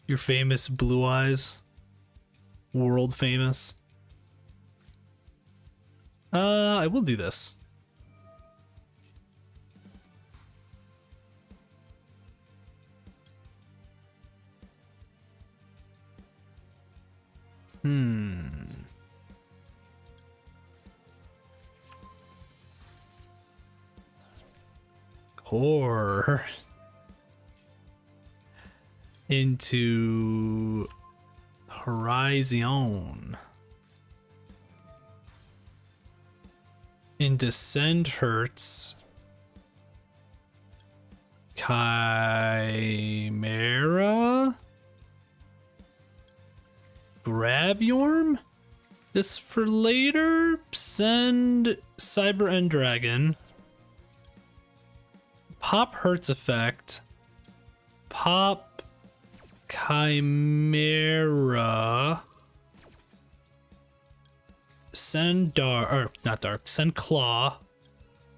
Your famous blue eyes. World famous. I will do this. Core into Horizon. Into Sandhertz. Chimera. Graviorm? This for later. Send Cyber End Dragon. Pop Hertz Effect. Pop Chimera. Send Dark, or not Dark, send Claw.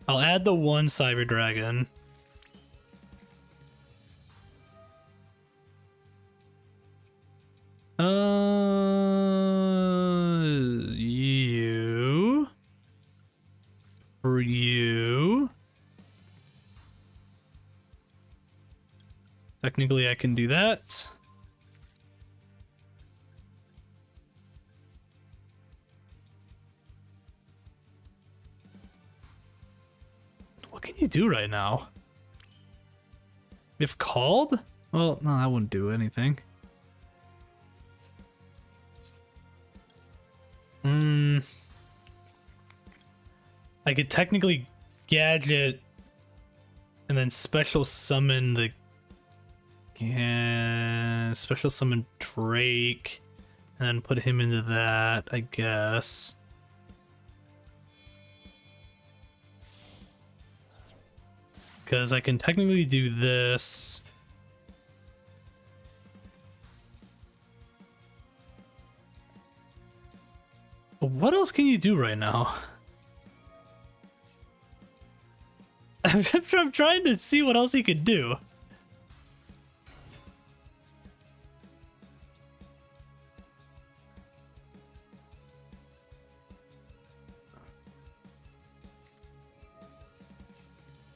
I'll add the one Cyber Dragon. You. For you. Technically, I can do that. What can you do right now? If called? Well, no, that wouldn't do anything. I could technically gadget and then special summon the special summon Drake and then put him into that, I guess. Because I can technically do this. But what else can you do right now? I'm trying to see what else he could do.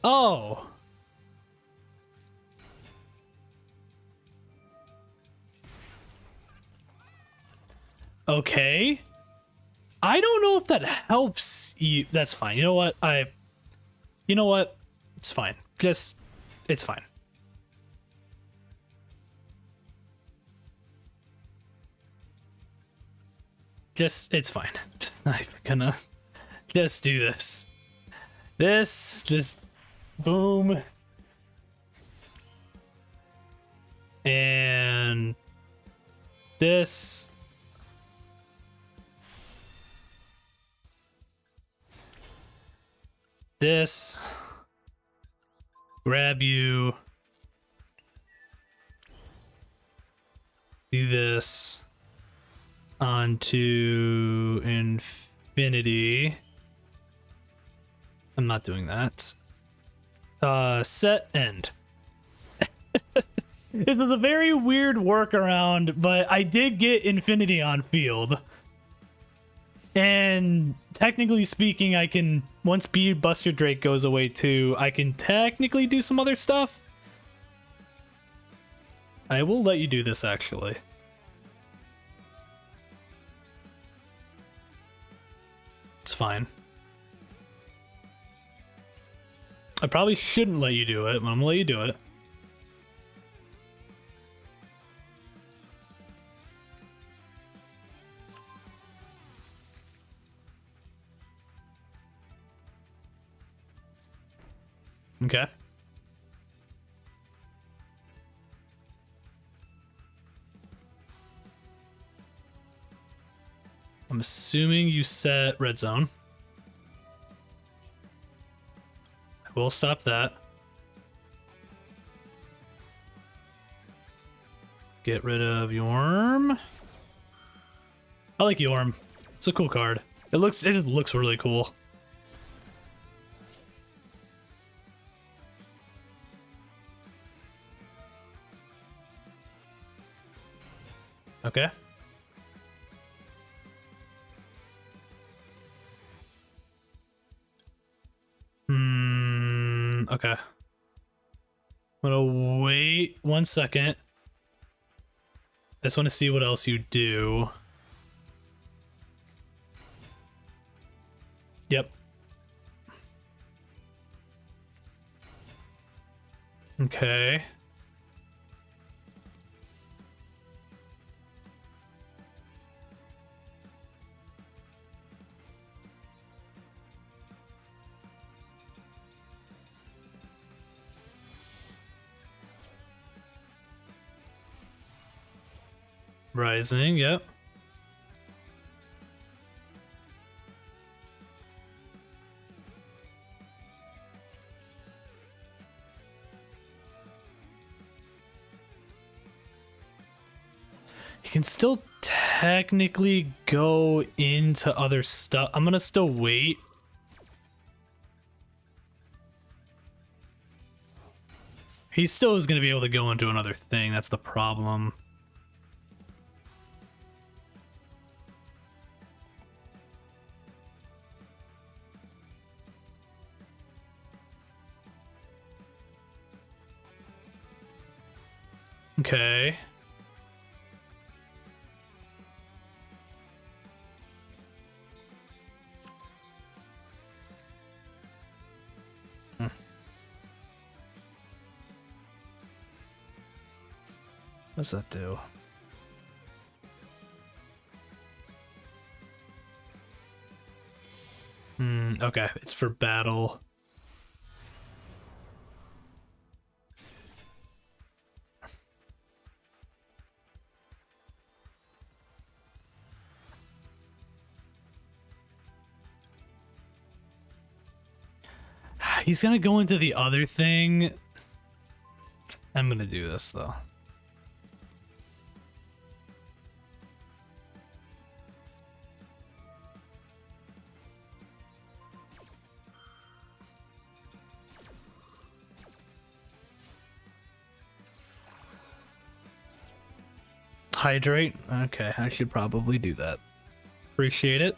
Oh. Okay. I don't know if that helps you. That's fine. You know what? You know what? It's fine. It's fine. It's fine. Just not even gonna. Just do this. Just boom. And this. This. Grab you. Do this. Onto infinity. I'm not doing that. Set end. This is a very weird workaround, but I did get infinity on field. And technically speaking, I can, once Bead Buster Drake goes away too, I can technically do some other stuff. I will let you do this actually. It's fine. I probably shouldn't let you do it, but I'm gonna let you do it. Okay. I'm assuming you set red zone. I will stop that. Get rid of Yorm. I like Yorm. It's a cool card. It just looks really cool. Okay. Okay. I'm gonna wait 1 second. I just want to see what else you do. Yep. Okay. Rising, yep. You can still technically go into other stuff. I'm gonna still wait. He still is gonna be able to go into another thing, that's the problem. Okay. What's that do? Okay, it's for battle. He's gonna go into the other thing. I'm gonna do this though. Hydrate? Okay, I should probably do that. Appreciate it.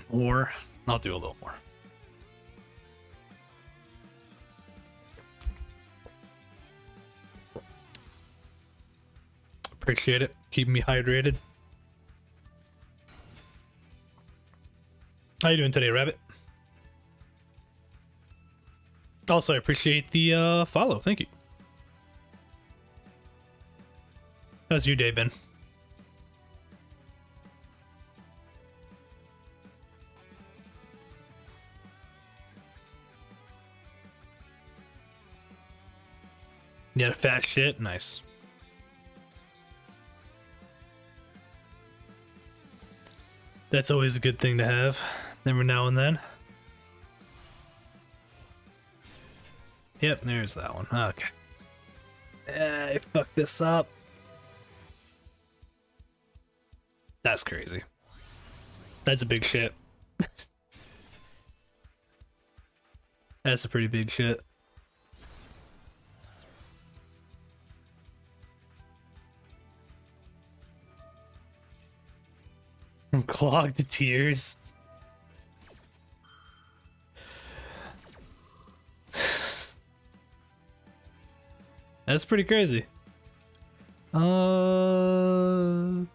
Or I'll do a little more. Appreciate it. Keeping me hydrated. How you doing today, Rabbit? Also, I appreciate the follow. Thank you. How's your day been? You had a fat shit? Nice. That's always a good thing to have, every now and then. Yep, there's that one. Okay. I fucked this up. That's crazy. That's a big shit. That's a pretty big shit. From clogged to tears. That's pretty crazy. In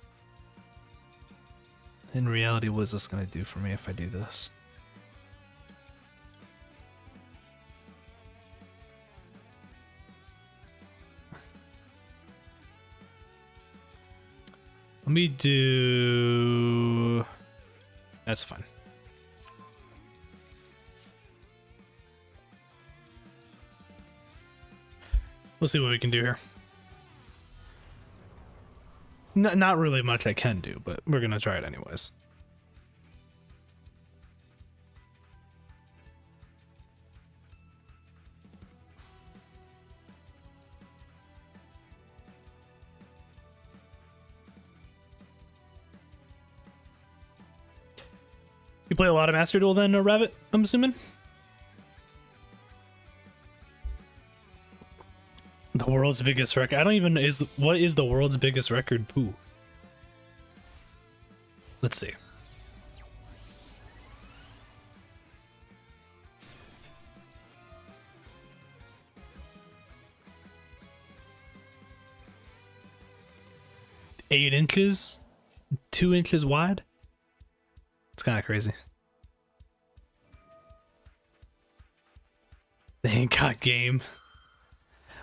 reality, what is this gonna do for me if I do this? Let me do... That's fine. We'll see what we can do here. Not really much I can do, but we're gonna try it anyways. You play a lot of Master Duel then, Rabbit, I'm assuming? The world's biggest record. I don't even what is the world's biggest record? Ooh. Let's see. Eight inches? 2 inches wide? It's kind of crazy. They ain't got game.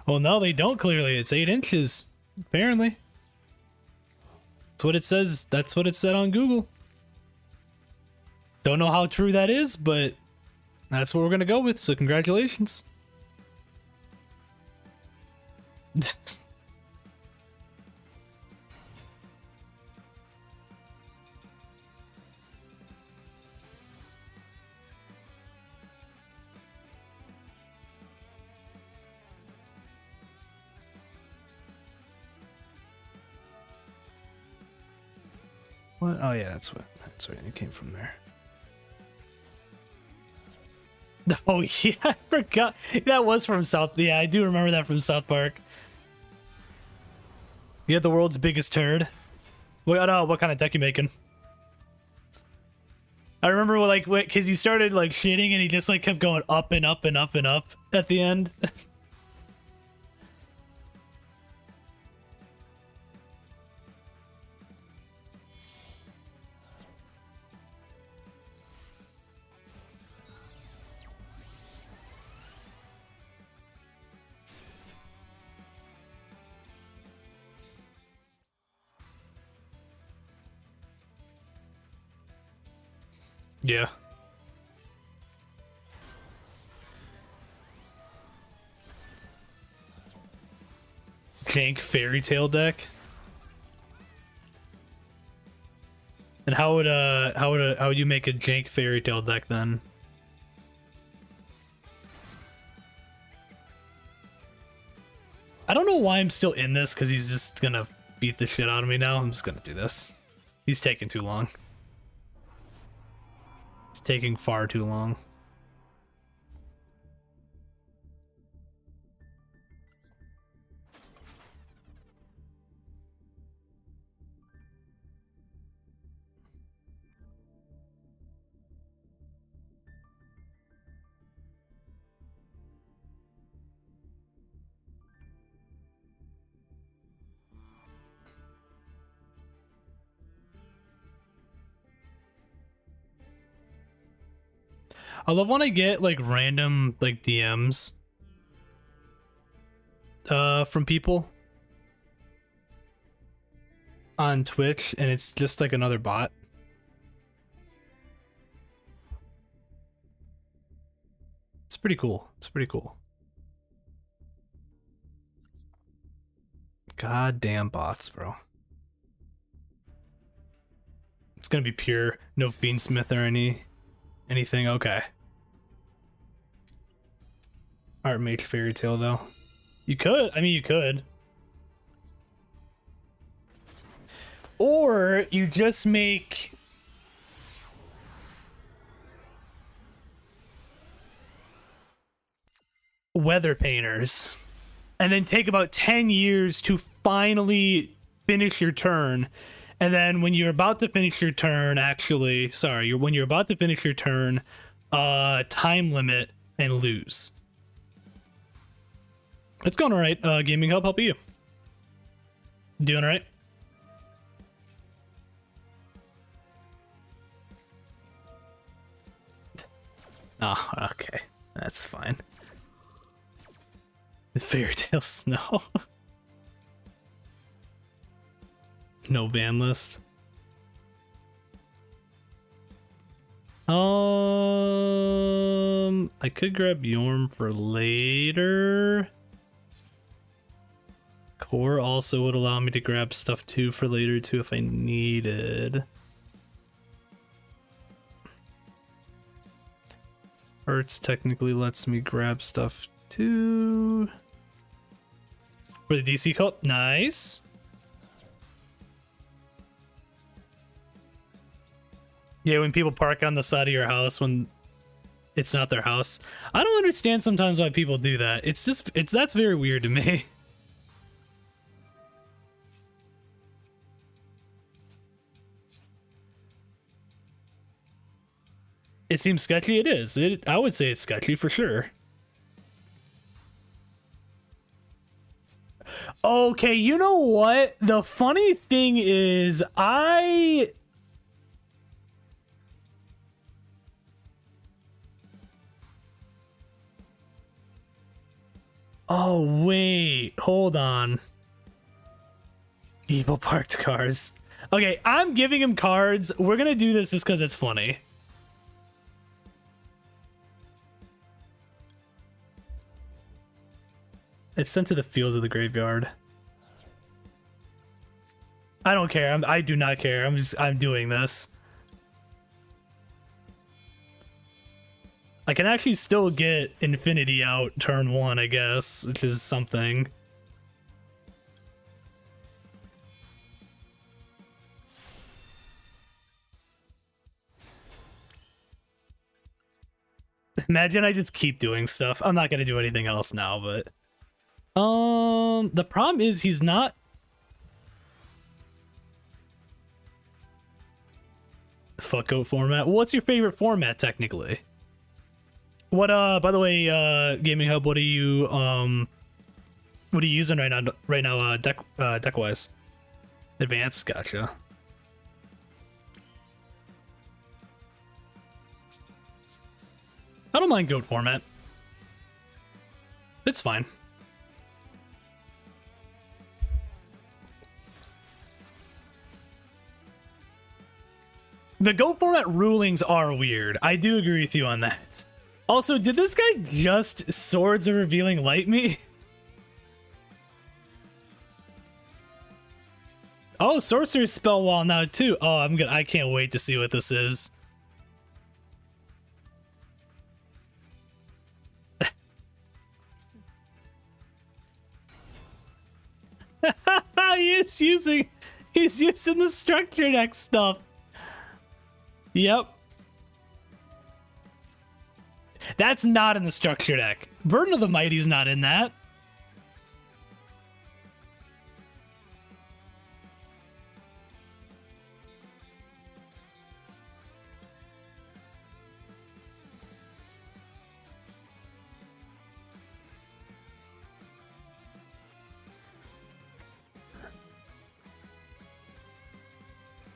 Well, no, they don't clearly. It's 8 inches, apparently. That's what it says. That's what it said on Google. Don't know how true that is, but that's what we're going to go with, so congratulations. What? Oh yeah, that's right. It came from there. Oh yeah, I forgot. That was from South. Yeah, I do remember that from South Park. You had the world's biggest turd. What kind of deck you making? I remember like because he started like shitting and he just like kept going up and up and up and up at the end. Yeah. Jank Fairy Tale deck. And how would you make a jank Fairy Tale deck then? I don't know why I'm still in this, because he's just gonna beat the shit out of me now. I'm just gonna do this. He's taking too long. It's taking far too long. I love when I get like random like DMs from people on Twitch and it's just like another bot. It's pretty cool. It's pretty cool. Goddamn bots, bro. It's gonna be pure, no Fiendsmith or anything. Okay. Archmage Fairy Tale though. You could. I mean, you could. Or you just make weather painters and then take about 10 years to finally finish your turn. And then when you're about to finish your turn, when you're about to finish your turn, time limit and lose. It's going all right. Gaming Hub, how about you? Doing all right? Oh, okay. That's fine. The Fairy Tale Snow. No ban list. I could grab Yorm for later. Core also would allow me to grab stuff too for later too if I needed. Arts technically lets me grab stuff too. For the DC cult, nice. Yeah, when people park on the side of your house when it's not their house. I don't understand sometimes why people do that. That's very weird to me. It seems sketchy. It is. I would say it's sketchy for sure. Okay, you know what? The funny thing is, oh, wait. Hold on. Evil parked cars. Okay, I'm giving him cards. We're gonna do this just because it's funny. It's sent to the fields of the graveyard. I don't care. I do not care. I'm doing this. I can actually still get Infinity out turn 1, I guess, which is something. Imagine I just keep doing stuff. I'm not gonna do anything else now, but the problem is he's not Fuck goat format. What's your favorite format technically? What by the way, Gaming Hub, what are you using right now deck wise? Advanced, gotcha. I don't mind goat format. It's fine. The goat format rulings are weird. I do agree with you on that. Also, did this guy just Swords of Revealing Light me? Oh, Sorcerer's Spell Wall now too. Oh, I can't wait to see what this is. he's using the structure deck stuff. Yep. That's not in the structure deck. Burden of the Mighty's not in that.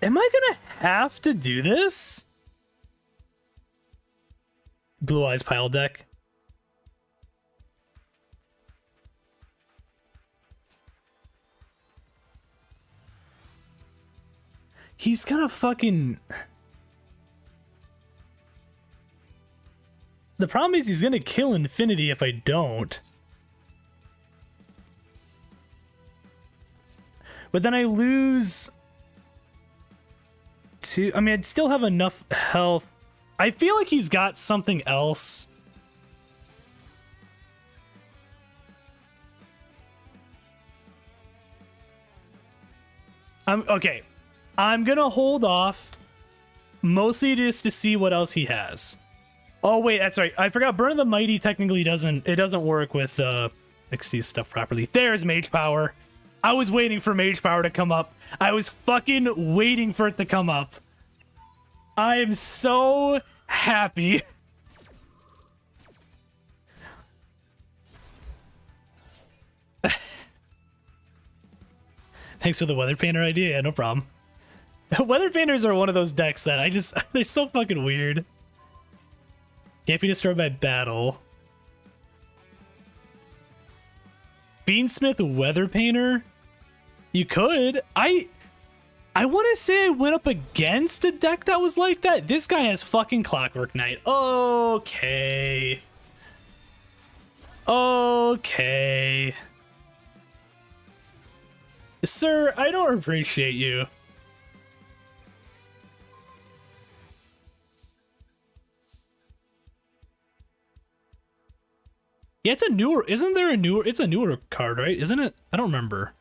Am I gonna have to do this? Blue Eyes pile deck. He's gonna fucking... The problem is he's gonna kill Infinity if I don't. But then I lose... I mean, I'd still have enough health. I feel like he's got something else. Okay. I'm gonna hold off, mostly just to see what else he has. Oh wait, that's right. I forgot. Burn of the Mighty technically doesn't work with Xyz stuff properly. There's Mage Power. I was waiting for Mage Power to come up. I was fucking waiting for it to come up. I am so happy. Thanks for the Weather Painter idea. Yeah, no problem. Weather Painters are one of those decks that they're so fucking weird. Can't be destroyed by battle. Fiendsmith Weather Painter? You could. I want to say I went up against a deck that was like that. This guy has fucking Clockwork Knight. Okay. Okay. Sir, I don't appreciate you. Yeah, it's a newer, isn't there a newer, it's a newer card, right? Isn't it? I don't remember.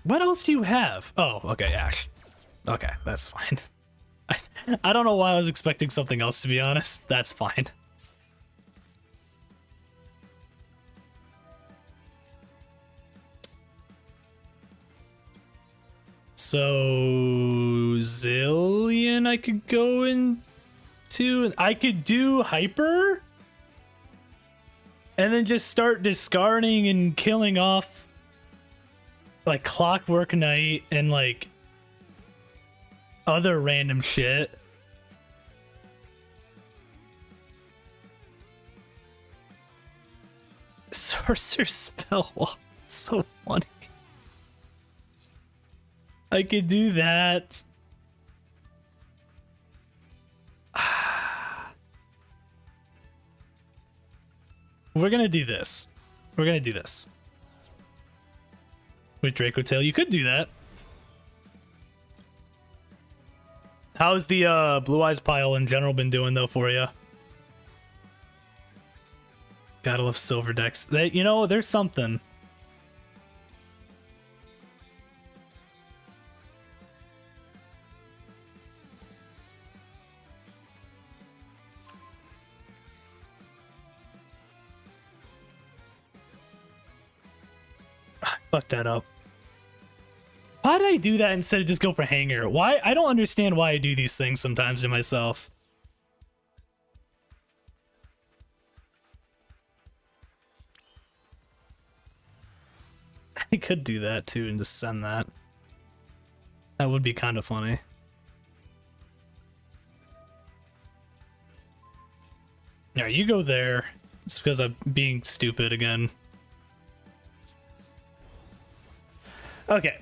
What else do you have? Oh, okay, Ash. Okay, that's fine. I don't know why I was expecting something else, to be honest. That's fine. So Zillion I could go into. I could do Hyper and then just start discarding and killing off like Clockwork Knight and like other random shit. Sorcerer's Spell Wall. So funny. I could do that. We're gonna do this. We're gonna do this. With Draco Tail, you could do that. How's the Blue Eyes pile in general been doing though for you? Gotta love silver decks. You know, there's something. Fuck that up. Why did I do that instead of just go for Hanger? Why? I don't understand why I do these things sometimes to myself. I could do that too and just send that. That would be kind of funny. Alright, you go there. It's because I'm being stupid again. Okay.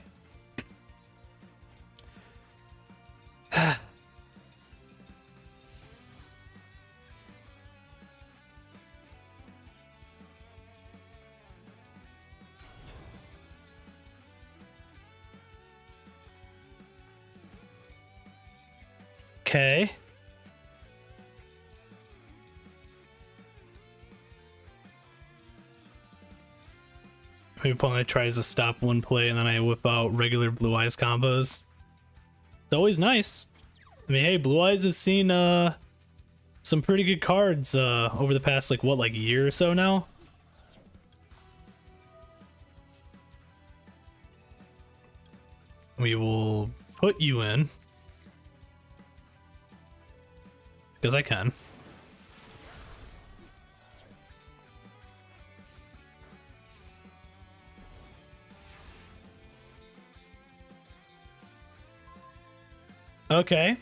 Okay. My opponent tries to stop one play and then I whip out regular Blue Eyes combos. It's always nice. I mean, hey, Blue Eyes has seen some pretty good cards over the past like what, like year or so now. We will put you in because I can. Okay.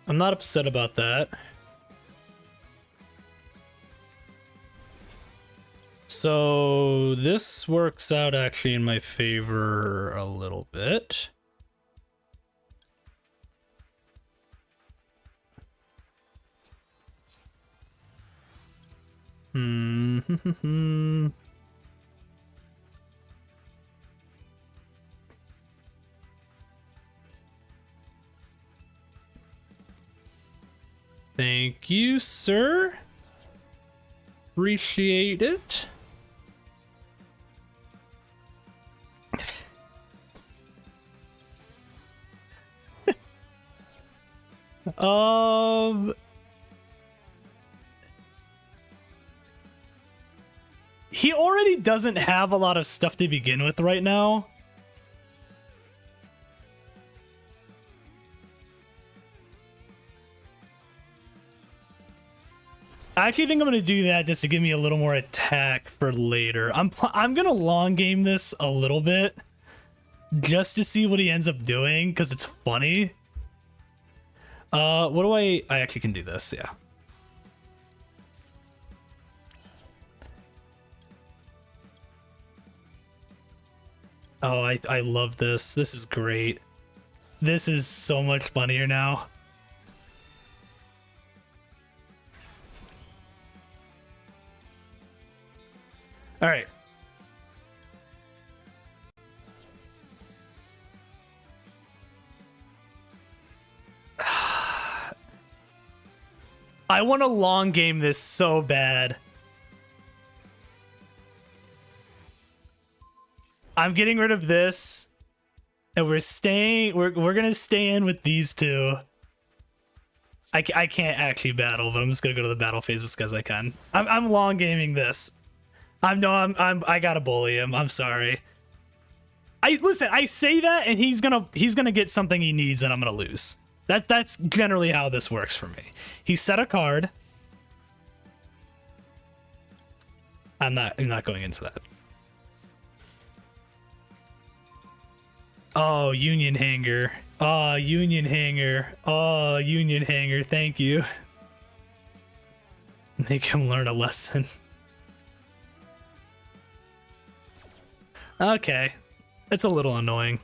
I'm not upset about that. So this works out actually in my favor a little bit. Thank you, sir. Appreciate it. He already doesn't have a lot of stuff to begin with right now. I actually think I'm gonna do that just to give me a little more attack for later. I'm gonna long game this a little bit just to see what he ends up doing because it's funny. What do I actually can do this, yeah. Oh, I love this. This is great. This is so much funnier now. All right. I want to long game this so bad. I'm getting rid of this, and we're gonna stay in with these two. I can't actually battle, but I'm just gonna go to the battle phase as because I can. I'm long gaming this. I gotta bully him. I'm sorry. Listen. I say that, and he's gonna get something he needs, and I'm gonna lose. That's generally how this works for me. He set a card. I'm not going into that. Oh, Union Hanger. Oh, Union Hanger. Oh, Union Hanger. Thank you. Make him learn a lesson. Okay. It's a little annoying.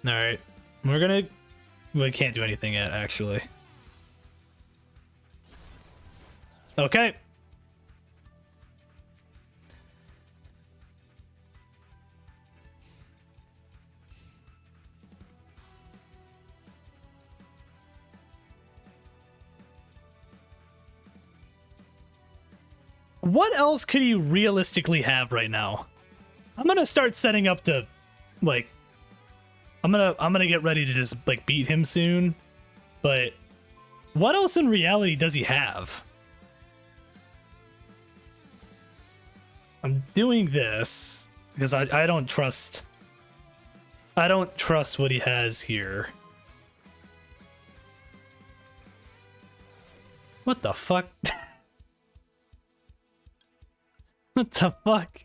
Alright. We can't do anything yet, actually. Okay. What else could he realistically have right now? I'm gonna start setting up to, like, I'm gonna get ready to just like beat him soon, but What else in reality does he have? I'm doing this because I don't trust. I don't trust what he has here. What the fuck? What the fuck?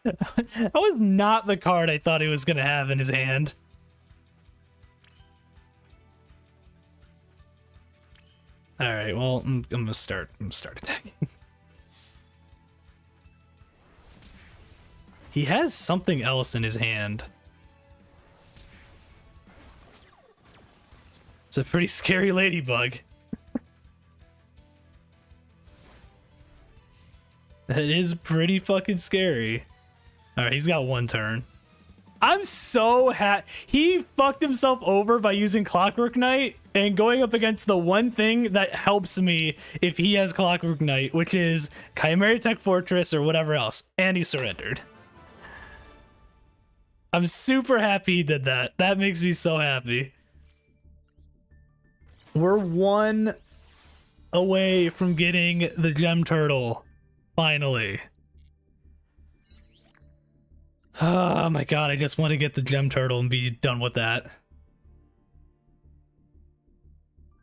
That was not the card I thought he was gonna have in his hand. All right, well, I'm gonna start attacking. He has something else in his hand. It's a pretty scary ladybug. That is pretty fucking scary. All right, he's got one turn. I'm so he fucked himself over by using Clockwork Knight and going up against the one thing that helps me if he has Clockwork Knight, which is Chimera Tech Fortress or whatever else, and he surrendered. I'm super happy he did that. That makes me so happy. We're one away from getting the Gem Turtle, finally. Oh my god, I just want to get the Gem Turtle and be done with that.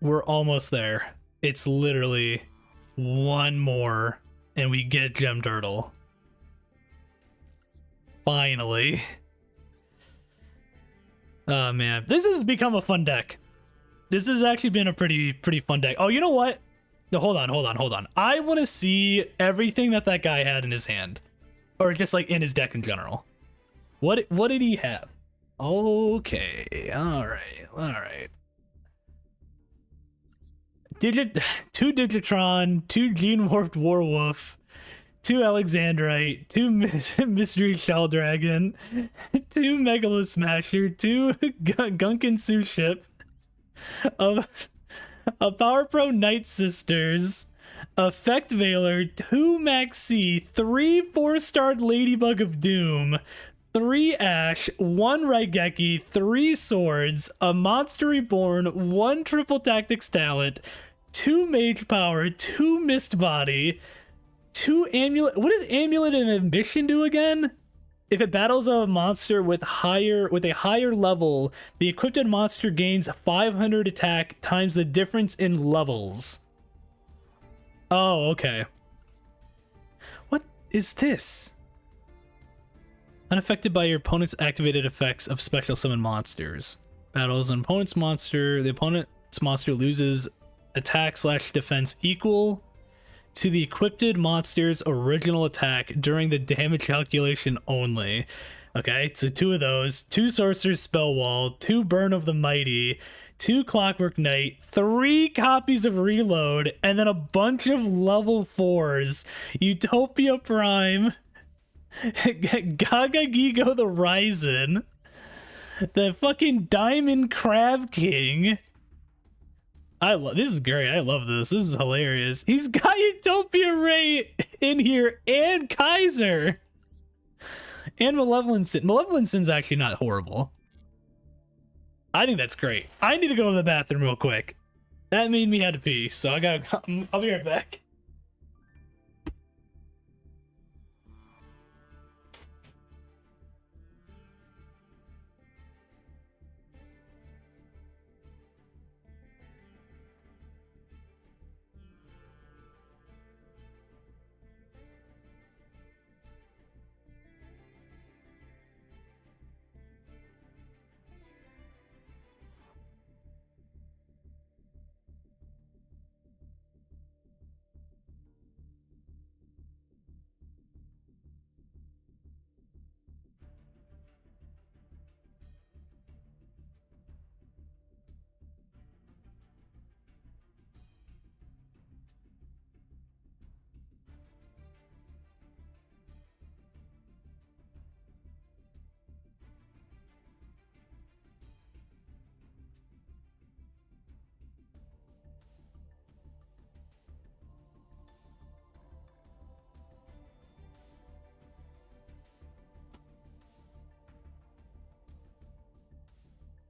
We're almost there. It's literally one more and we get Gem Turtle. Finally. Oh man, this has become a fun deck. This has actually been a pretty fun deck. Oh, you know what? No, hold on. I want to see everything that guy had in his hand. Or just like in his deck in general. What did he have? Okay, alright. Two Digitron, two Gene Warped Warwolf, two Alexandrite, two Mystery Shell Dragon, two Megalo Smasher, two Gunkin Su Ship, a Power Pro Night Sisters, Effect Veiler, two Maxi, three 4-starred Ladybug of Doom, 3 Ash, 1 Raigeki, 3 Swords, a Monster Reborn, 1 Triple Tactics Talent, 2 Mage Power, 2 Mist Body, 2 Amulet. What does Amulet and Ambition do again? If it battles a monster with a higher level, the equipped monster gains 500 attack times the difference in levels. Oh, okay. What is this? Unaffected by your opponent's activated effects of special summon monsters. Battles an opponent's monster. The opponent's monster loses attack/defense equal to the equipped monster's original attack during the damage calculation only. Okay, so 2 of those. 2 Sorcerer's Spell Wall, 2 Burn of the Mighty, 2 Clockwork Knight, 3 copies of Reload, and then a bunch of level 4s. Utopia Prime, Gaga Gigo the Ryzen, the fucking Diamond Crab King. This is great. I love this. This is hilarious. He's got Utopia Ray in here and Kaiser and Malevolent Sin. Malevolent Sin's actually not horrible. I think that's great. I need to go to the bathroom real quick. That made me have to pee, so I'll be right back.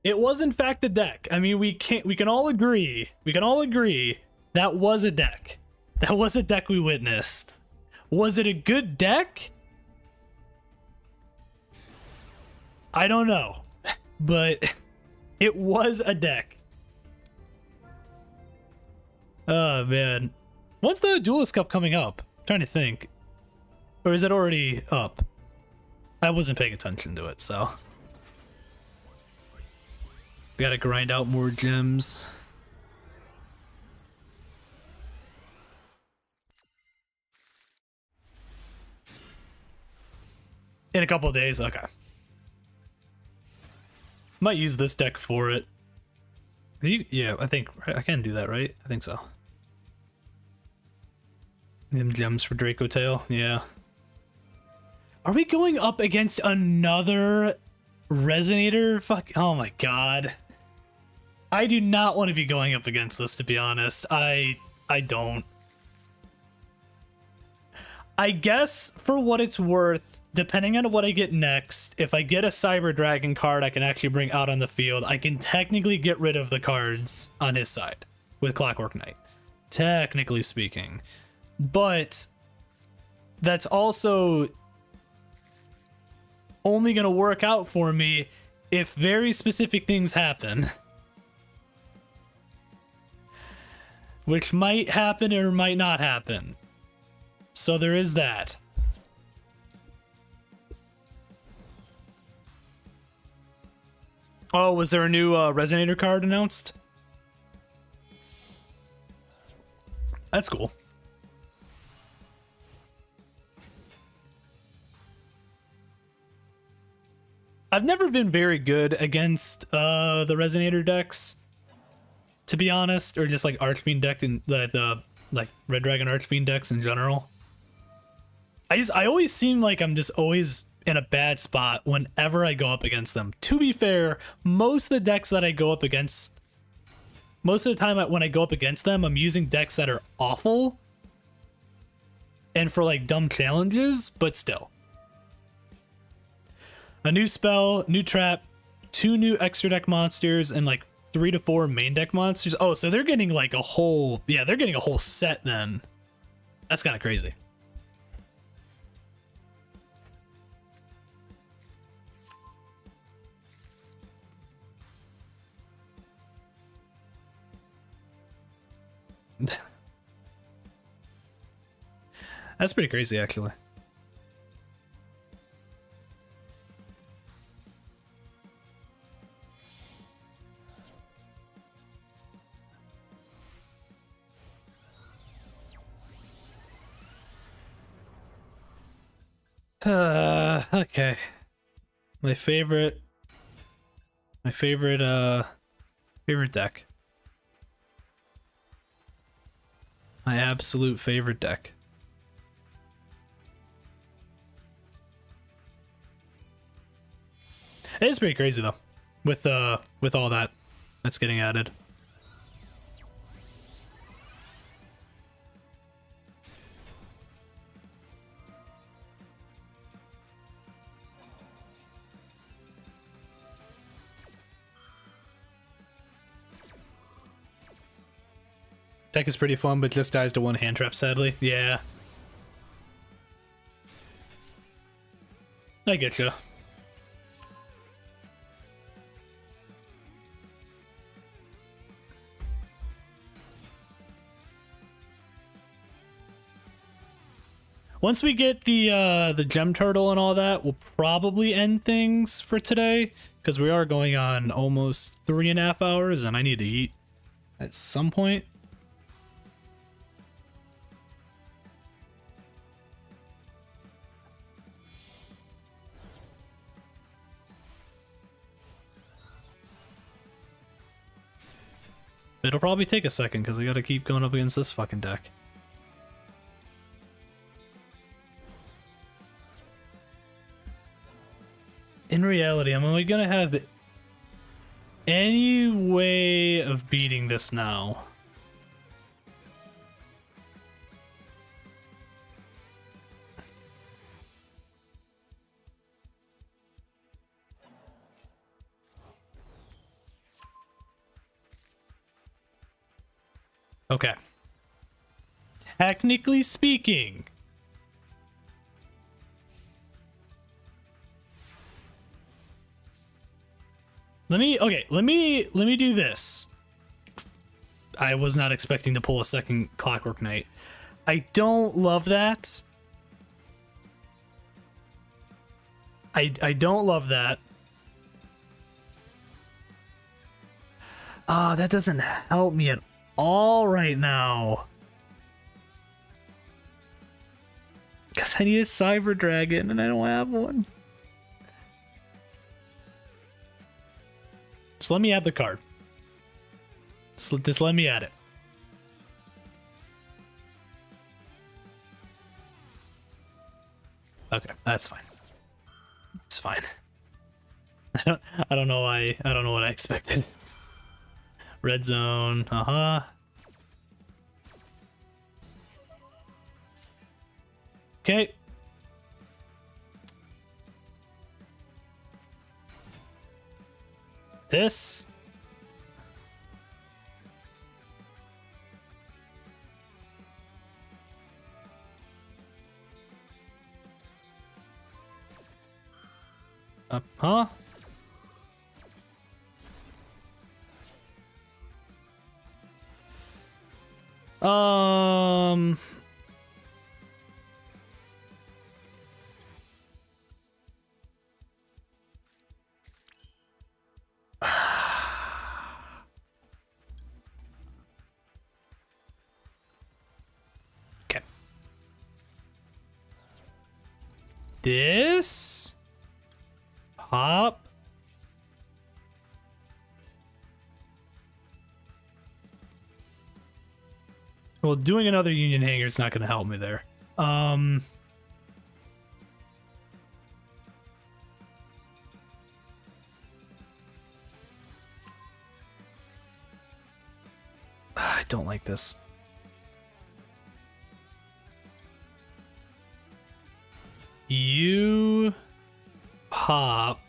It was in fact a deck. I mean, we can all agree. We can all agree that was a deck. That was a deck we witnessed. Was it a good deck? I don't know. But it was a deck. Oh man. When's the Duelist Cup coming up? I'm trying to think. Or is it already up? I wasn't paying attention to it, so. We gotta grind out more gems. In a couple of days, okay. Might use this deck for it. Yeah, I think I can do that, right? I think so. Them gems for Draco Tail, yeah. Are we going up against another Resonator? Fuck, oh my god. I do not want to be going up against this, to be honest. I don't. I guess, for what it's worth, depending on what I get next, if I get a Cyber Dragon card I can actually bring out on the field, I can technically get rid of the cards on his side with Clockwork Knight. Technically speaking. But that's also only going to work out for me if very specific things happen. Which might happen or might not happen. So there is that. Oh, was there a new Resonator card announced? That's cool. I've never been very good against the Resonator decks, to be honest, or just like Archfiend deck and the like Red Dragon Archfiend decks in general. I always seem like I'm just always in a bad spot whenever I go up against them. To be fair, most of the decks that I go up against, most of the time when I go up against them, I'm using decks that are awful and for like dumb challenges, but still. A new spell, new trap, 2 new extra deck monsters, and like 3 to 4 main deck monsters. Oh, so they're getting like a whole, yeah, they're getting a whole set then. That's kind of crazy. That's pretty crazy, actually. Okay. My favorite deck. My absolute favorite deck. It is pretty crazy though, with all that's getting added. Deck is pretty fun, but just dies to 1 hand trap, sadly. Yeah. I get you. Once we get the gem turtle and all that, we'll probably end things for today, because we are going on almost 3.5 hours, and I need to eat at some point. It'll probably take a second, because I gotta keep going up against this fucking deck. In reality, am I gonna have any way of beating this now? Okay. Technically speaking, let me do this. I was not expecting to pull a second Clockwork Knight. I don't love that. I don't love that. That doesn't help me at all right now. Because I need a Cyber Dragon and I don't have one. Just let me add the card. Just let me add it. Okay, that's fine. It's fine. I don't know why. I don't know what I expected. Red zone. Okay. This. Huh? Okay. This pop. Well, doing another Union Hanger is not going to help me there. I don't like this. You pop.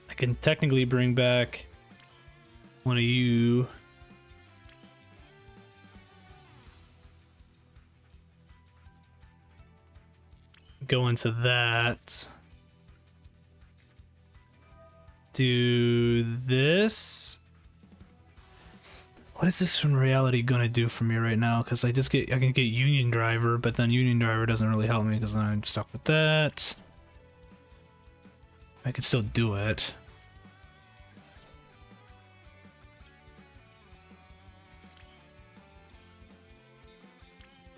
I can technically bring back one of you. Go into that. Do this. What is this from reality gonna do for me right now? Because I can get Union Driver, but then Union Driver doesn't really help me because then I'm stuck with that. I could still do it.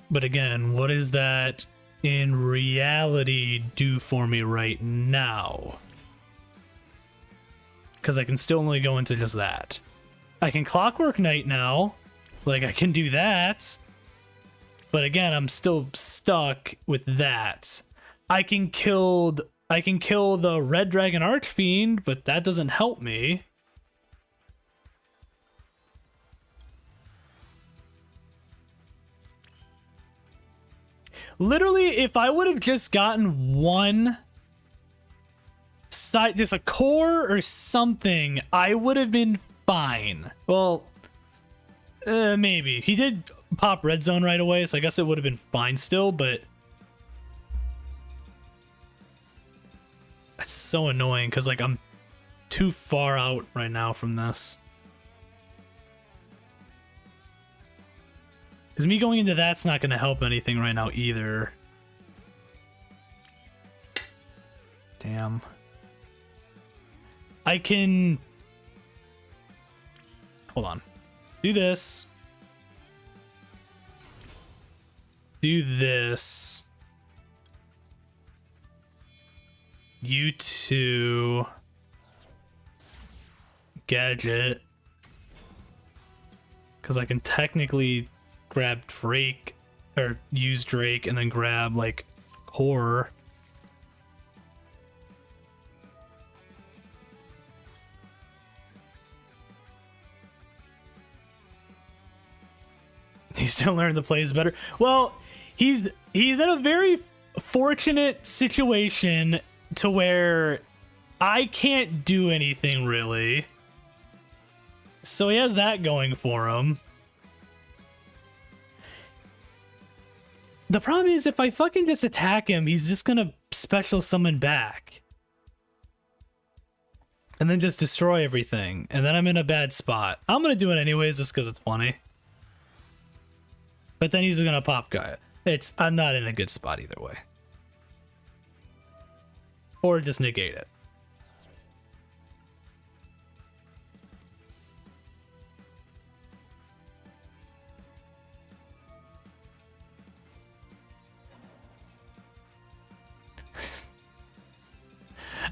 But again, what does that in reality do for me right now? Because I can still only go into just that. I can Clockwork Knight now. Like, I can do that. But again, I'm still stuck with that. I can kill the Red Dragon Archfiend, but that doesn't help me. Literally, if I would have just gotten one side, just a core or something, I would have been fine. Well, maybe. He did pop red zone right away, so I guess it would have been fine still, but that's so annoying because, like, I'm too far out right now from this. Because me going into that's not going to help anything right now either. Damn. I can... Hold on. Do this. Do this. You two. Gadget. Because I can technically grab Drake, or use Drake, and then grab, like, Core. He's still learning the plays better. Well, he's in a very fortunate situation to where I can't do anything really. So he has that going for him. The problem is, if I fucking just attack him, he's just gonna special summon back. And then just destroy everything. And then I'm in a bad spot. I'm gonna do it anyways, just because it's funny. But then he's gonna pop Gaia. I'm not in a good spot either way. Or just negate it.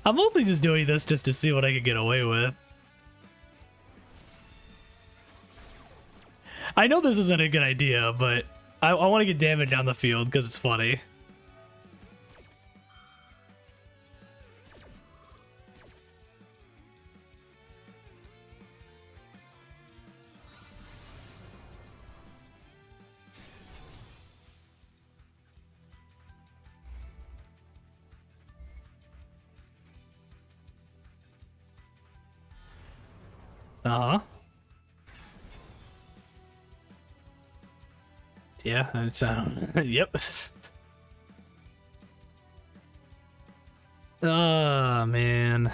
I'm mostly just doing this just to see what I can get away with. I know this isn't a good idea, but I want to get damage on the field because it's funny. Uh-huh. Yeah, it's yep. Oh man.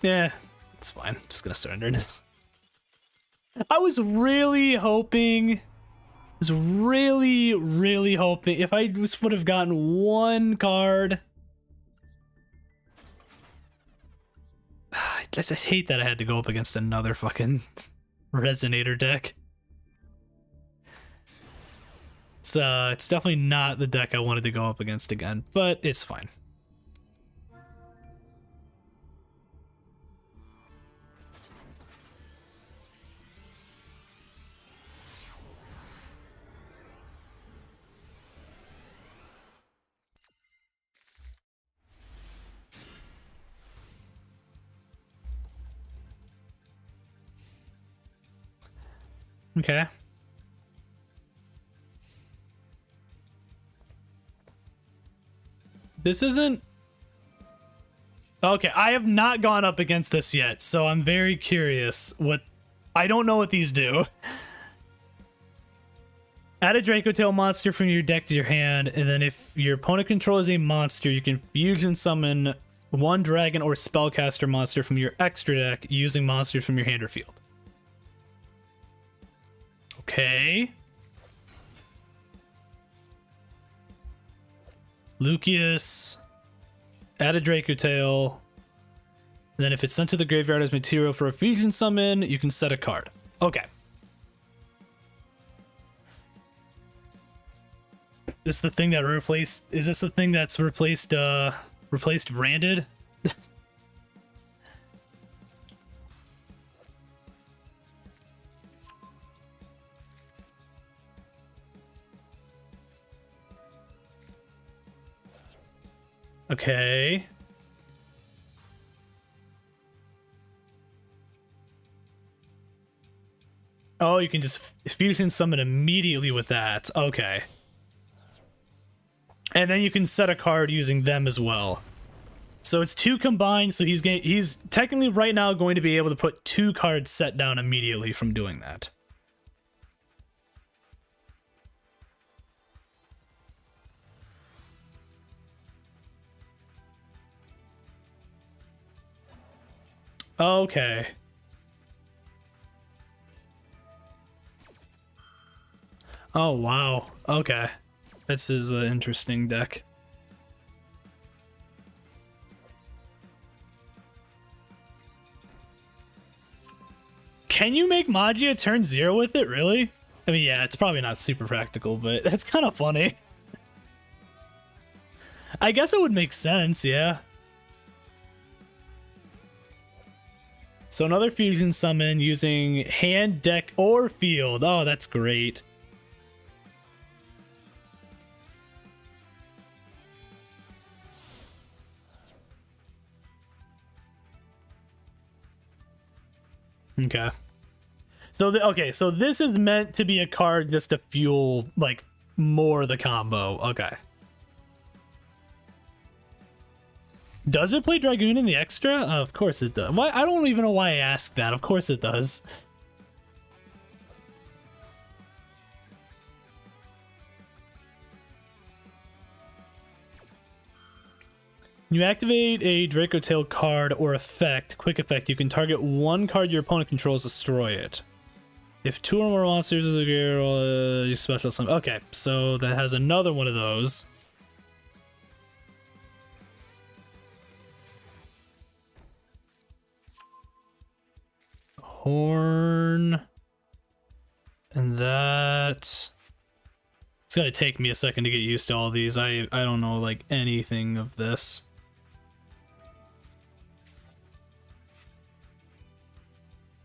Yeah, it's fine. Just gonna surrender now. I was really hoping. Really hoping if I just would have gotten one card. I hate that I had to go up against another fucking Resonator deck. It's definitely not the deck I wanted to go up against again, but it's fine. Okay. This isn't... Okay, I have not gone up against this yet, so I'm very curious what... I don't know what these do. Add a Dracotail monster from your deck to your hand, and then if your opponent controls a monster, you can fusion summon one dragon or spellcaster monster from your extra deck using monsters from your hand or field. Okay. Lucius. Add a Dracotail. And then if it's sent to the graveyard as material for a fusion summon, you can set a card. Okay. This is the thing that replaced... Is this the thing that's replaced Branded? Okay. Oh, you can just fusion summon immediately with that. Okay. And then you can set a card using them as well. So it's two combined, so he's technically right now going to be able to put two cards set down immediately from doing that. Okay. Oh, wow. Okay. This is an interesting deck. Can you make Magia turn 0 with it, really? I mean, yeah, it's probably not super practical, but that's kind of funny. I guess it would make sense, yeah. So another fusion summon using hand, deck, or field. Oh, that's great. Okay. So okay, so this is meant to be a card just to fuel like more the combo. Okay. Does it play Dragoon in the extra? Of course it does. Why? I don't even know why I asked that. Of course it does. You activate a Draco Tail card or effect, quick effect. You can target one card your opponent controls, destroy it. If two or more monsters you special summon. Okay, so that has another one of those. Horn. And that... It's gonna take me a second to get used to all these. I don't know, like, anything of this.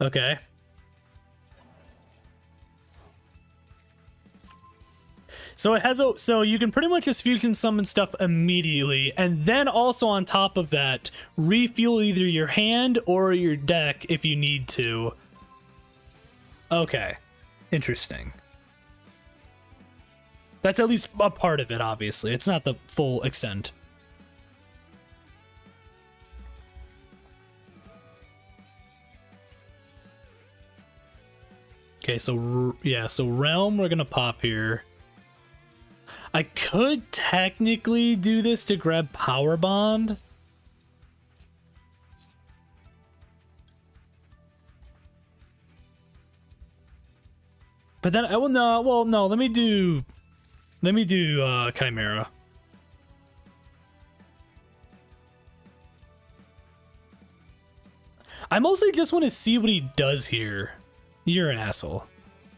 Okay. So it has a, so you can pretty much just fusion summon stuff immediately, and then also on top of that, refuel either your hand or your deck if you need to. Okay. Interesting. That's at least a part of it, obviously. It's not the full extent. Okay, so yeah, so Realm we're gonna pop here. I could technically do this to grab Power Bond. But then I will no, well no, let me do Chimera. I mostly just want to see what he does here. You're an asshole.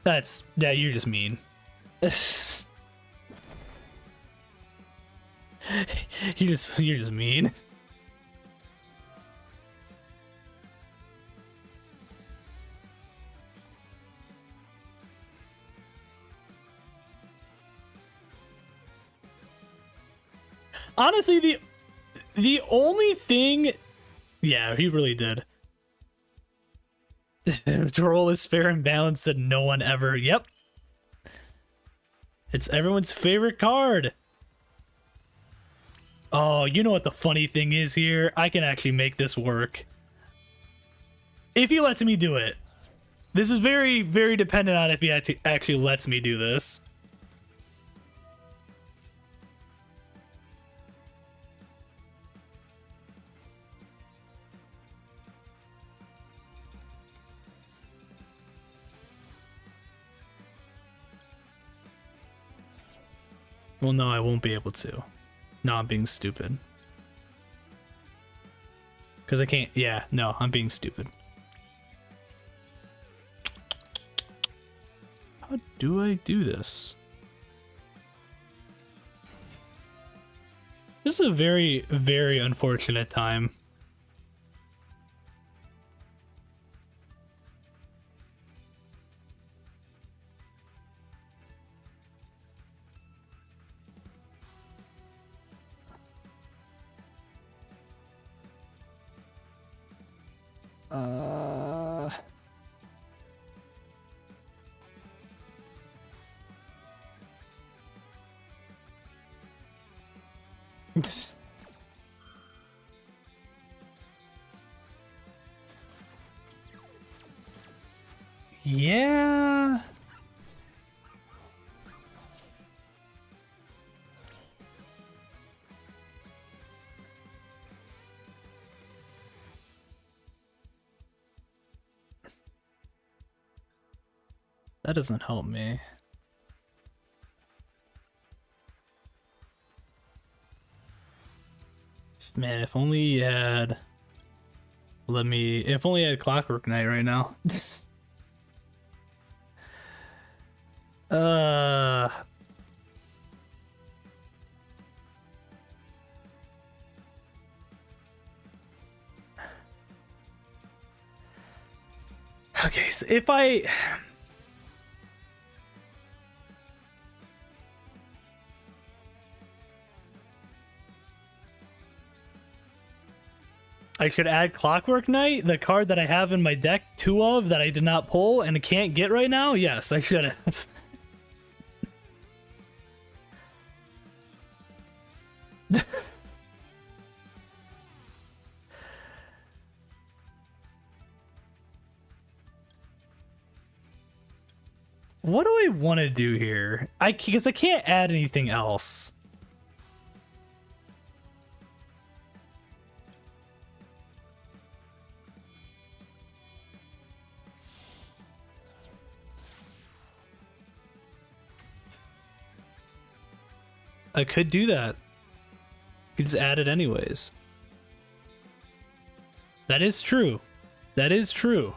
Yeah, you're just mean. You're just mean. Honestly, the only thing, yeah, he really did. Droll is fair and balanced, said no one ever. Yep. It's everyone's favorite card. Oh, you know what the funny thing is here? I can actually make this work. If he lets me do it. This is very, very dependent on if he actually lets me do this. Well, no, I won't be able to. No, I'm being stupid. Because I can't... Yeah, no, I'm being stupid. How do I do this? This is a very, very unfortunate time. Yeah. That doesn't help me. Man, if only you had... If only I had Clockwork Knight right now. Okay, so if I should add Clockwork Knight, the card that I have in my deck, 2 of, that I did not pull and can't get right now? Yes, I should have. What do I want to do here? Because I can't add anything else. I could do that. Could just add it anyways. That is true. That is true.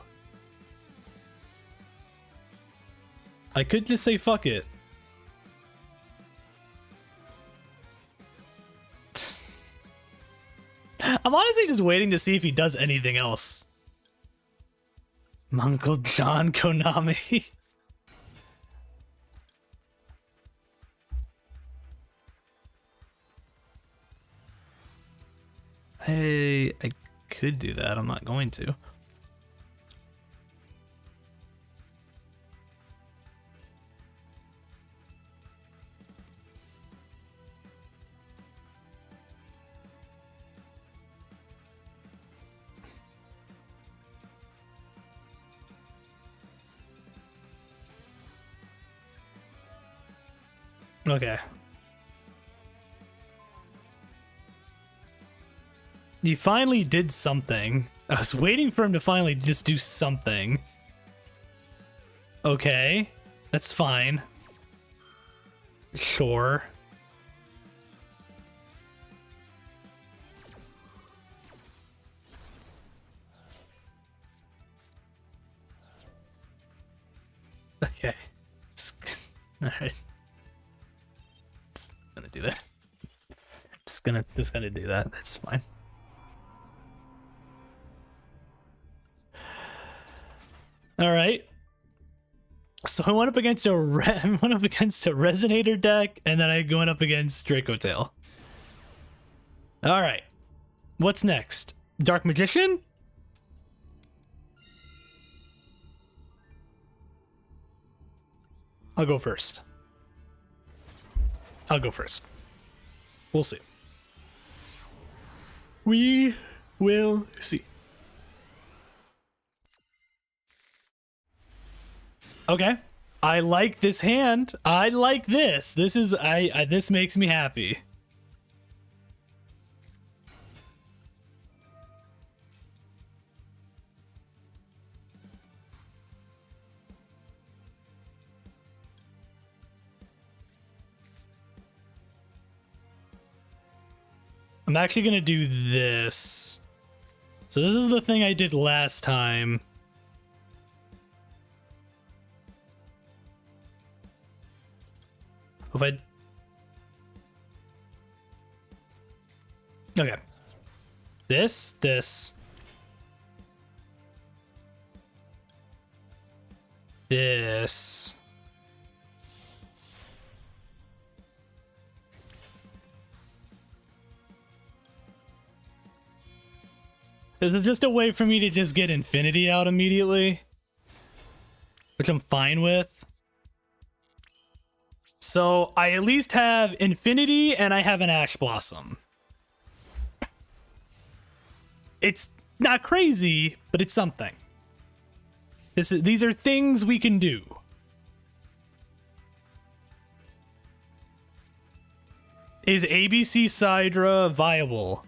I could just say fuck it. I'm honestly just waiting to see if he does anything else. Uncle John Konami. I could do that. I'm not going to. Okay. He finally did something. I was waiting for him to finally just do something. Okay. That's fine. Sure. Okay. Alright. Gonna do that. Just gonna do that. That's fine. All right. So I went up against a Resonator deck, and then I went up against Draco Tail. All right. What's next? Dark Magician? I'll go first. We'll see. We will see. Okay. I like this hand. I like this. This is this makes me happy. I'm actually gonna do this. So this is the thing I did last time. If I... Okay. This. This. This is just a way for me to just get Infinity out immediately, which I'm fine with. So I at least have Infinity and I have an Ash Blossom. It's not crazy, but it's something. These are things we can do. Is ABC Sidra viable?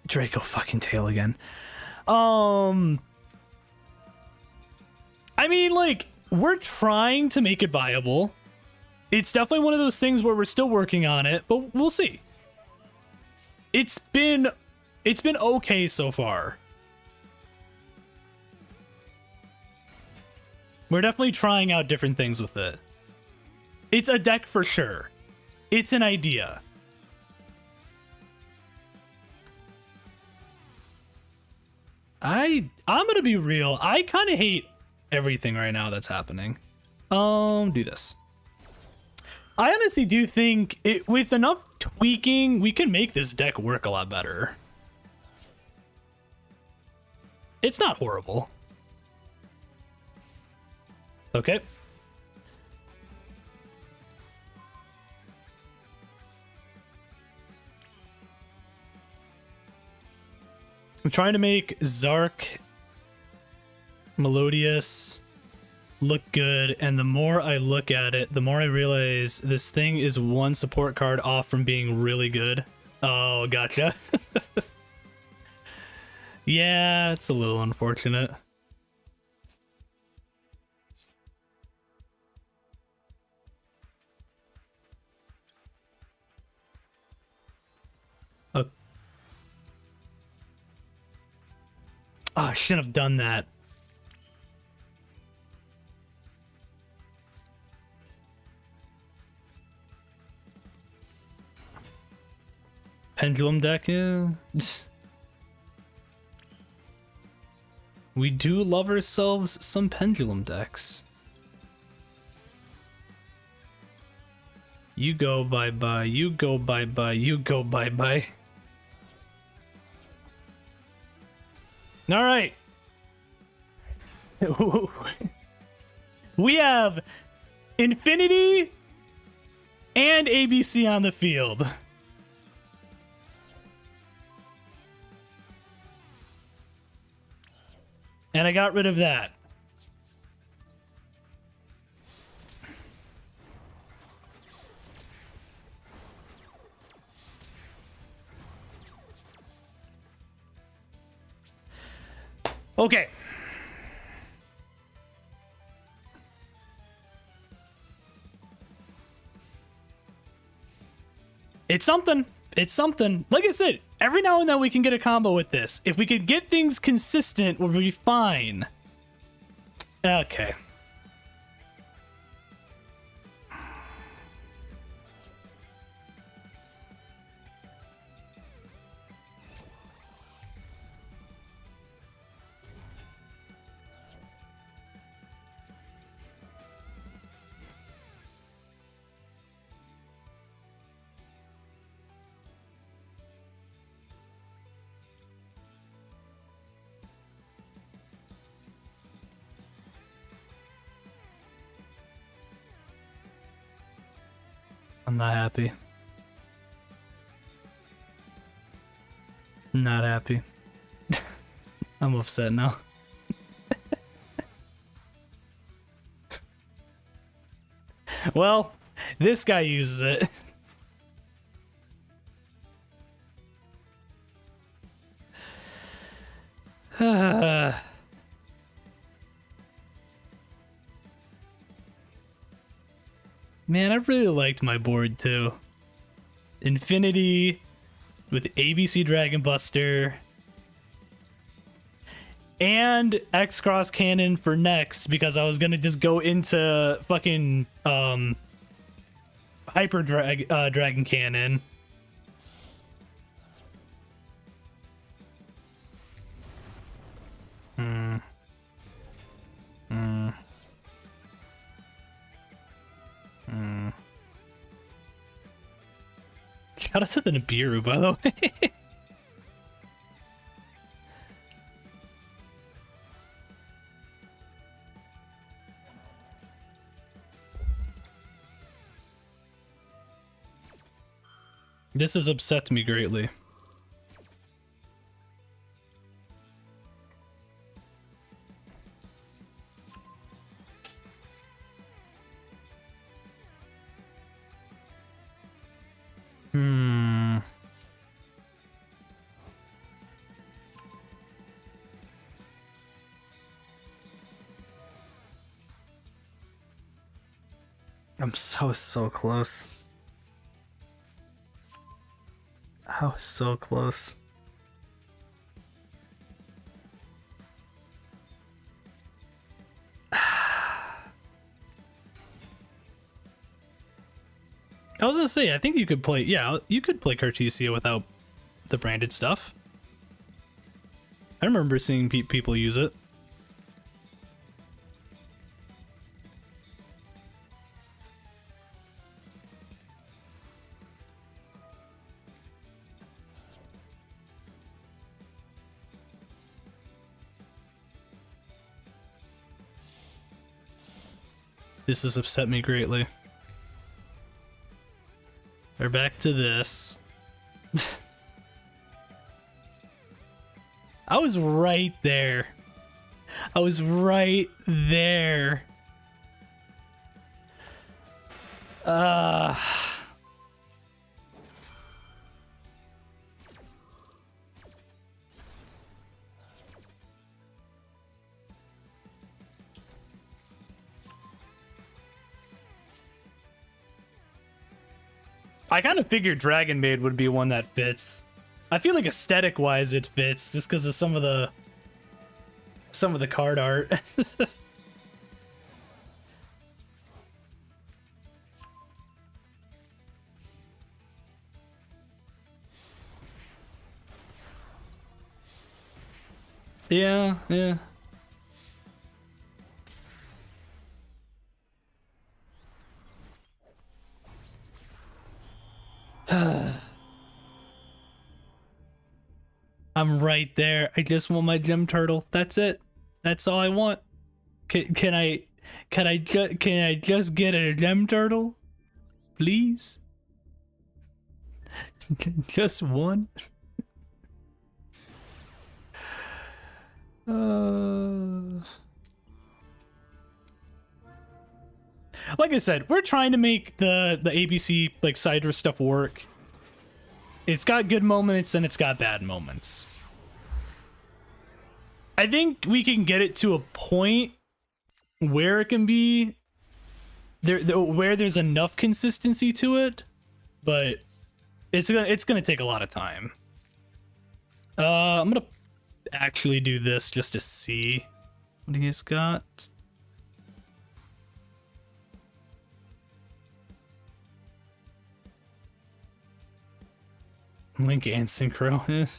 Draco fucking Tail again. I mean, like, we're trying to make it viable. It's definitely one of those things where we're still working on it, but we'll see. It's been okay so far. We're definitely trying out different things with it. It's a deck for sure. It's an idea. I'm gonna be real. I kind of hate everything right now that's happening. Do this. I honestly do think with enough tweaking, we can make this deck work a lot better. It's not horrible. Okay. I'm trying to make Zark, Melodious, look good, and the more I look at it, the more I realize this thing is one support card off from being really good. Oh, gotcha. Yeah, it's a little unfortunate. Oh, I shouldn't have done that. Pendulum deck, yeah. We do love ourselves some pendulum decks. You go bye-bye, you go bye-bye, you go bye-bye. Alright. We have Infinity and ABC on the field. And I got rid of that. Okay. It's something. It's something. Like I said, every now and then we can get a combo with this. If we could get things consistent, we'll be fine. Okay. I'm not happy. Not happy. I'm upset now. Well, this guy uses it. Man, I really liked my board too. Infinity with ABC Dragon Buster and X-Cross Cannon for next because I was gonna just go into fucking Hyper Dragon Cannon. Shout out to the Nibiru, by the way. This has upset me greatly. I'm so close. I was so close. I was gonna say, I think you could play, yeah, you could play Cartesia without the branded stuff. I remember seeing people use it. This has upset me greatly. We're back to this. I was right there. I was right there. Uh... I kind of figured Dragon Maid would be one that fits. I feel like aesthetic-wise it fits, just because of some of the card art. Yeah, yeah. I'm right there. I just want my gem turtle. That's it. That's all I want. Can I just get a gem turtle? Please? Just one? Like I said, we're trying to make the ABC like Sidra stuff work. It's got good moments and it's got bad moments. I think we can get it to a point where it can be where there's enough consistency to it, but it's gonna take a lot of time. I'm gonna actually do this just to see what he's got. Link and Synchro.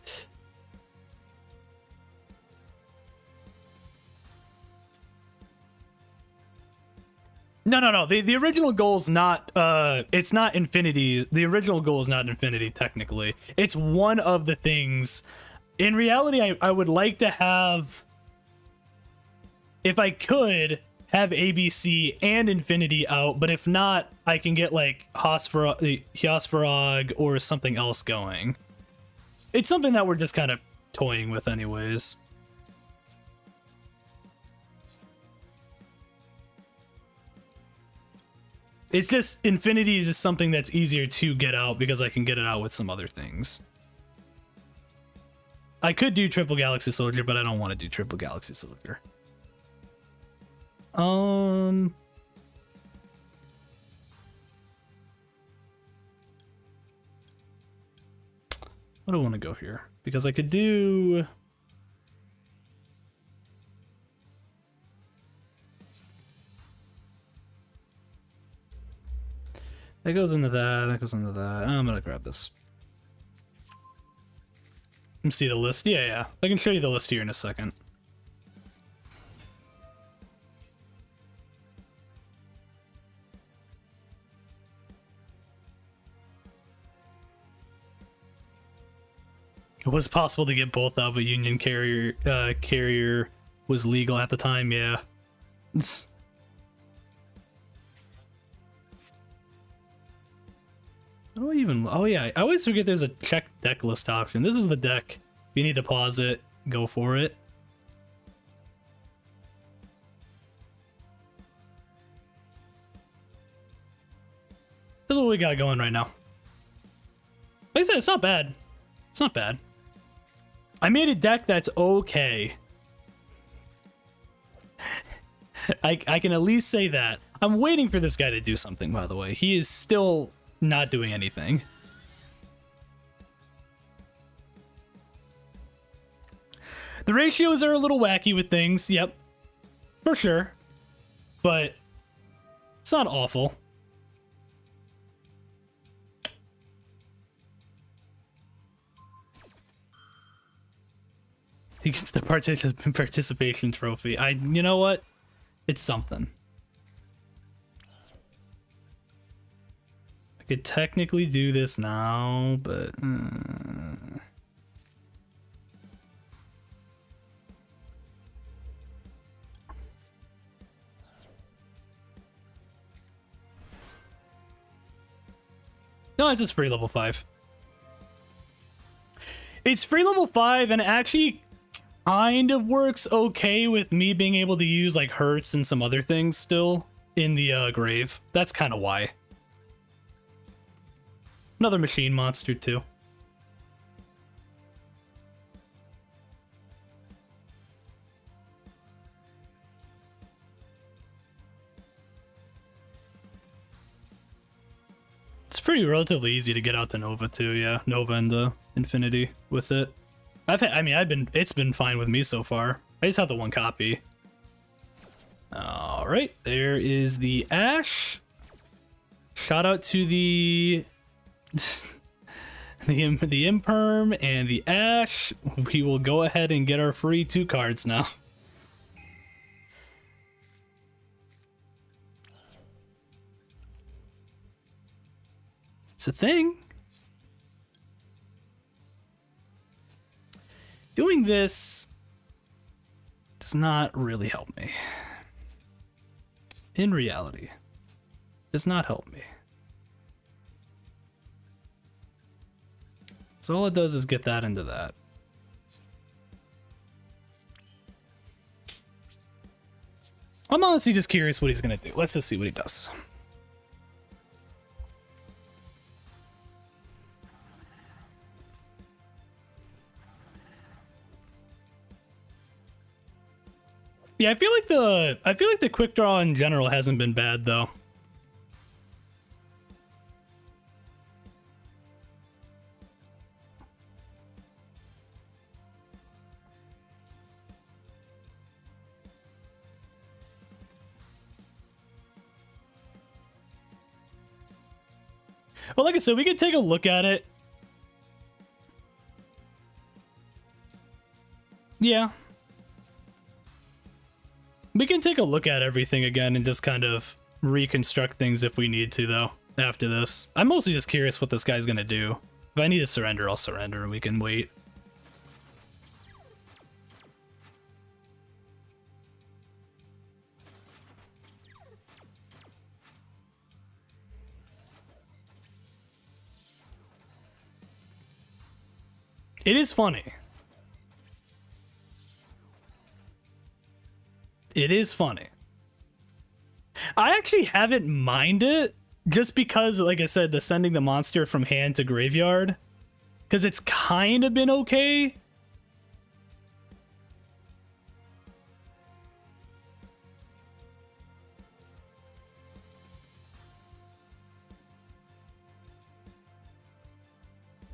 No. The original goal is not it's not infinity. The original goal is not infinity technically. It's one of the things. In reality, I would like to have, if I could, have ABC and Infinity out, but if not, I can get like Hyosferog or something else going. It's something that we're just kind of toying with anyways. It's just Infinity is something that's easier to get out because I can get it out with some other things. I could do Triple Galaxy Soldier, but I don't want to do Triple Galaxy Soldier. What do I want to go here? Because I could do... That goes into that, that goes into that. I'm gonna grab this. Let me see the list. Yeah. I can show you the list here in a second. It was possible to get both out, but Union Carrier was legal at the time, yeah. How do I even... Oh yeah, I always forget there's a check deck list option. This is the deck. If you need to pause it, go for it. This is what we got going right now. Like I said, it's not bad. It's not bad. I made a deck that's okay. I can at least say that. I'm waiting for this guy to do something, by the way. He is still not doing anything. The ratios are a little wacky with things, yep. For sure. But it's not awful. He gets the participation trophy. You know what? It's something. I could technically do this now, but... No, it's just free level 5. It's free level 5 and actually kind of works okay with me being able to use like Hertz and some other things still in the grave. That's kind of why. Another machine monster too. It's pretty relatively easy to get out to Nova too, yeah. Nova and Infinity with it. It's been fine with me so far. I just have the one copy. All right, there is the Ash. Shout out to the the Imperm and the Ash. We will go ahead and get our free 2 cards now. It's a thing. Doing this does not really help me. In reality, does not help me. So all it does is get that into that. I'm honestly just curious what he's gonna do. Let's just see what he does. Yeah, I feel like the quick draw in general hasn't been bad though. Well, like I said, we could take a look at it. Yeah. We can take a look at everything again and just kind of reconstruct things if we need to, though, after this. I'm mostly just curious what this guy's gonna do. If I need to surrender, I'll surrender and we can wait. It is funny. It is funny. I actually haven't minded just because, like I said, the sending the monster from hand to graveyard, because it's kind of been okay.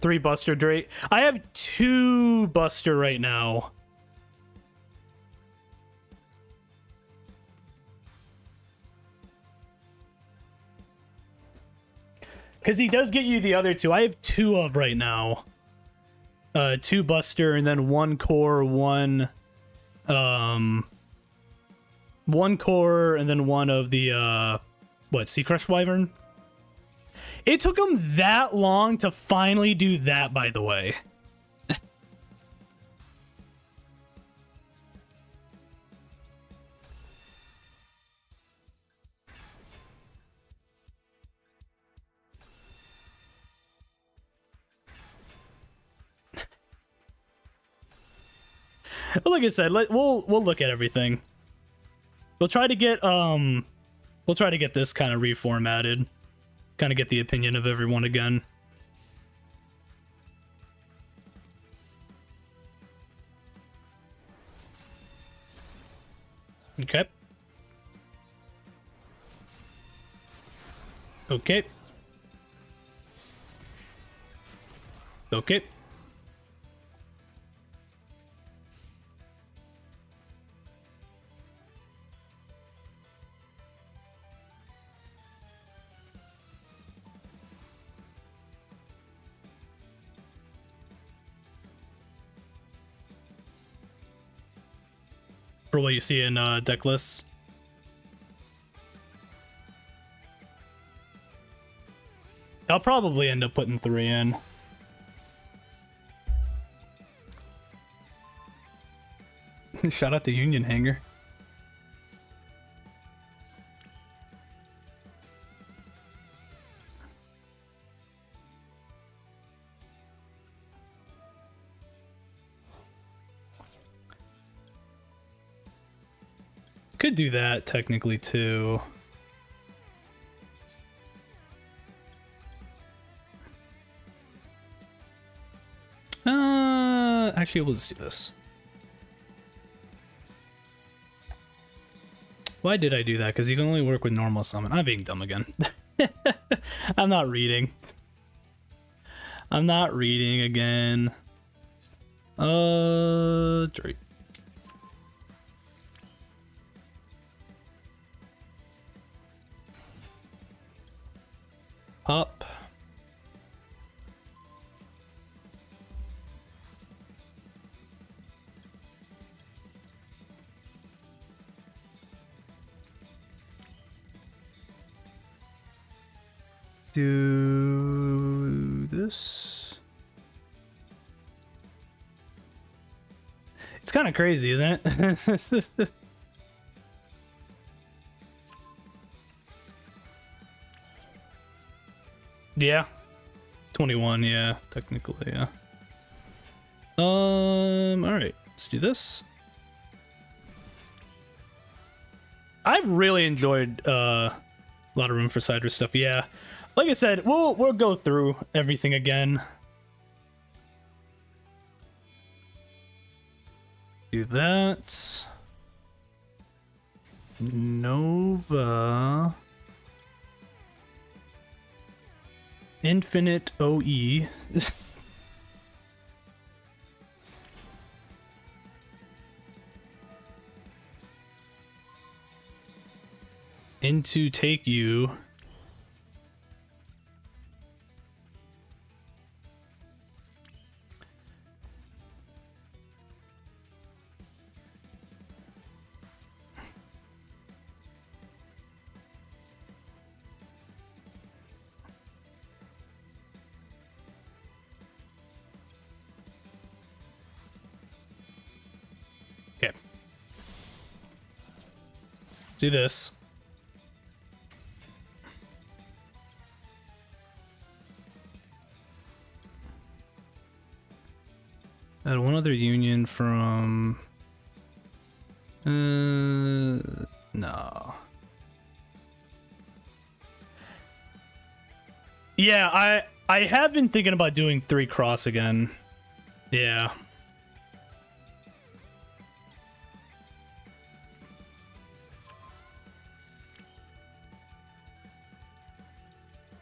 Three Buster Drake. I have 2 Buster right now. Because he does get you the other 2. I have 2 of right now. 2 Buster and then 1 core, 1 core and then 1 of the Sea Crush Wyvern. It took him that long to finally do that, by the way. Well, like I said, we'll look at everything. We'll try to get this kind of reformatted. Kind of get the opinion of everyone again. Okay. Okay. Okay. For what you see in deck lists. I'll probably end up putting 3 in. Shout out to Union Hanger. Could do that technically too. Actually, we'll just do this. Why did I do that? Because you can only work with normal summon. I'm being dumb again. I'm not reading. I'm not reading again. Drake. Up. Do this. It's kind of crazy, isn't it? Yeah. 21, yeah, technically, yeah. Alright, let's do this. I've really enjoyed a lot of Room for Cider stuff, yeah. Like I said, we'll go through everything again. Do that. Nova. Infinite OE. Into Take You. Okay. Do this. Add one other union from... no. Yeah, I have been thinking about doing 3 cross again. Yeah.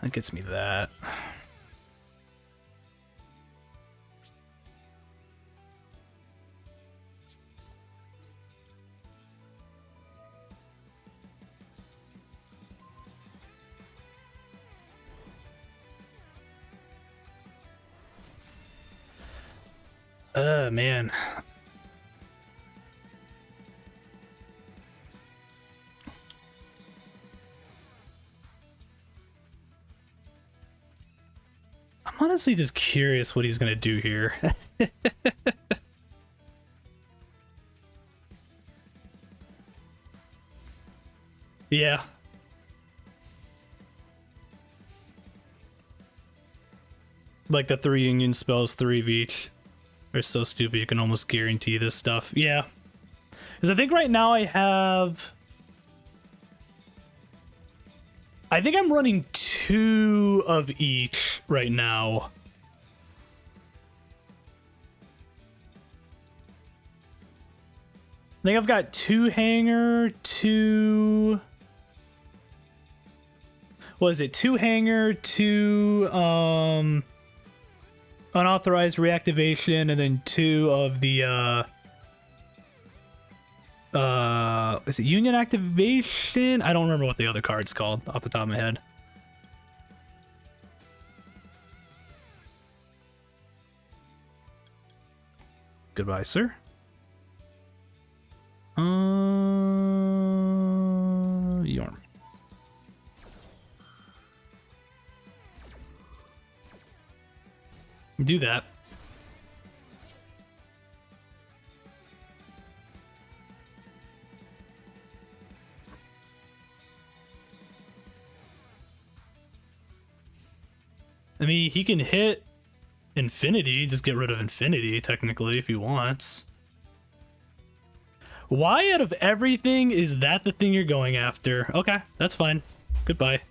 That gets me that. Man. I'm honestly just curious what he's gonna do here. Yeah. Like the 3 union spells, 3 of each. They're so stupid you can almost guarantee this stuff. Yeah. Because I think right now I think I'm running 2 of each right now. I think I've got 2 hanger, 2... What is it? 2 hanger, 2 unauthorized reactivation, and then 2 of the is it union activation? I don't remember what the other card's called off the top of my head. Goodbye, sir. Yorm. Do that. I mean, he can hit Infinity, just get rid of Infinity, technically, if he wants. Why out of everything is that the thing you're going after? Okay, that's fine. Goodbye.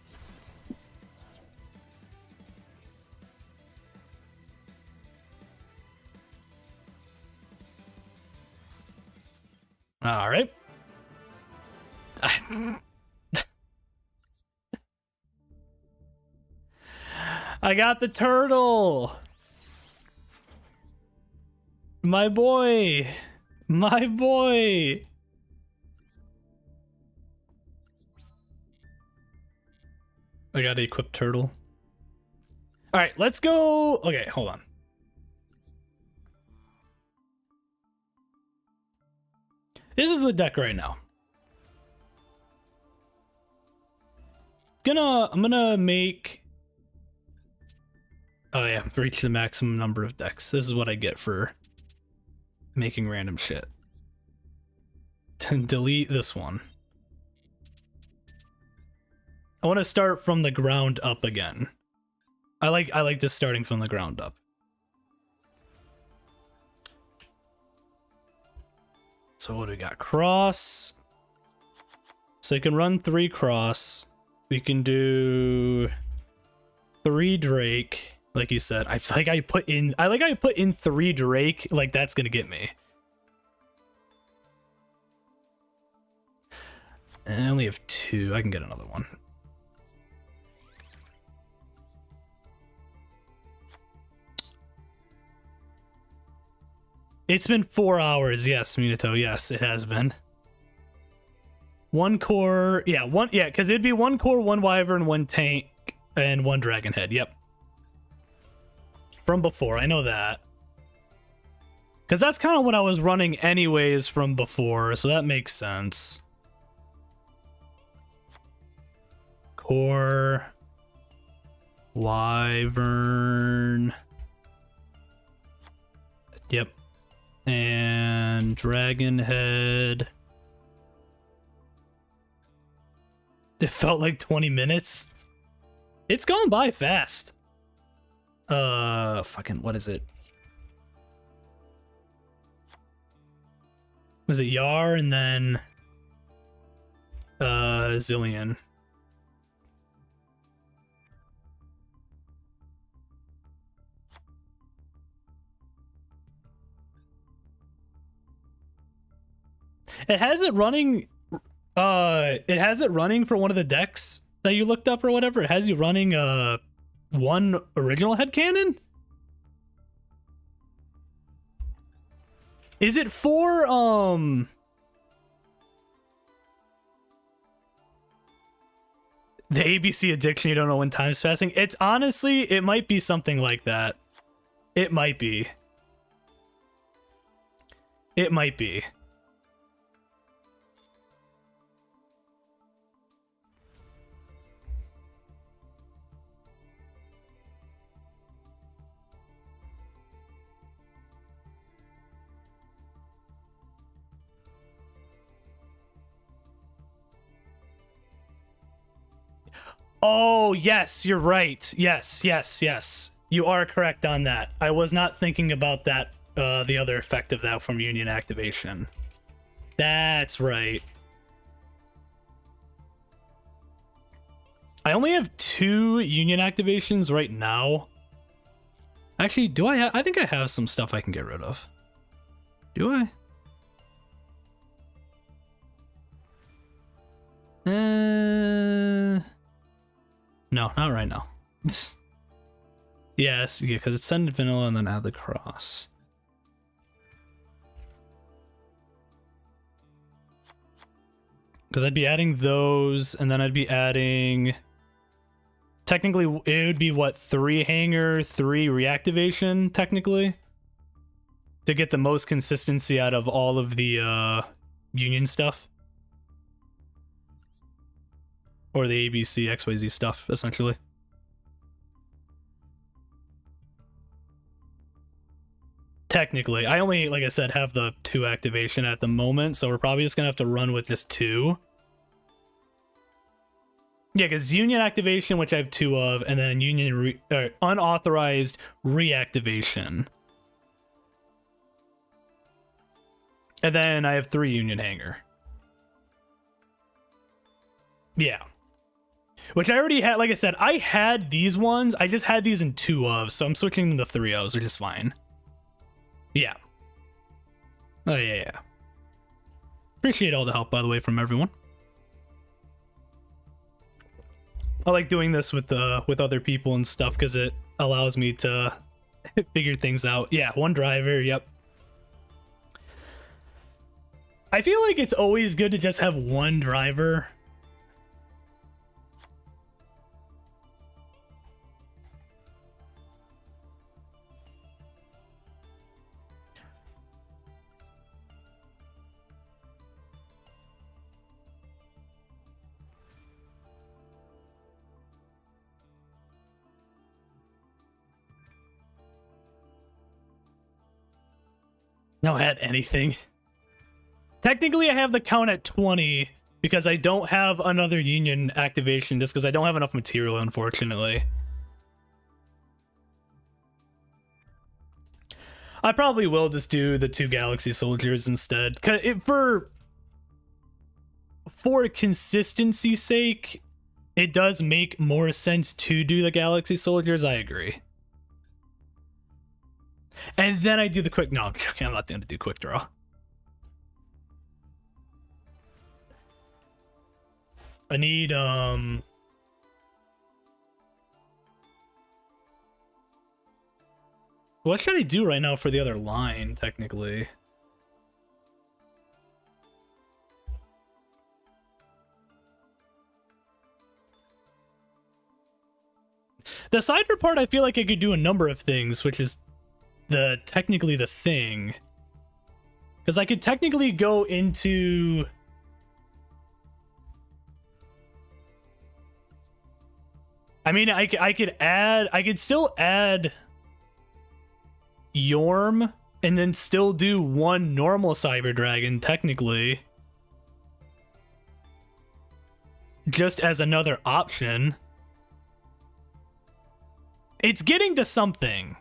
All right. I got the turtle. My boy. My boy. I got to equip turtle. All right, let's go. Okay, hold on. This is the deck right now. I'm gonna make. Oh yeah, reach the maximum number of decks. This is what I get for making random shit. Delete this one. I want to start from the ground up again. I like just starting from the ground up. So what do we got? Cross. So you can run 3 cross. We can do 3 Drake, like you said. I put in 3 Drake, like that's gonna get me. And I only have 2. I can get another one. It's been 4 hours, yes, Minato. Yes, it has been. 1 core, yeah, because it'd be 1 core, 1 wyvern, 1 tank, and 1 dragon head. Yep. From before, I know that. Because that's kind of what I was running anyways from before, so that makes sense. Core, wyvern. Yep. And dragon head. It felt like 20 minutes. It's gone by fast. Fucking, what is it? Was it Yar and then Zillion? It has it running. It has it running for one of the decks that you looked up or whatever. It has you running 1 original headcanon. Is it for the ABC addiction? You don't know when time's passing. It's honestly, it might be something like that. It might be. It might be. Oh, yes, you're right. Yes. You are correct on that. I was not thinking about that, the other effect of that from Union activation. That's right. I only have 2 Union activations right now. Actually, do I? I think I have some stuff I can get rid of. Do I? No, not right now. Yes, yeah, because it's send vanilla and then add the cross. Because I'd be adding those, and then I'd be adding... Technically, it would be, what, 3 hanger, 3 reactivation, technically? To get the most consistency out of all of the Union stuff. Or the ABC, XYZ stuff, essentially. Technically. I only, like I said, have the 2 activation at the moment, so we're probably just gonna have to run with just 2. Yeah, because Union activation, which I have 2 of, and then Union unauthorized reactivation. And then I have 3 Union hanger. Yeah. Which I already had, like I said, I had these ones. I just had these in 2 of, so I'm switching them to 3 ofs, which is fine. Yeah. Oh, yeah. Appreciate all the help, by the way, from everyone. I like doing this with other people and stuff because it allows me to figure things out. Yeah, one driver, yep. I feel like it's always good to just have one driver. No, at anything. Technically, I have the count at 20 because I don't have another union activation just because I don't have enough material, unfortunately. I probably will just do the 2 Galaxy Soldiers instead. For consistency's sake, it does make more sense to do the Galaxy Soldiers, I agree. And then I do the quick... No, okay, I'm not going to do quick draw. I need, what should I do right now for the other line, technically? The cipher part, I feel like I could do a number of things, which is technically the thing. Because I could technically go into... I mean, I could still add Yorm and then still do one normal Cyber Dragon, technically. Just as another option. It's getting to something.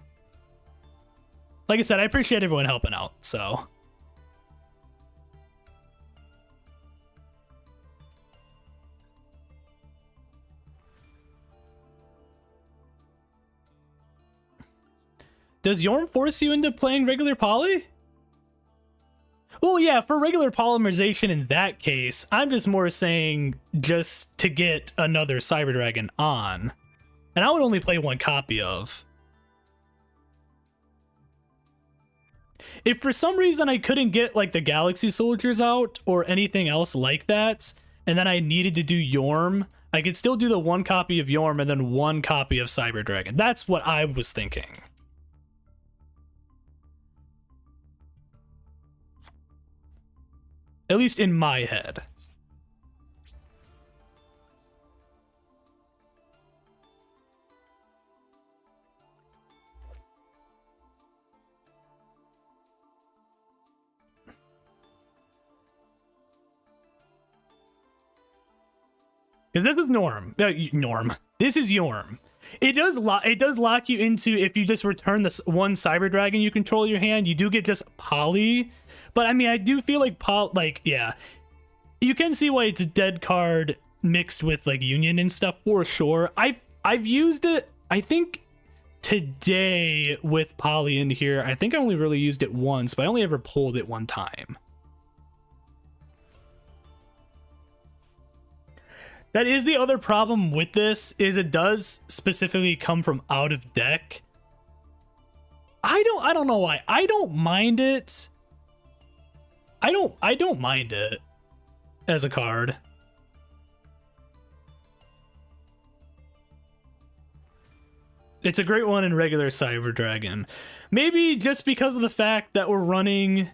Like I said, I appreciate everyone helping out, so... Does Yorm force you into playing regular poly? Well, yeah, for regular polymerization in that case, I'm just more saying just to get another Cyber Dragon on. And I would only play one copy of. If for some reason I couldn't get like the Galaxy Soldiers out or anything else like that, and then I needed to do Yorm, I could still do the one copy of Yorm and then one copy of Cyber Dragon. That's what I was thinking. At least in my head. Because this is Norm. This is Yorm. It does lock you into, if you just return this one Cyber Dragon you control your hand, you do get just Poly. But I mean, I do feel like yeah, you can see why it's a dead card mixed with like Union and stuff for sure. I've used it, I think today with Poly in here. I think I only really used it once, but I only ever pulled it one time. That is the other problem with this, is it does specifically come from out of deck. I don't know why. I don't mind it. I don't mind it as a card. It's a great one in regular Cyber Dragon. Maybe just because of the fact that we're running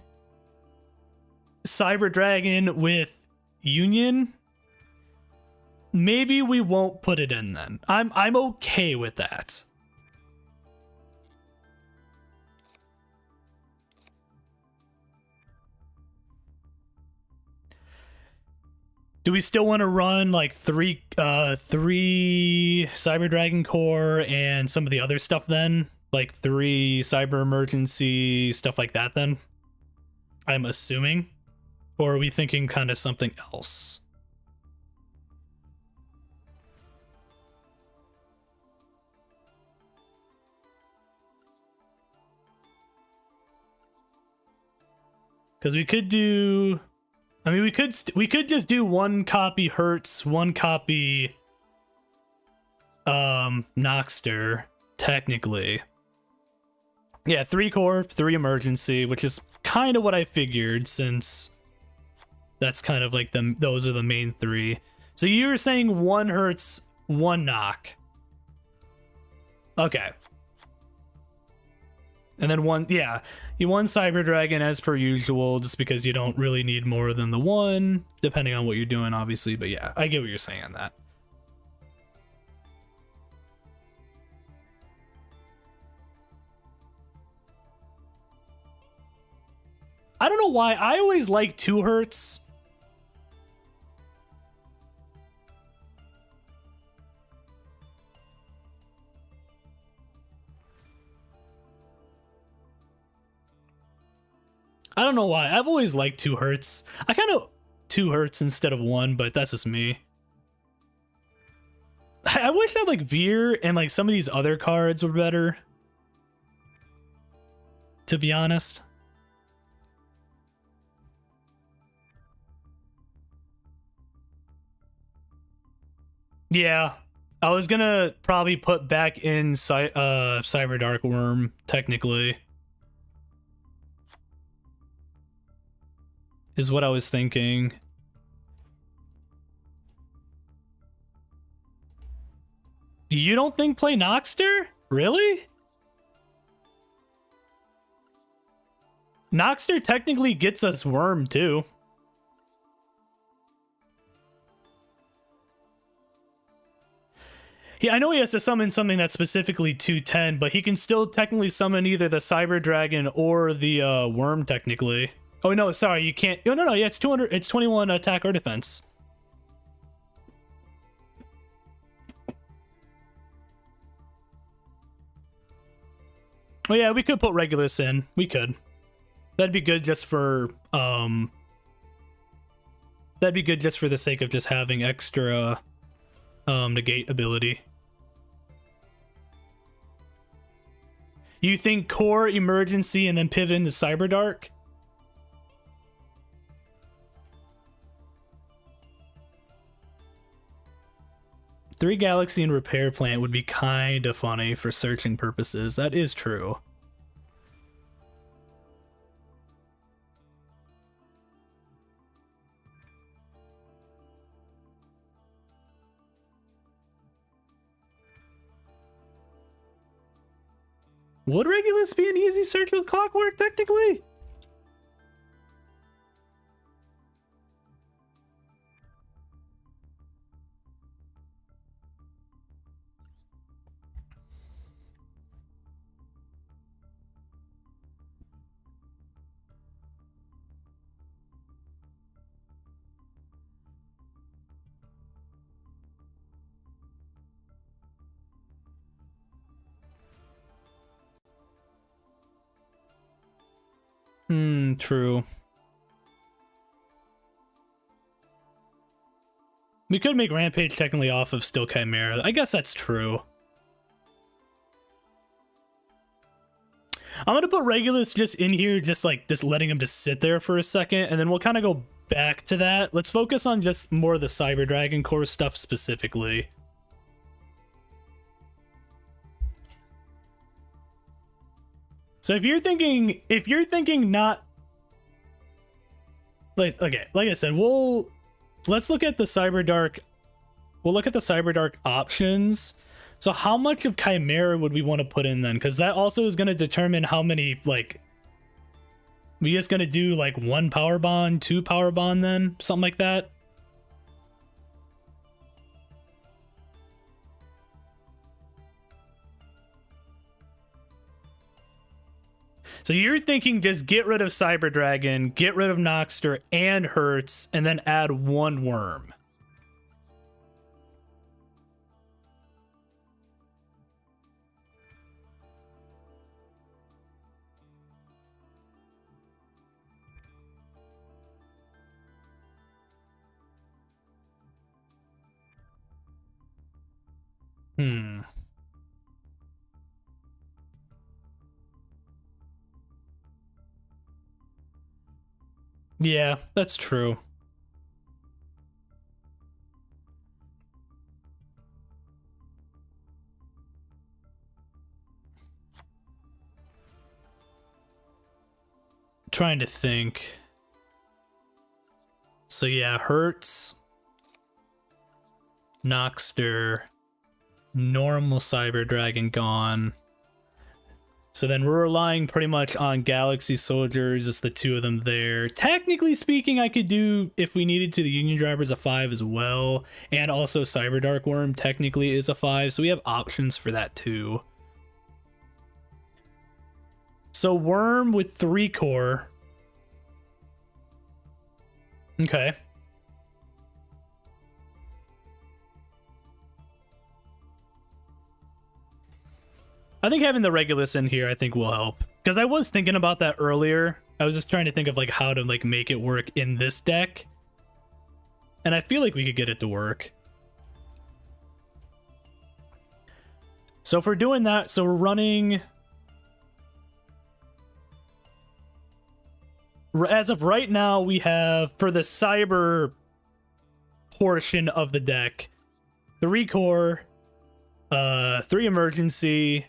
Cyber Dragon with Union, maybe we won't put it in then. I'm okay with that. Do we still want to run like three Cyber Dragon Core and some of the other stuff then? Like 3 Cyber Emergency, stuff like that then? I'm assuming. Or are we thinking kind of something else? Because we could do I mean, we could just do one copy Hertz, one copy Noxter, technically. Yeah, 3 core, 3 emergency, which is kind of what I figured, since that's kind of like those are the main 3. So you were saying 1 Hertz, 1 knock. Okay. And then one Cyber Dragon as per usual, just because you don't really need more than the 1, depending on what you're doing, obviously. But yeah, I get what you're saying on that. I don't know why. I always like 2 Hertz. I don't know why. I've always liked 2 Hertz. I kind of 2 Hertz instead of 1, but that's just me. I wish that like Veer and like some of these other cards were better, to be honest. Yeah, I was gonna probably put back in Cyber Dark Worm, technically. Is what I was thinking. You don't think play Noxter? Really? Noxter technically gets us Worm, too. Yeah, I know he has to summon something that's specifically 210, but he can still technically summon either the Cyber Dragon or the Worm, technically. Oh, no, sorry, you can't. Oh, no, yeah, it's 200. It's 21 attack or defense. Oh, yeah, we could put Regulus in. We could. That'd be good just for, that'd be good just for the sake of just having extra, negate ability. You think core, emergency, and then pivot into Cyber Dark? Three Galaxy and Repair Plant would be kind of funny for searching purposes. That is true. Would Regulus be an easy search with Clockwork, technically? True. We could make Rampage technically off of Steel Chimera. I guess that's true. I'm gonna put Regulus just in here, just letting him just sit there for a second, and then we'll kind of go back to that. Let's focus on just more of the Cyber Dragon core stuff specifically. So if you're thinking not like, okay, like I said, let's look at the Cyber Dark. We'll look at the Cyber Dark options. So how much of Chimera would we want to put in then? Because that also is going to determine how many, like, we just going to do like 1 power bond, 2 power bond then? Something like that? So you're thinking just get rid of Cyber Dragon, get rid of Noxter and Hertz, and then add 1 Worm. Yeah, that's true. Trying to think. So yeah, Hertz, Noxter, normal Cyber Dragon gone. So then we're relying pretty much on Galaxy Soldiers, just the two of them there. Technically speaking, I could do, if we needed to, the Union Driver's a 5 as well. And also Cyber Dark Worm technically is a 5, so we have options for that too. So Worm with 3 core. Okay. I think having the Regulus in here, I think will help. Because I was thinking about that earlier. I was just trying to think of like how to like make it work in this deck. And I feel like we could get it to work. So if we're doing that, so we're running... As of right now, we have, for the Cyber portion of the deck, 3 core, 3 emergency.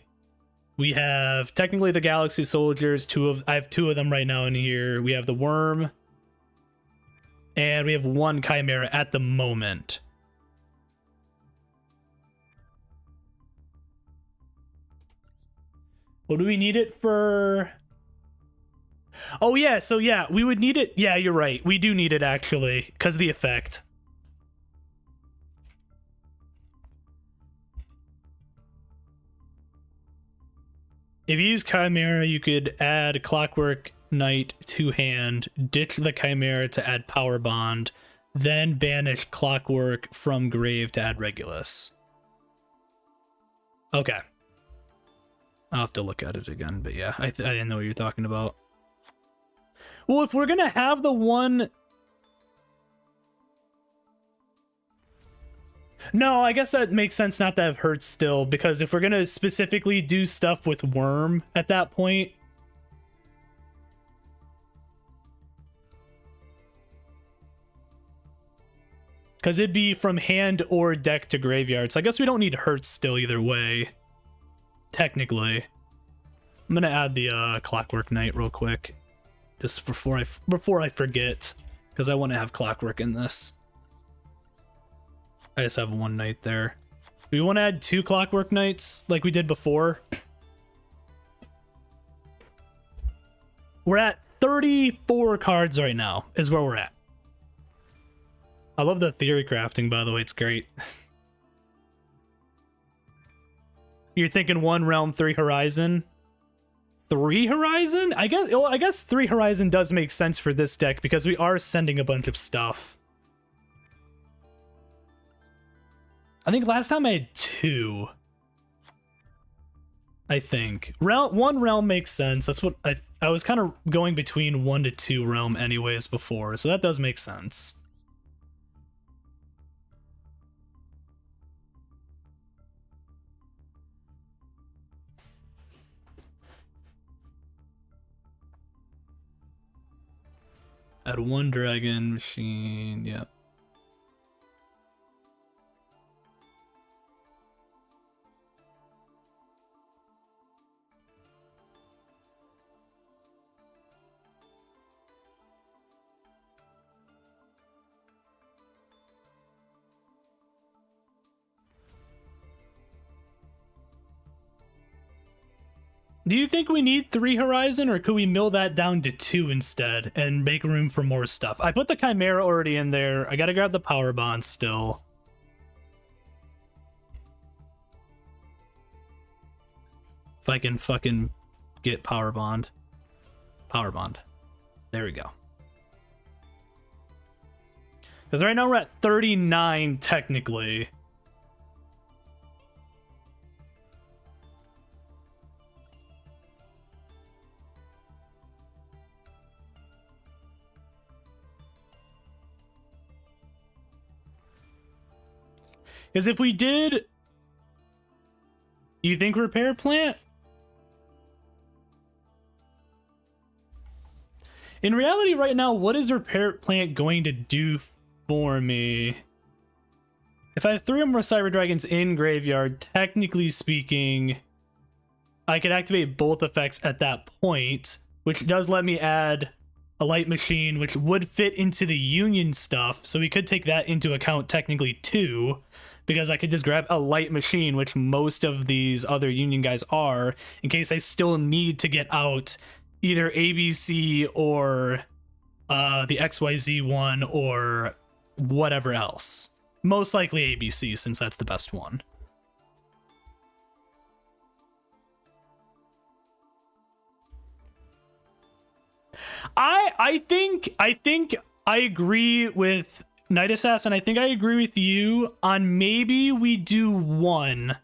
We have technically the Galaxy Soldiers. I have 2 of them right now in here. We have the Worm, and we have 1 Chimera at the moment. What do we need it for? Oh yeah, so yeah, we would need it. Yeah, you're right. We do need it actually, because of the effect. If you use Chimera, you could add Clockwork Knight to hand, ditch the Chimera to add Power Bond, then banish Clockwork from grave to add Regulus. Okay. I'll have to look at it again, but yeah, I didn't know what you're talking about. Well, if we're gonna have the one... No, I guess that makes sense not to have Hertz still, because if we're gonna specifically do stuff with Worm at that point... Because it'd be from hand or deck to graveyard, so I guess we don't need Hertz still either way. Technically. I'm gonna add the Clockwork Knight real quick. Just before I forget, because I want to have Clockwork in this. I just have 1 Knight there. Do we want to add 2 Clockwork Knights like we did before? We're at 34 cards right now, is where we're at. I love the theory crafting, by the way, it's great. You're thinking 1 Realm, 3 Horizon? 3 Horizon? I guess 3 Horizon does make sense for this deck because we are sending a bunch of stuff. I think last time I had 2. I think. 1 Realm makes sense. That's what I was kind of going between 1 to 2 Realm anyways before, so that does make sense. Add 1 Dragon Machine, yep. Do you think we need 3 Horizon, or could we mill that down to 2 instead and make room for more stuff? I put the Chimera already in there. I gotta grab the Power Bond still. If I can fucking get Power Bond. Power Bond. There we go. Because right now we're at 39 technically. Because if we did... You think Repair Plant? In reality right now, what is Repair Plant going to do for me? If I have 3 or more Cyber Dragons in graveyard, technically speaking, I could activate both effects at that point. which does let me add a light machine, which would fit into the Union stuff. So we could take that into account technically too, because I could just grab a light machine, which most of these other Union guys are, in case I still need to get out either ABC or the XYZ one or whatever else. Most likely ABC, since that's the best one. I think I agree with Night Assassin. I think I agree with you on maybe we do one.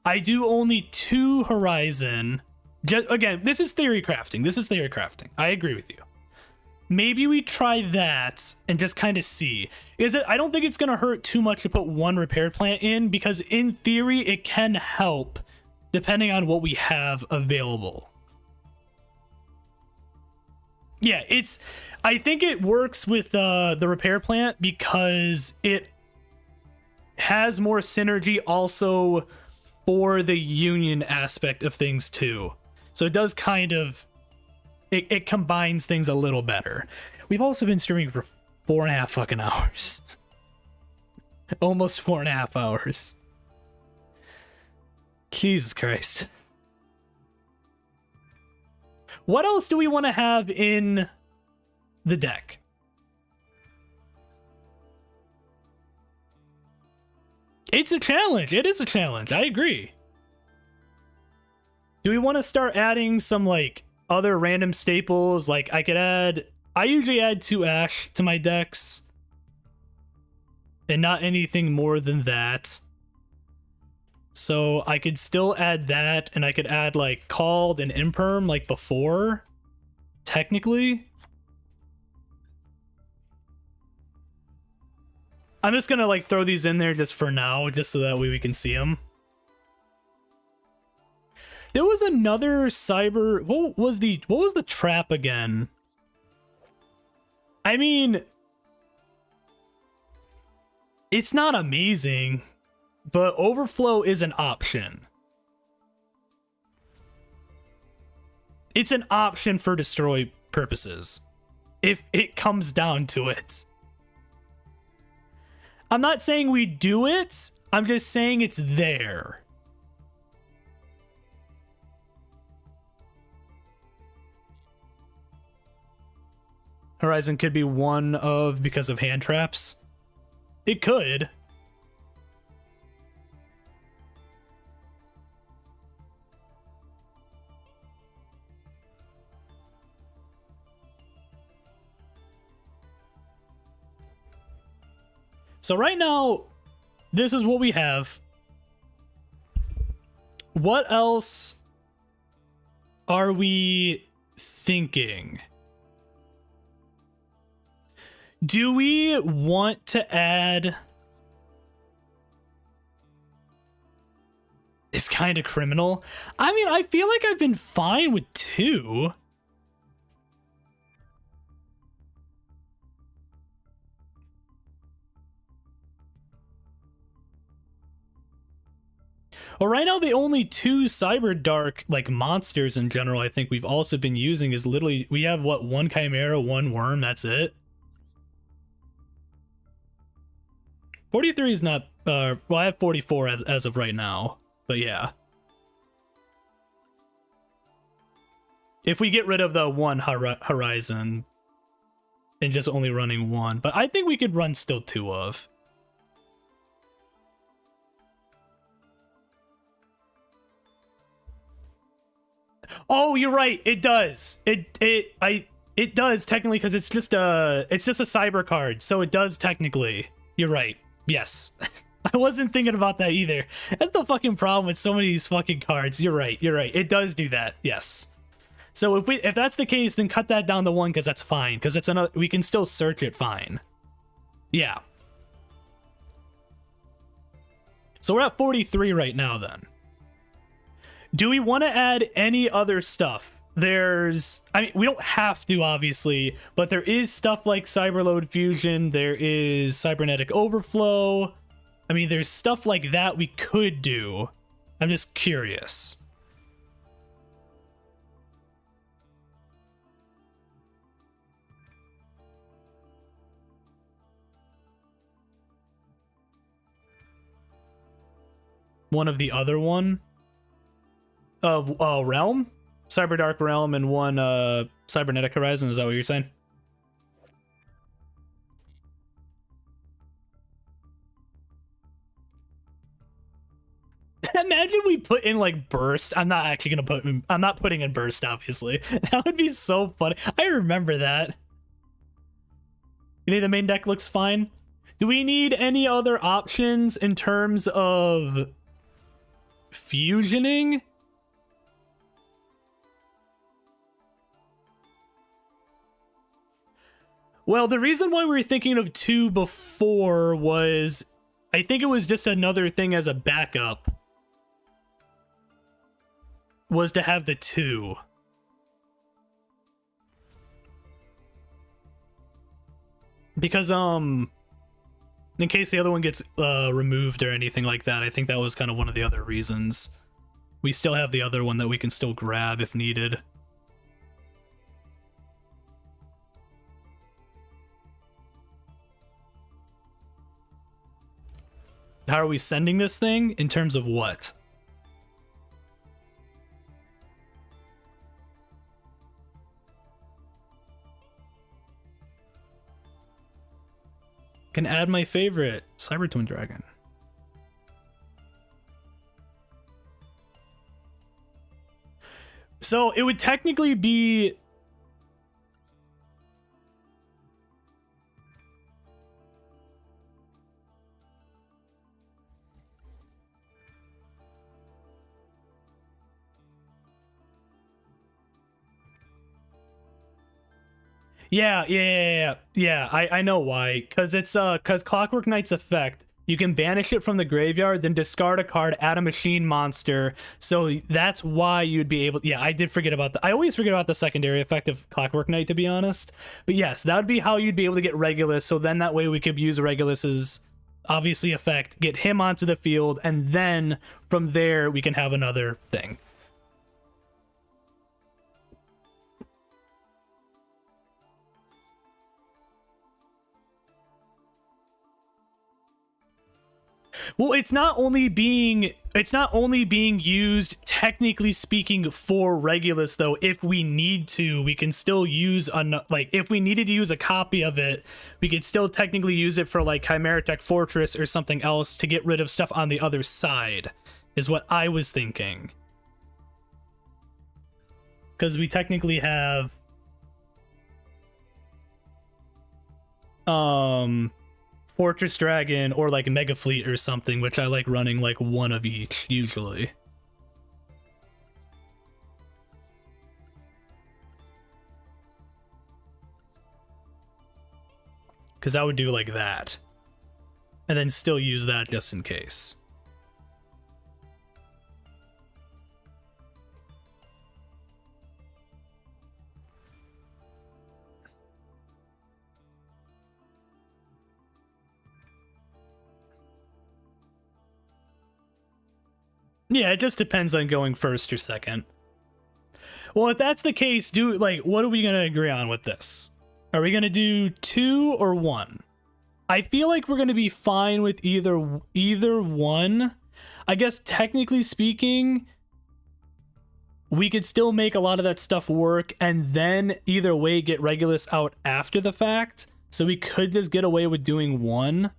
I do only 2 Horizon. Just, again, this is theory crafting. This is theory crafting. I agree with you. Maybe we try that and just kind of see. I don't think it's going to hurt too much to put 1 repair plant in, because in theory it can help depending on what we have available. Yeah, I think it works with the repair plant because it has more synergy also for the Union aspect of things too. So it does kind of, it combines things a little better. We've also been streaming for 4.5 fucking hours. Almost 4.5 hours. Jesus Christ. What else do we want to have in the deck? It's a challenge. It is a challenge. I agree. Do we want to start adding some like other random staples? Like I usually add 2 Ash to my decks and not anything more than that. So I could still add that, and I could add like Called and Imperm like before, technically. I'm just gonna like throw these in there just for now, just so that way we can see them. There was another cyber. What was the trap again? I mean, it's not amazing, but overflow is an option. It's an option for destroy purposes, if it comes down to it. I'm not saying we do it, I'm just saying it's there. Horizon could be one of because of hand traps. It could. So right now, this is what we have. What else are we thinking? Do we want to add... It's kind of criminal. I mean, I feel like I've been fine with 2. Well, right now, the only 2 Cyber Dark, like, monsters in general I think we've also been using is literally... We have, what, 1 Chimera, 1 Worm, that's it? 43 is not... well, I have 44 as of right now, but yeah. If we get rid of the 1 Horizon and just only running 1, but I think we could run still 2 of. Oh, you're right. It does. It does technically, because it's just a cyber card, so it does technically. You're right. Yes. I wasn't thinking about that either. That's the fucking problem with so many of these fucking cards. You're right. You're right. It does do that. Yes. So if that's the case, then cut that down to 1, because that's fine. Because it's another, we can still search it fine. Yeah. So we're at 43 right now then. Do we want to add any other stuff? I mean, we don't have to, obviously, but there is stuff like Cyberload Fusion, there is Cybernetic Overflow. I mean, there's stuff like that we could do. I'm just curious. one of the other one of Realm, Cyberdark Realm, and one Cybernetic Horizon. Is that what you're saying? Imagine we put in like burst. I'm not actually gonna put. I'm not putting in burst. Obviously, that would be so funny. I remember that. You think the main deck looks fine? Do we need any other options in terms of fusioning? Well, the reason why we were thinking of 2 before was I think it was just another thing as a backup. Was to have the 2. Because in case the other one gets removed or anything like that, I think that was kind of one of the other reasons. We still have the other one that we can still grab if needed. How are we sending this thing? In terms of what? Can add my favorite, Cyber Twin Dragon. So it would technically be... Yeah, I know why. Because it's because Clockwork Knight's effect, you can banish it from the graveyard, then discard a card, add a machine monster. So that's why you'd be able... Yeah, I did forget about I always forget about the secondary effect of Clockwork Knight, to be honest. But yes, that would be how you'd be able to get Regulus. So then that way we could use Regulus's obviously effect, get him onto the field, and then from there we can have another thing. Well, it's not only being used technically speaking for Regulus though. If we need to, we can still use like if we needed to use a copy of it, we could still technically use it for like Chimera Tech Fortress or something else to get rid of stuff on the other side, is what I was thinking. Because we technically have Fortress Dragon or like Mega Fleet or something, which I like running like one of each usually. Because I would do like that. And then still use that just in case. Yeah, it just depends on going first or second. Well, if that's the case, what are we gonna agree on with this? Are we gonna do 2 or 1? I feel like we're gonna be fine with either one. I guess technically speaking, we could still make a lot of that stuff work and then either way get Regulus out after the fact. So we could just get away with doing 1.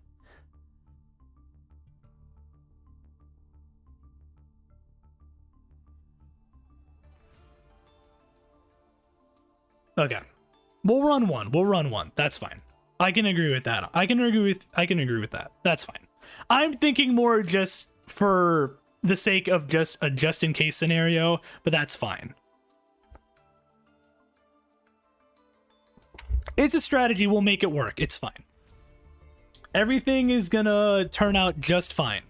Okay, we'll run 1. We'll run 1. That's fine. I can agree with that. I can agree with that. That's fine. I'm thinking more just for the sake of just a just-in-case scenario, but that's fine. It's a strategy. We'll make it work. It's fine. Everything is gonna turn out just fine.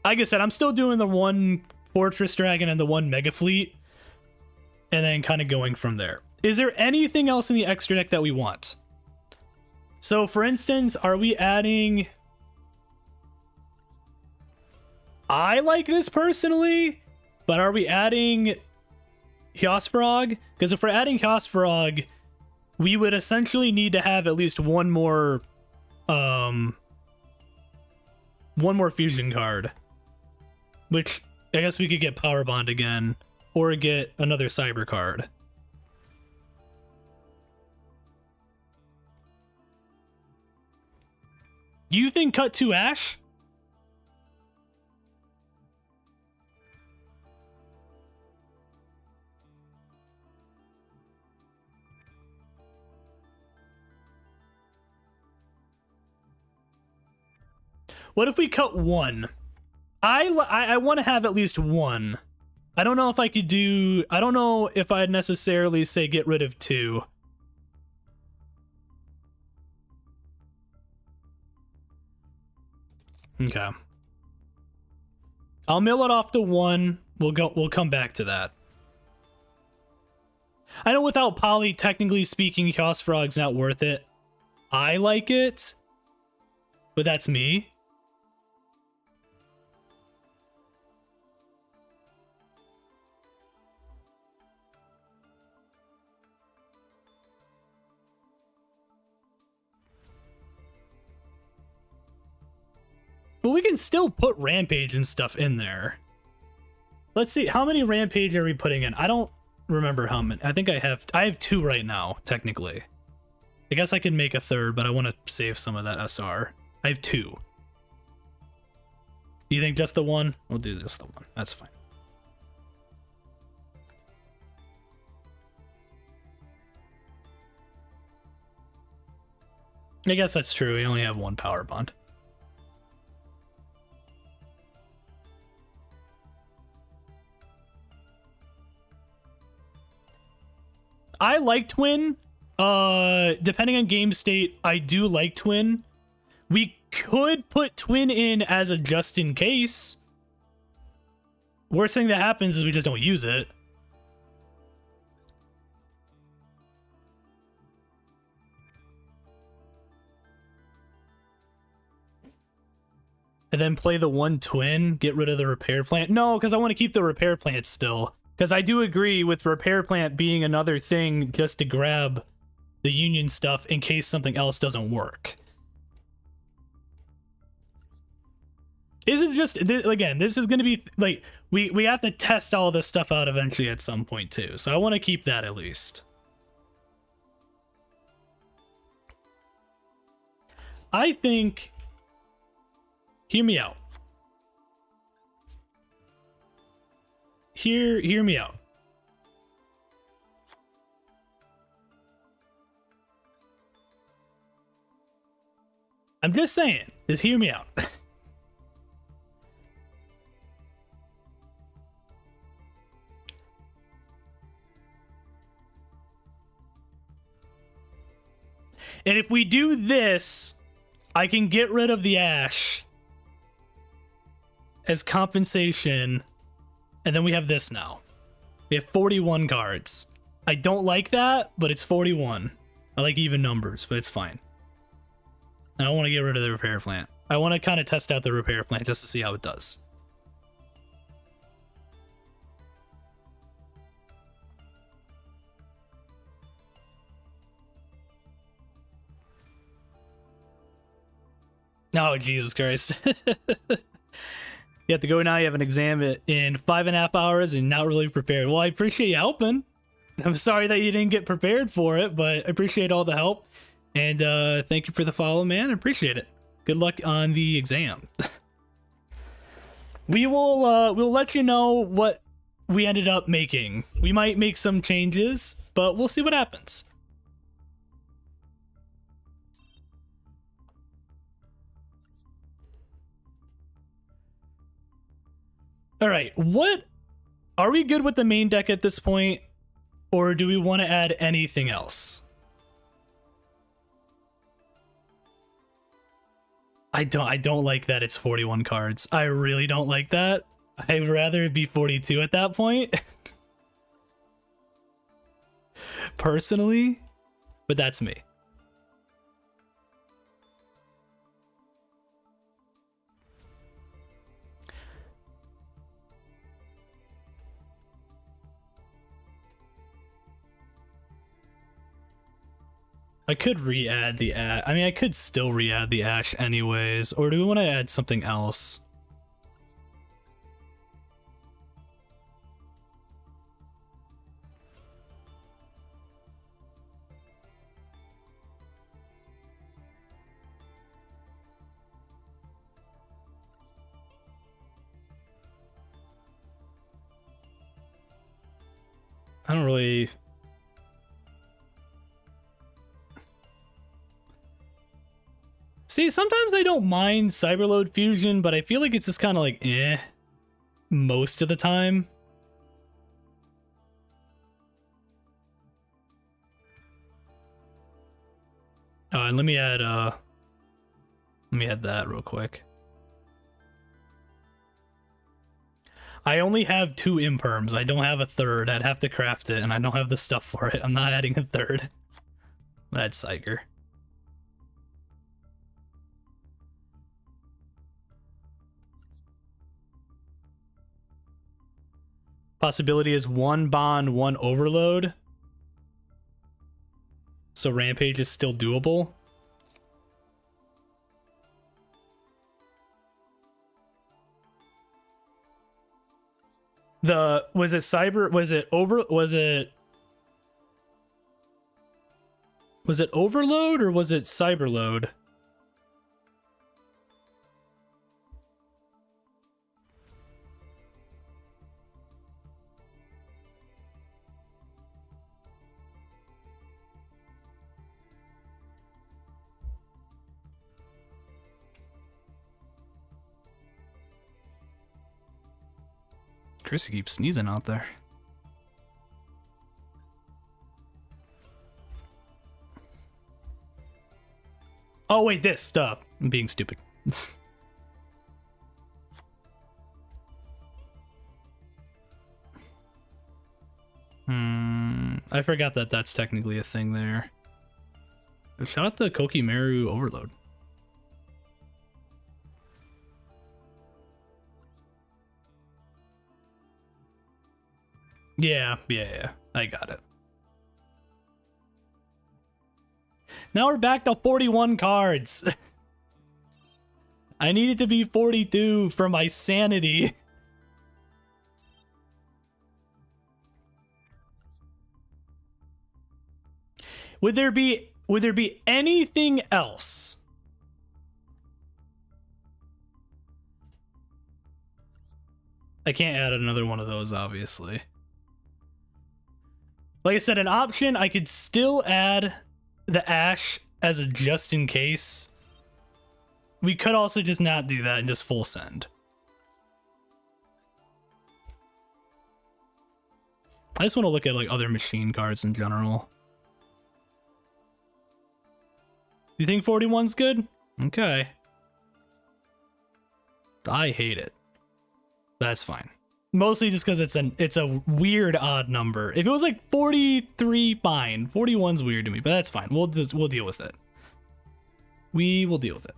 Like I said, I'm still doing the 1 Fortress Dragon and the 1 Mega Fleet, and then kind of going from there. Is there anything else in the extra deck that we want? So, for instance, are we adding... I like this personally, but are we adding Hyosfrog? Because if we're adding Hyosfrog, we would essentially need to have at least one more one more fusion card, which I guess we could get Power Bond again or get another Cyber card. Do you think cut to Ash? What if we cut one? I want to have at least one. I don't know if I could do... I don't know if I'd necessarily say get rid of two. Okay. I'll mill it off to one. We'll come back to that. I know without Poly, technically speaking, Chaos Frog's not worth it. I like it, but that's me. But we can still put Rampage and stuff in there. Let's see, how many Rampage are we putting in? I don't remember how many. I think I have two right now, technically. I guess I could make a third, but I want to save some of that SR. I have two. You think just the one? We'll do just the one. That's fine. I guess that's true. We only have one Power Bond. I like Twin. Depending on game state, I do like Twin. We could put Twin in as a just in case. Worst thing that happens is we just don't use it. And then play the one Twin, get rid of the repair plant. No, because I want to keep the repair plant still. Because I do agree with repair plant being another thing just to grab the Union stuff in case something else doesn't work. Is it just, again, this is going to be, like, we have to test all this stuff out eventually at some point too. So I want to keep that at least. I think, hear me out. Hear me out. I'm just saying, just hear me out. And if we do this, I can get rid of the Ash as compensation. And then we have this now. We have 41 cards. I don't like that, but it's 41. I like even numbers, but it's fine. And I want to get rid of the repair plant. I want to kind of test out the repair plant just to see how it does. Oh, Jesus Christ. You have to go now. You have an exam in 5.5 hours and not really prepared. Well, I appreciate you helping. I'm sorry that you didn't get prepared for it, but I appreciate all the help. And thank you for the follow, man. I appreciate it. Good luck on the exam. We'll let you know what we ended up making. We might make some changes, but we'll see what happens. All right, what are we good with the main deck at this point, or do we want to add anything else? I don't like that it's 41 cards. I really don't like that. I'd rather it be 42 at that point. Personally, but that's me. I could re-add the ash. I mean, I could still re-add the ash anyways. Or do we want to add something else? I don't really... See, sometimes I don't mind Cyberload Fusion, but I feel like it's just kind of like, eh, most of the time. And let me add that real quick. I only have 2 imperms. I don't have a third. I'd have to craft it, and I don't have the stuff for it. I'm not adding a third. I'm gonna add Psyker. Possibility is 1 bond, 1 overload. So Rampage is still doable. Was it overload or was it cyberload? Chris keeps sneezing out there. Oh wait, this stuff. I'm being stupid. I forgot that that's technically a thing there. Shout out to Kokimaru Overload. Yeah, I got it. Now we're back to 41 cards. I needed to be 42 for my sanity. Would there be anything else? I can't add another one of those, obviously. Like I said, an option, I could still add the Ash as a just in case. We could also just not do that and just full send. I just want to look at like other machine cards in general. Do you think 41's good? Okay. I hate it. That's fine. Mostly just because it's a weird odd number. If it was like 43, fine. 41's weird to me, but that's fine. We'll deal with it. We will deal with it.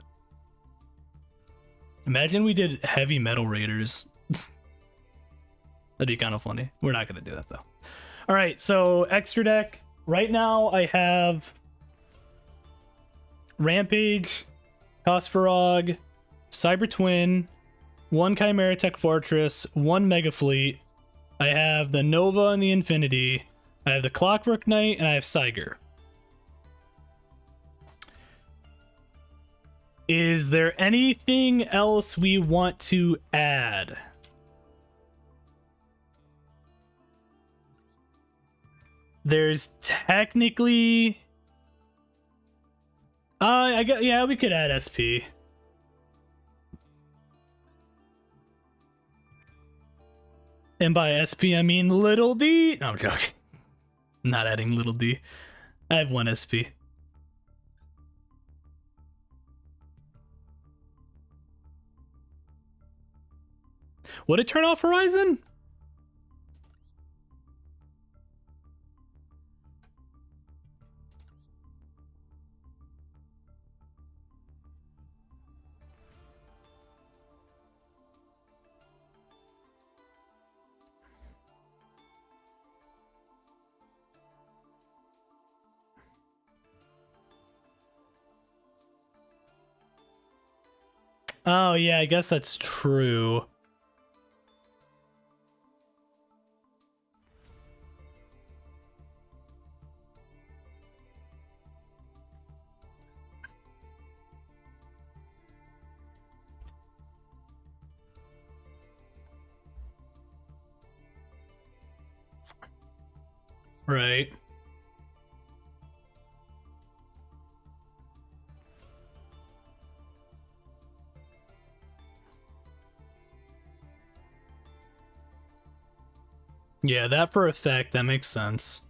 Imagine we did Heavy Metal Raiders. That'd be kind of funny. We're not gonna do that though. All right, so extra deck. Right now I have Rampage, Cosfarog, Cyber Twin, 1 Chimera Tech Fortress, 1 Mega Fleet. I have the Nova and the Infinity. I have the Clockwork Knight, and I have Siger. Is there anything else we want to add? There's technically... yeah, we could add SP. And by SP, I mean Little D. No, I'm joking. Not adding Little D. I have 1 SP. Would it turn off Horizon? Oh, yeah, I guess that's true. Right. Yeah, that for a fact, that makes sense.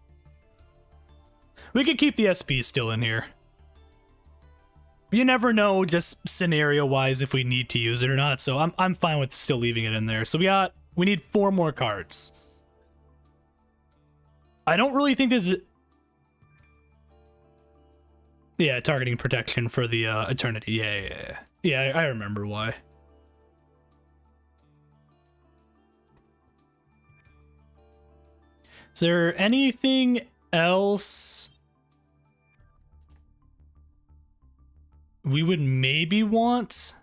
We could keep the SP still in here. You never know, just scenario-wise, if we need to use it or not, so I'm fine with still leaving it in there. So we need 4 more cards. I don't really think this is... Yeah, targeting protection for the Eternity. Yeah, I remember why. Is there anything else we would maybe want?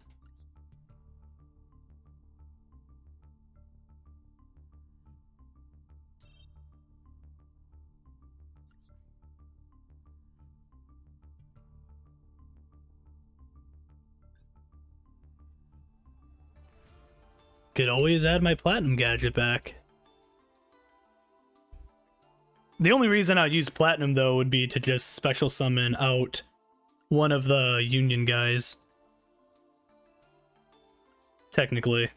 Could always add my Platinum gadget back. The only reason I'd use Platinum, though, would be to just special summon out one of the Union guys. Technically.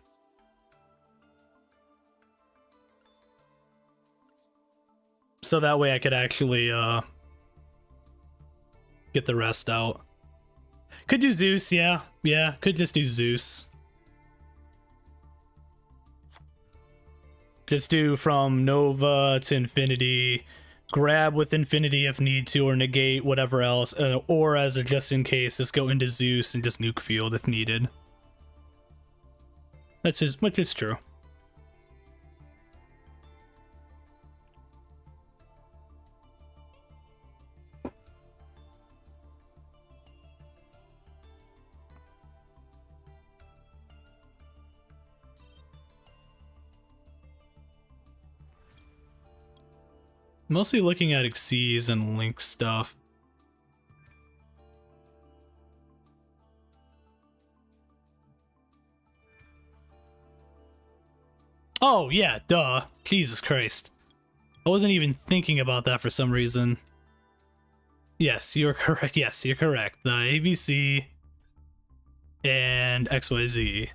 So that way I could actually get the rest out. Could do Zeus, yeah. Yeah, could just do Zeus. Just do from Nova to Infinity, grab with Infinity if need to, or negate whatever else, or as a just in case, just go into Zeus and just nuke field if needed. Which is true. Mostly looking at Xyz and Link stuff. Oh, yeah, duh. Jesus Christ. I wasn't even thinking about that for some reason. Yes, you're correct. Yes, you're correct. The ABC and XYZ.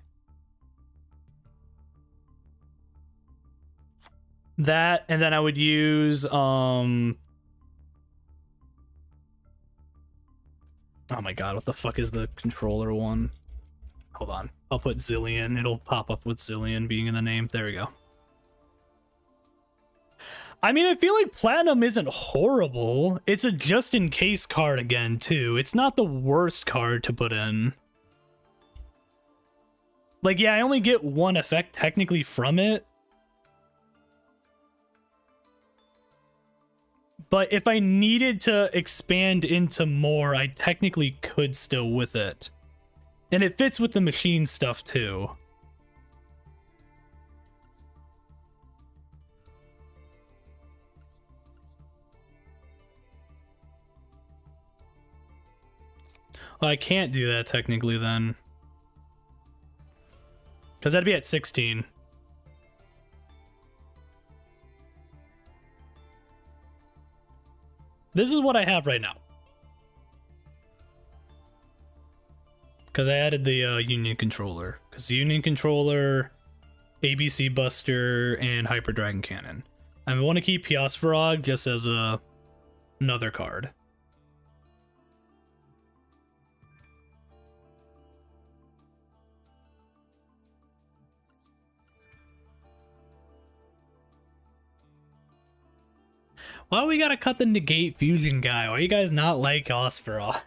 That, and then I would use, oh my god, what the fuck is the controller one? Hold on. I'll put Zillion. It'll pop up with Zillion being in the name. There we go. I mean, I feel like Platinum isn't horrible. It's a just-in-case card again, too. It's not the worst card to put in. Like, yeah, I only get one effect technically from it. But if I needed to expand into more, I technically could still with it. And it fits with the machine stuff, too. Well, I can't do that technically then. Because that'd be at 16. This is what I have right now. Because I added the Union controller. Because the Union controller, ABC Buster, and Hyper Dragon Cannon. I want to keep Piosvarog just as another card. Why we gotta cut the negate fusion guy? Why you guys not like Osferon?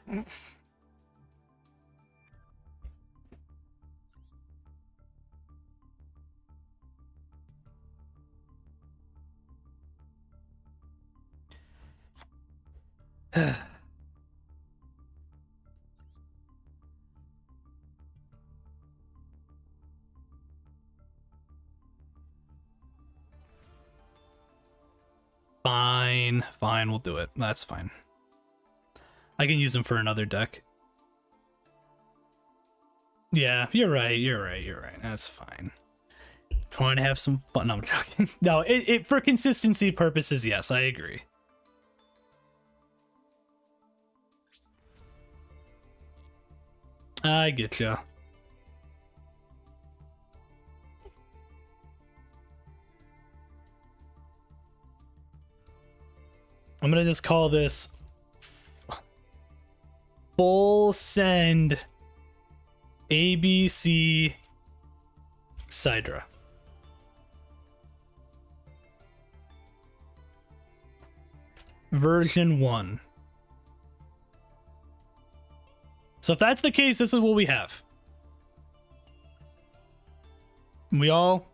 Fine, fine, we'll do it. That's fine. I can use them for another deck. Yeah, you're right, you're right, you're right. That's fine. Trying to have some fun. No, I'm joking. No, it for consistency purposes, yes, I agree. I get ya. I'm gonna just call this full send ABC Sidra. Version 1. So if that's the case, this is what we have. We all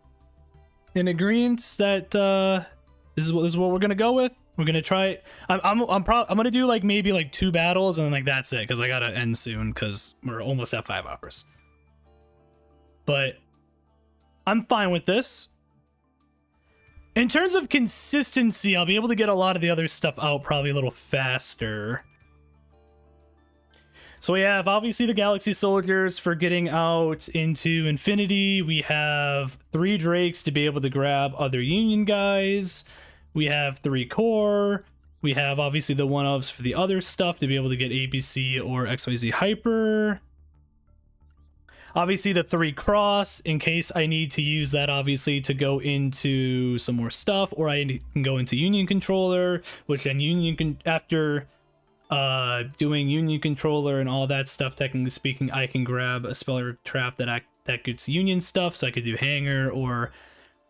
in agreement that this is what we're gonna go with. We're gonna try. I'm gonna do like maybe like 2 battles and then like that's it because I gotta end soon because we're almost at 5 hours. But I'm fine with this. In terms of consistency, I'll be able to get a lot of the other stuff out probably a little faster. So we have obviously the Galaxy Soldiers for getting out into Infinity. We have 3 Drakes to be able to grab other Union guys. We have 3 Core. We have obviously the 1-ofs for the other stuff to be able to get ABC or XYZ Hyper. Obviously the 3 Cross in case I need to use that obviously to go into some more stuff, or I can go into Union Controller, which then Union can after doing Union Controller and all that stuff, technically speaking, I can grab a Speller Trap that gets Union stuff, so I could do Hanger or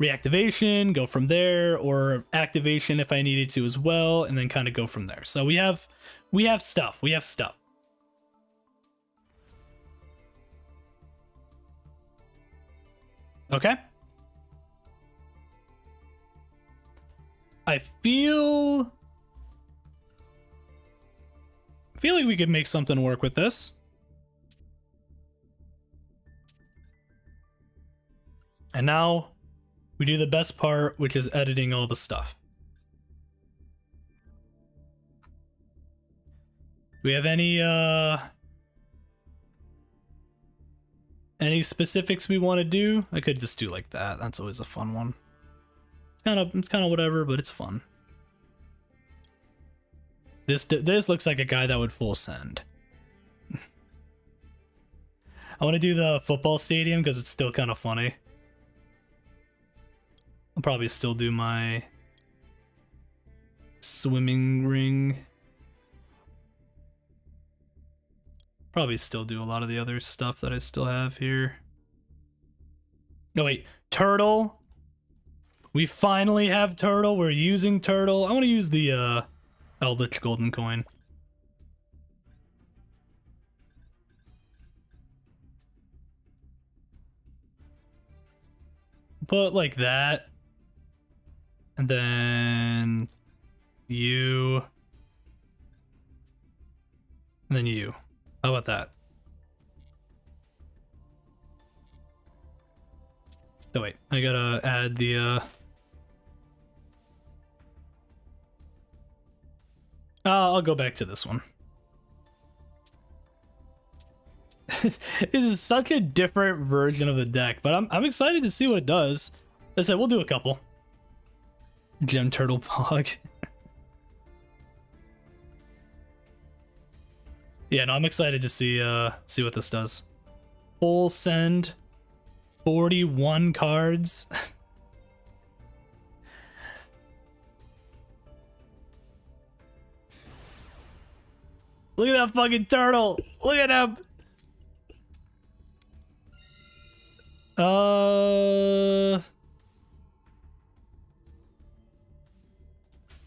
Reactivation, go from there, or Activation if I needed to as well, and then kind of go from there. So we have stuff. We have stuff. Okay. I feel like we could make something work with this. And now we do the best part, which is editing all the stuff. Do we have any specifics we want to do? I could just do like that. That's always a fun one. It's kind of whatever, but it's fun. This looks like a guy that would full send. I want to do the football stadium because it's still kind of funny. I'll probably still do my swimming ring. Probably still do a lot of the other stuff that I still have here. No, wait. Turtle. We finally have Turtle. We're using Turtle. I want to use the Eldritch Golden Coin. Put like that. And then you. And then you. How about that? Oh wait, I gotta add the I'll go back to this one. This is such a different version of the deck, but I'm excited to see what it does. As I said, we'll do a couple. Gem Turtle Pog. Yeah, no, I'm excited to see what this does. Full send, 41 cards. Look at that fucking turtle. Look at him.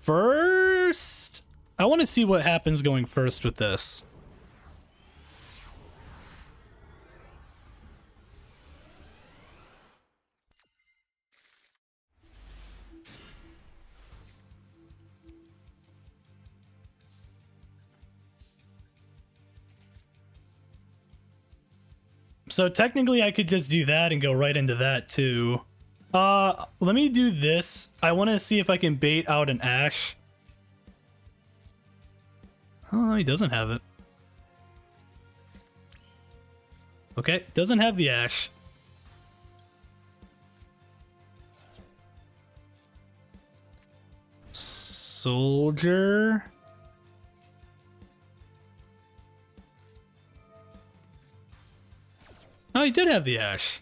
First, I want to see what happens going first with this. So technically I could just do that and go right into that too. Let me do this. I want to see if I can bait out an Ash. Oh, he doesn't have it. Okay, doesn't have the Ash. Soldier. Oh, he did have the Ash.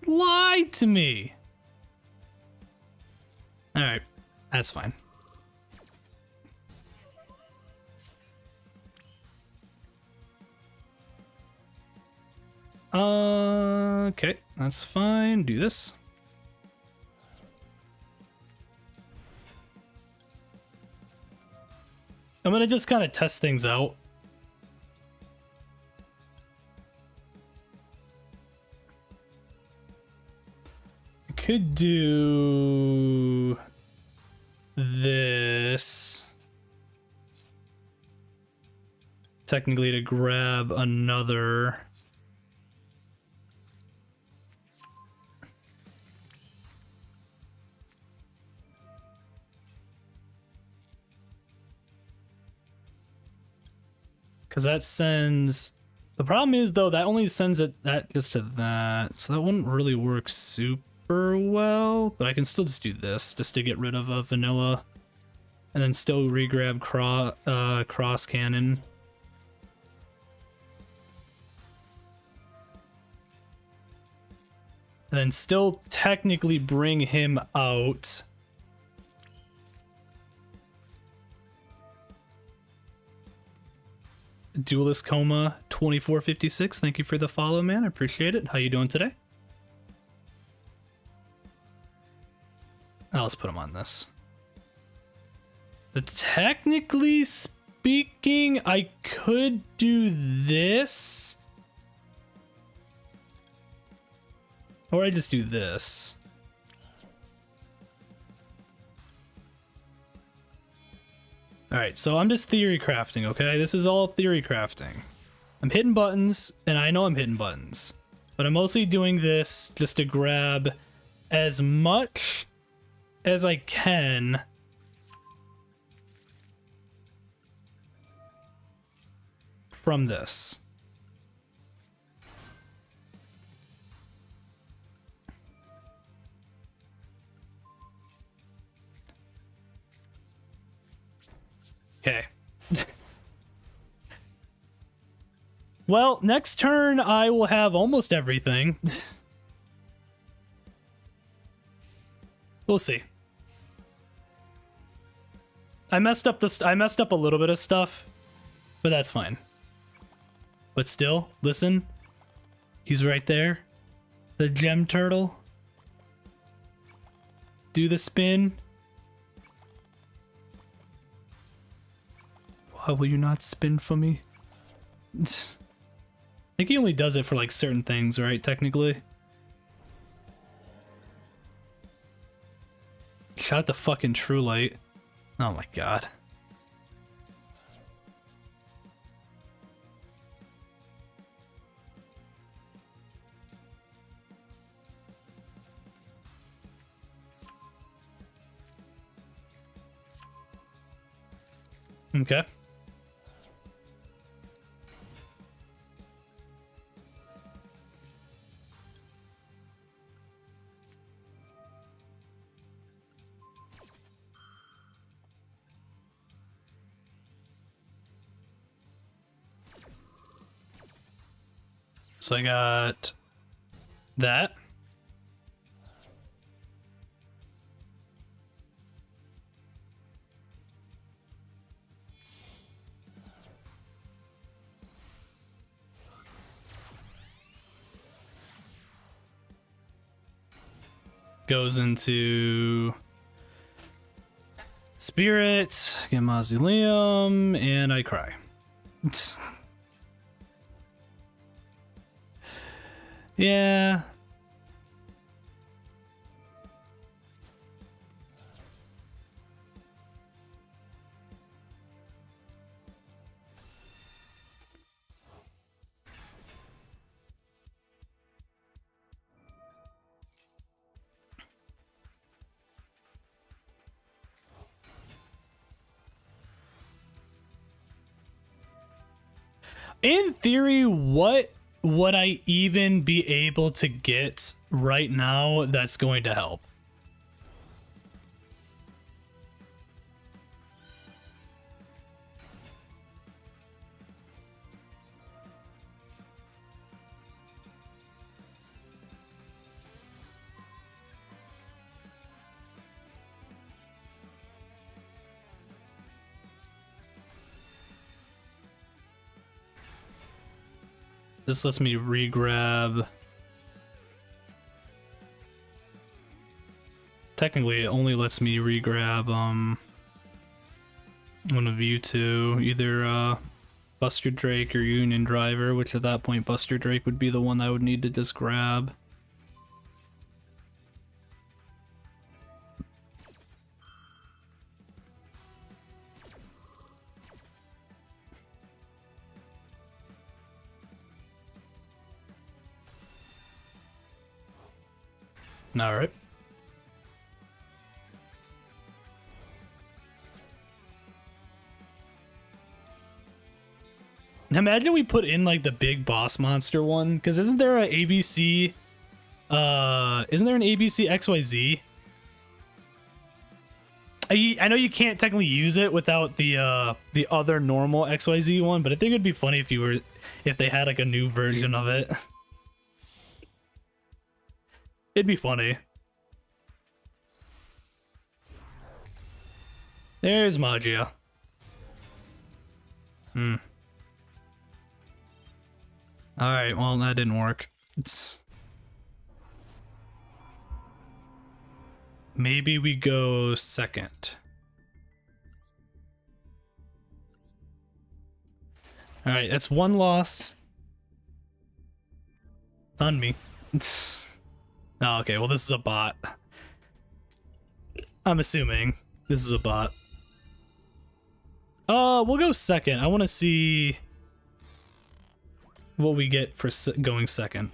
Lied to me. Alright, that's fine. Okay, that's fine. Do this. I'm gonna just kind of test things out. I could do this. Technically to grab another. Because that sends... The problem is, though, that only sends it that just to that. So that wouldn't really work super well. But I can still just do this, just to get rid of a vanilla. And then still regrab cross cannon. And then still technically bring him out. Duelist Coma 2456, thank you for the follow, man. I appreciate it. How you doing today? Oh, let's put him on this. But technically speaking, I could do this. Or I just do this. Alright, so I'm just theory crafting, okay? This is all theory crafting. I'm hitting buttons, and I know I'm hitting buttons. But I'm mostly doing this just to grab as much as I can from this. Okay. Well, next turn I will have almost everything. We'll see. I messed up a little bit of stuff, but that's fine. But still, listen. He's right there. The gem turtle. Do the spin. Why will you not spin for me? I think he only does it for like certain things, right? Technically. Shot the fucking True Light. Oh my god. Okay. So I got that. Goes into Spirit, get Mausoleum, and I cry. Yeah. In theory, what would I even be able to get right now that's going to help? This lets me re-grab. Technically, it only lets me re-grab one of you two, either Buster Drake or Union Driver, which at that point Buster Drake would be the one I would need to just grab. All right. Imagine we put in like the big boss monster one, because isn't there an ABC? Isn't there an ABC XYZ? I know you can't technically use it without the other normal XYZ one, but I think it'd be funny if they had like a new version of it. It'd be funny. There's Magia. Alright, well, that didn't work. Maybe we go second. Alright, that's one loss. It's on me. Oh, okay, well, this is a bot. I'm assuming this is a bot. We'll go second. I want to see what we get for going second.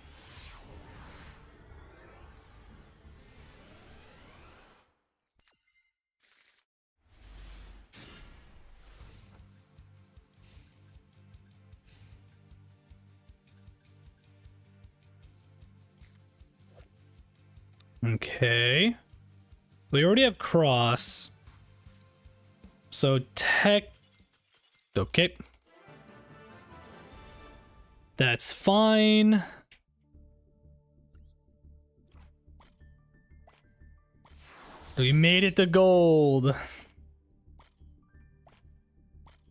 Okay. We already have cross. So okay. That's fine. We made it to gold.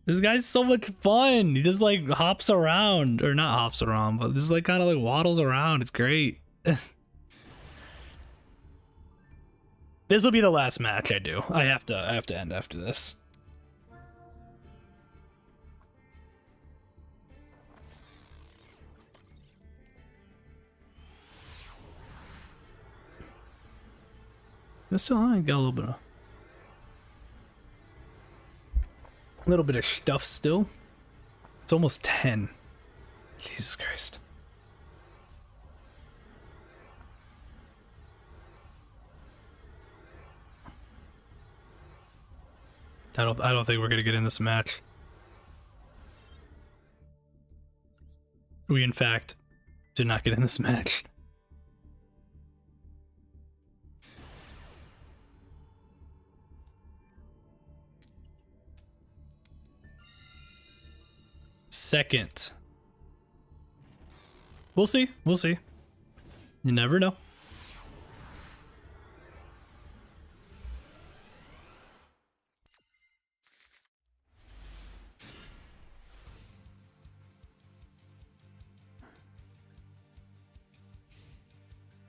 This guy's so much fun. He just like hops around, or not hops around, but just like kind of like waddles around. It's great. This will be the last match I do. I have to end after this. But still, I got a little bit of stuff still. It's almost 10. Jesus Christ. I don't think we're gonna get in this match. We in fact did not get in this match. Second. We'll see. We'll see. You never know.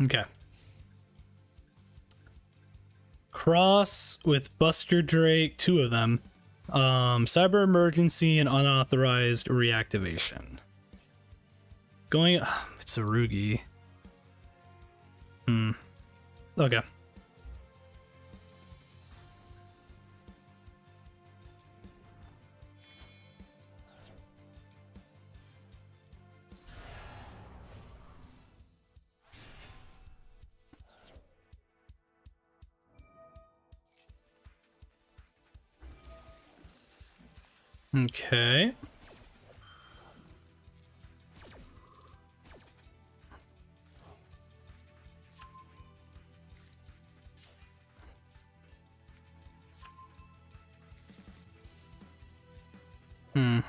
Okay. Cross with Buster Drake, 2 of them. Cyber Emergency and Unauthorized Reactivation. Going... it's a Rugi. Okay. Okay.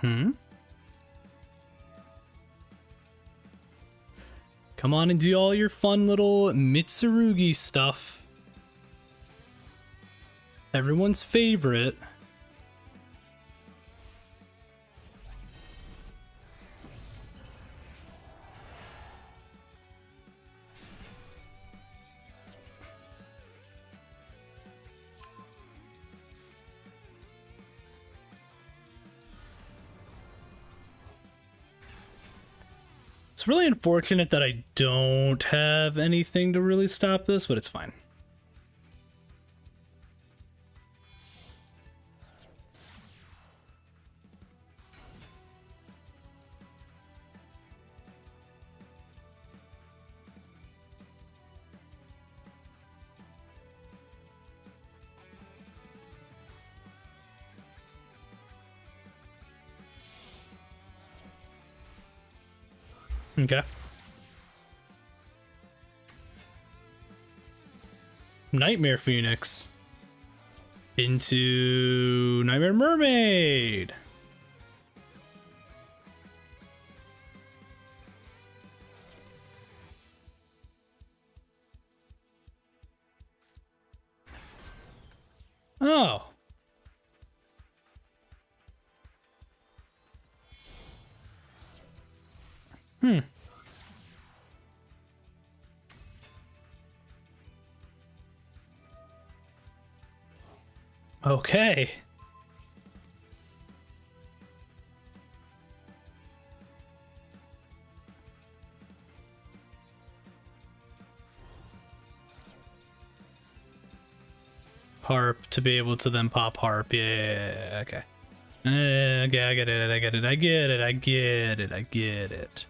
Mm-hmm. Come on and do all your fun little Mitsurugi stuff. Everyone's favorite. It's really unfortunate that I don't have anything to really stop this, but it's fine. Okay. Nightmare Phoenix into Nightmare Mermaid. Oh. Hmm. Okay. Harp to be able to then pop harp. Yeah, okay. Okay, I get it, I get it, I get it, I get it, I get it.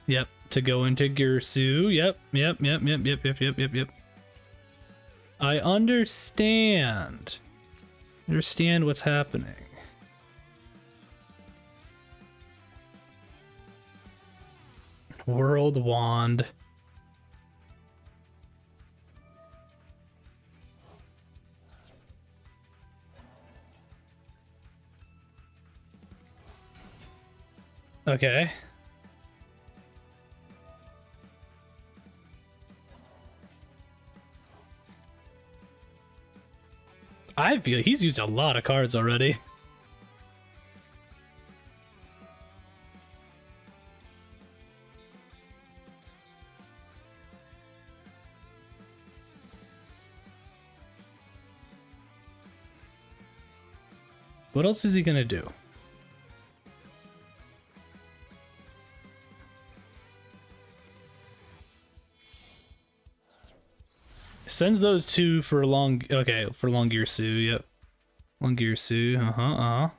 Yep, to go into Girsu. Yep. I understand. Understand what's happening. World Wand. Okay. I feel he's used a lot of cards already. What else is he gonna do? Sends those two for long. Okay, for Longirsu. Yep, Longirsu.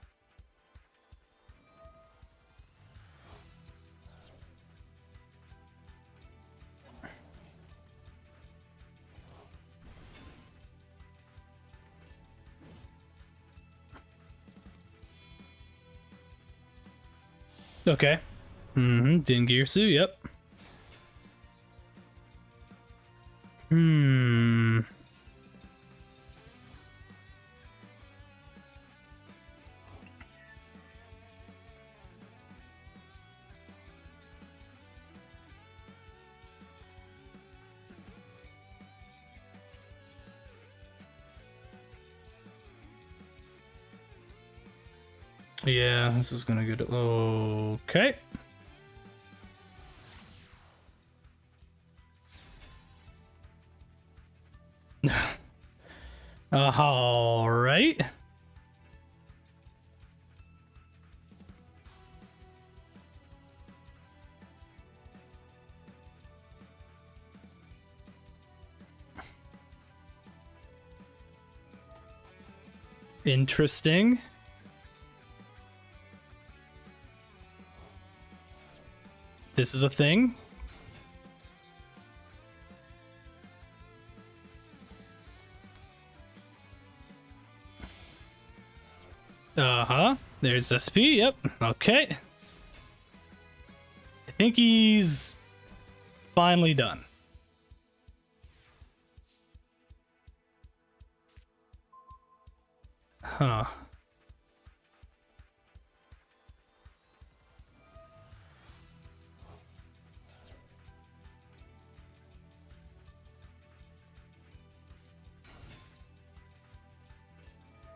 Okay. Dingirsu. Yep. Yeah, this is gonna go to... Okay. All right. Interesting. This is a thing. There's SP. Yep. Okay. I think he's finally done. Huh.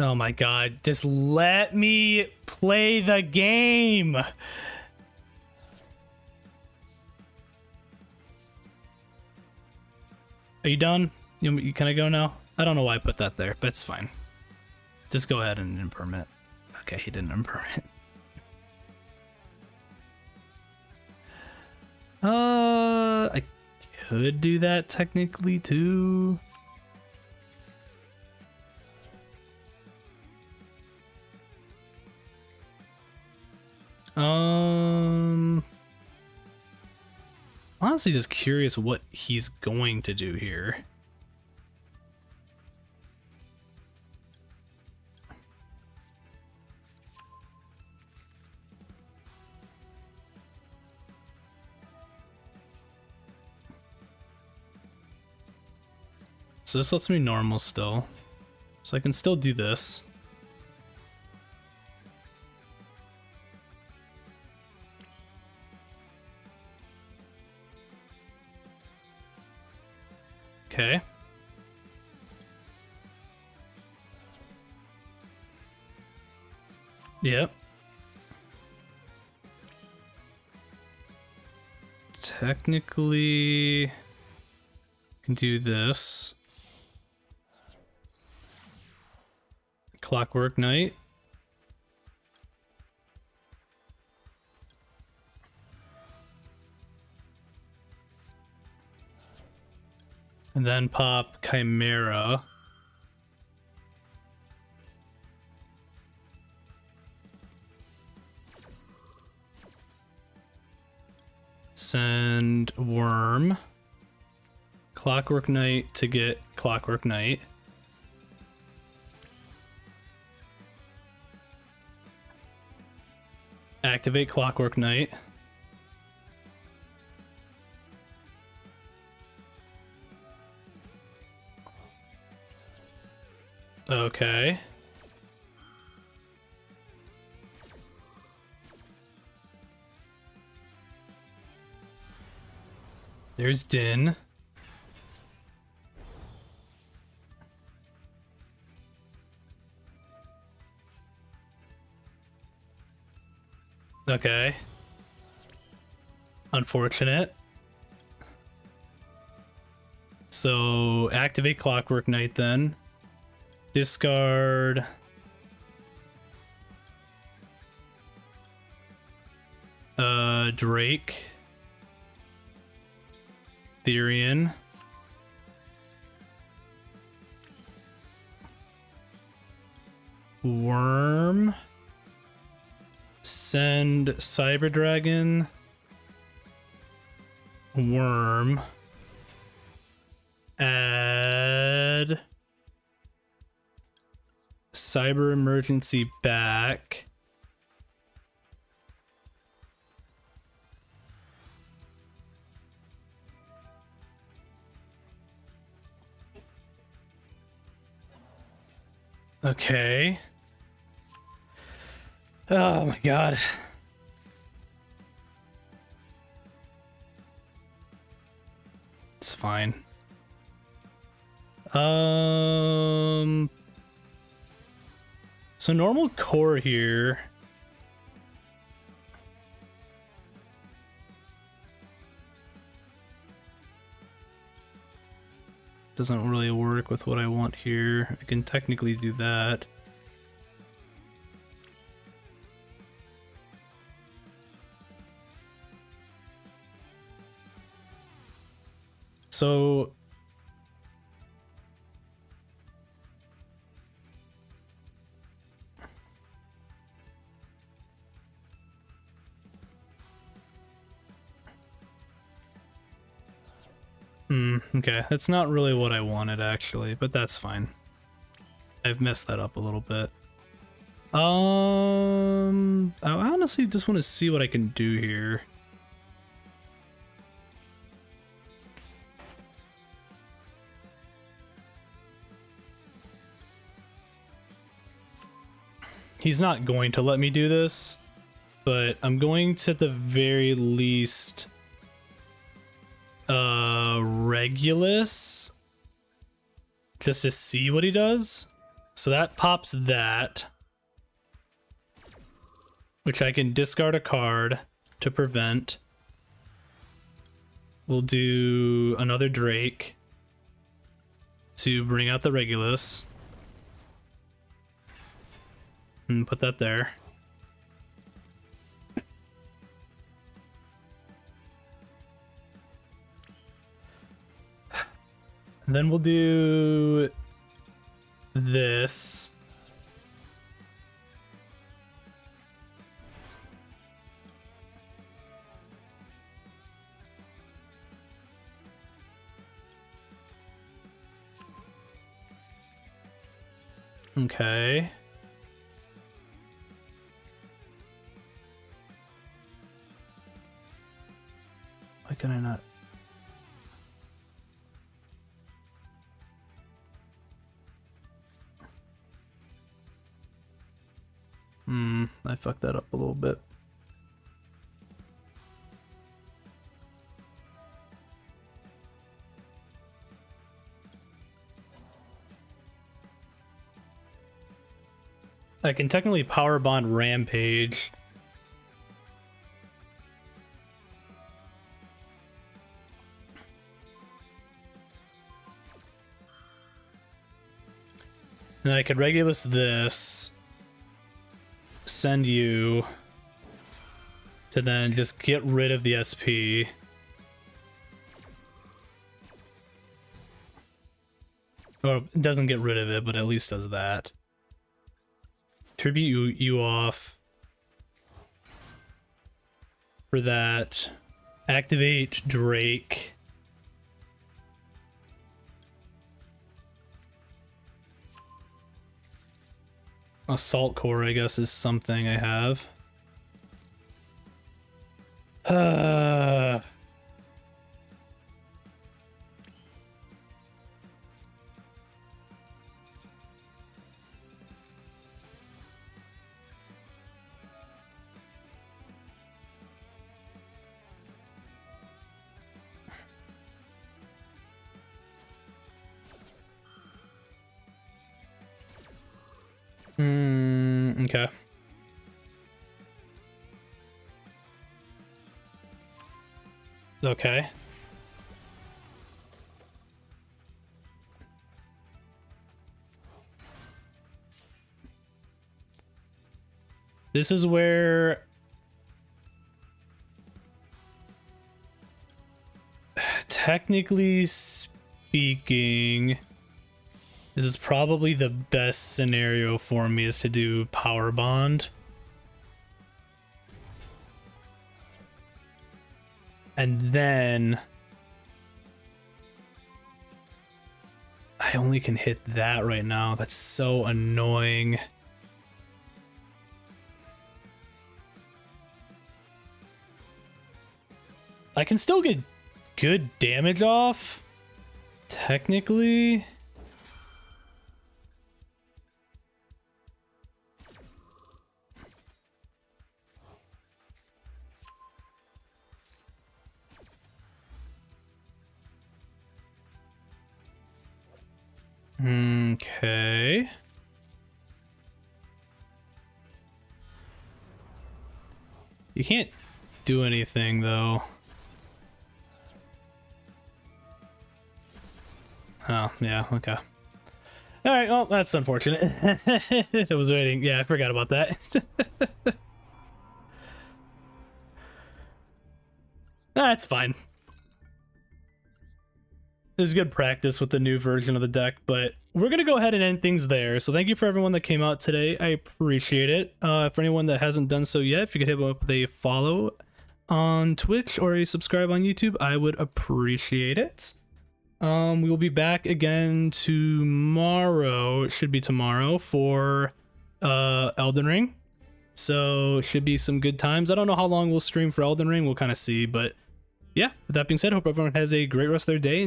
Oh my god, just let me play the game! Are you done? Can I go now? I don't know why I put that there, but it's fine. Just go ahead and impermit. Okay, he didn't impermit. I could do that technically too. Honestly, just curious what he's going to do here. So this lets me normal still. So I can still do this. Okay. Yep. Technically, can do this. Clockwork Knight. And then pop Chimera. Send Worm. Clockwork Knight to get Clockwork Knight. Activate Clockwork Knight. Okay. There's Din. Okay. Unfortunate. So activate Clockwork Knight then. Discard. Drake. Therian. Worm. Send Cyber Dragon. Worm. Add Cyber Emergency back. Okay. Oh my god. It's fine. So normal core here. Doesn't really work with what I want here. I can technically do that. So okay, that's not really what I wanted actually, but that's fine. I've messed that up a little bit. I honestly just want to see what I can do here. He's not going to let me do this, but I'm going to at the very least Regulus just to see what he does. So that pops that, which I can discard a card to prevent. We'll do another Drake to bring out the Regulus. And put that there. And then we'll do this. Okay. Why can I not? I fucked that up a little bit. I can technically power bond Rampage. And I could Regulus this, send you to then just get rid of the SP. Or it doesn't get rid of it, but at least does that. Tribute you off for that. Activate Drake. Assault Core, I guess, is something I have. Okay. Okay. This is where technically speaking, this is probably the best scenario for me, is to do Power Bond. And then I only can hit that right now. That's so annoying. I can still get good damage off, technically. Okay. You can't do anything though. Oh, yeah, okay. Alright, well, that's unfortunate. I was waiting. Yeah, I forgot about that. That's fine. There's good practice with the new version of the deck, but we're going to go ahead and end things there. So thank you for everyone that came out today. I appreciate it. For anyone that hasn't done so yet, if you could hit up with a follow on Twitch or a subscribe on YouTube, I would appreciate it. We will be back again tomorrow. It should be tomorrow for Elden Ring. So should be some good times. I don't know how long we'll stream for Elden Ring. We'll kind of see, but yeah, with that being said, hope everyone has a great rest of their day. And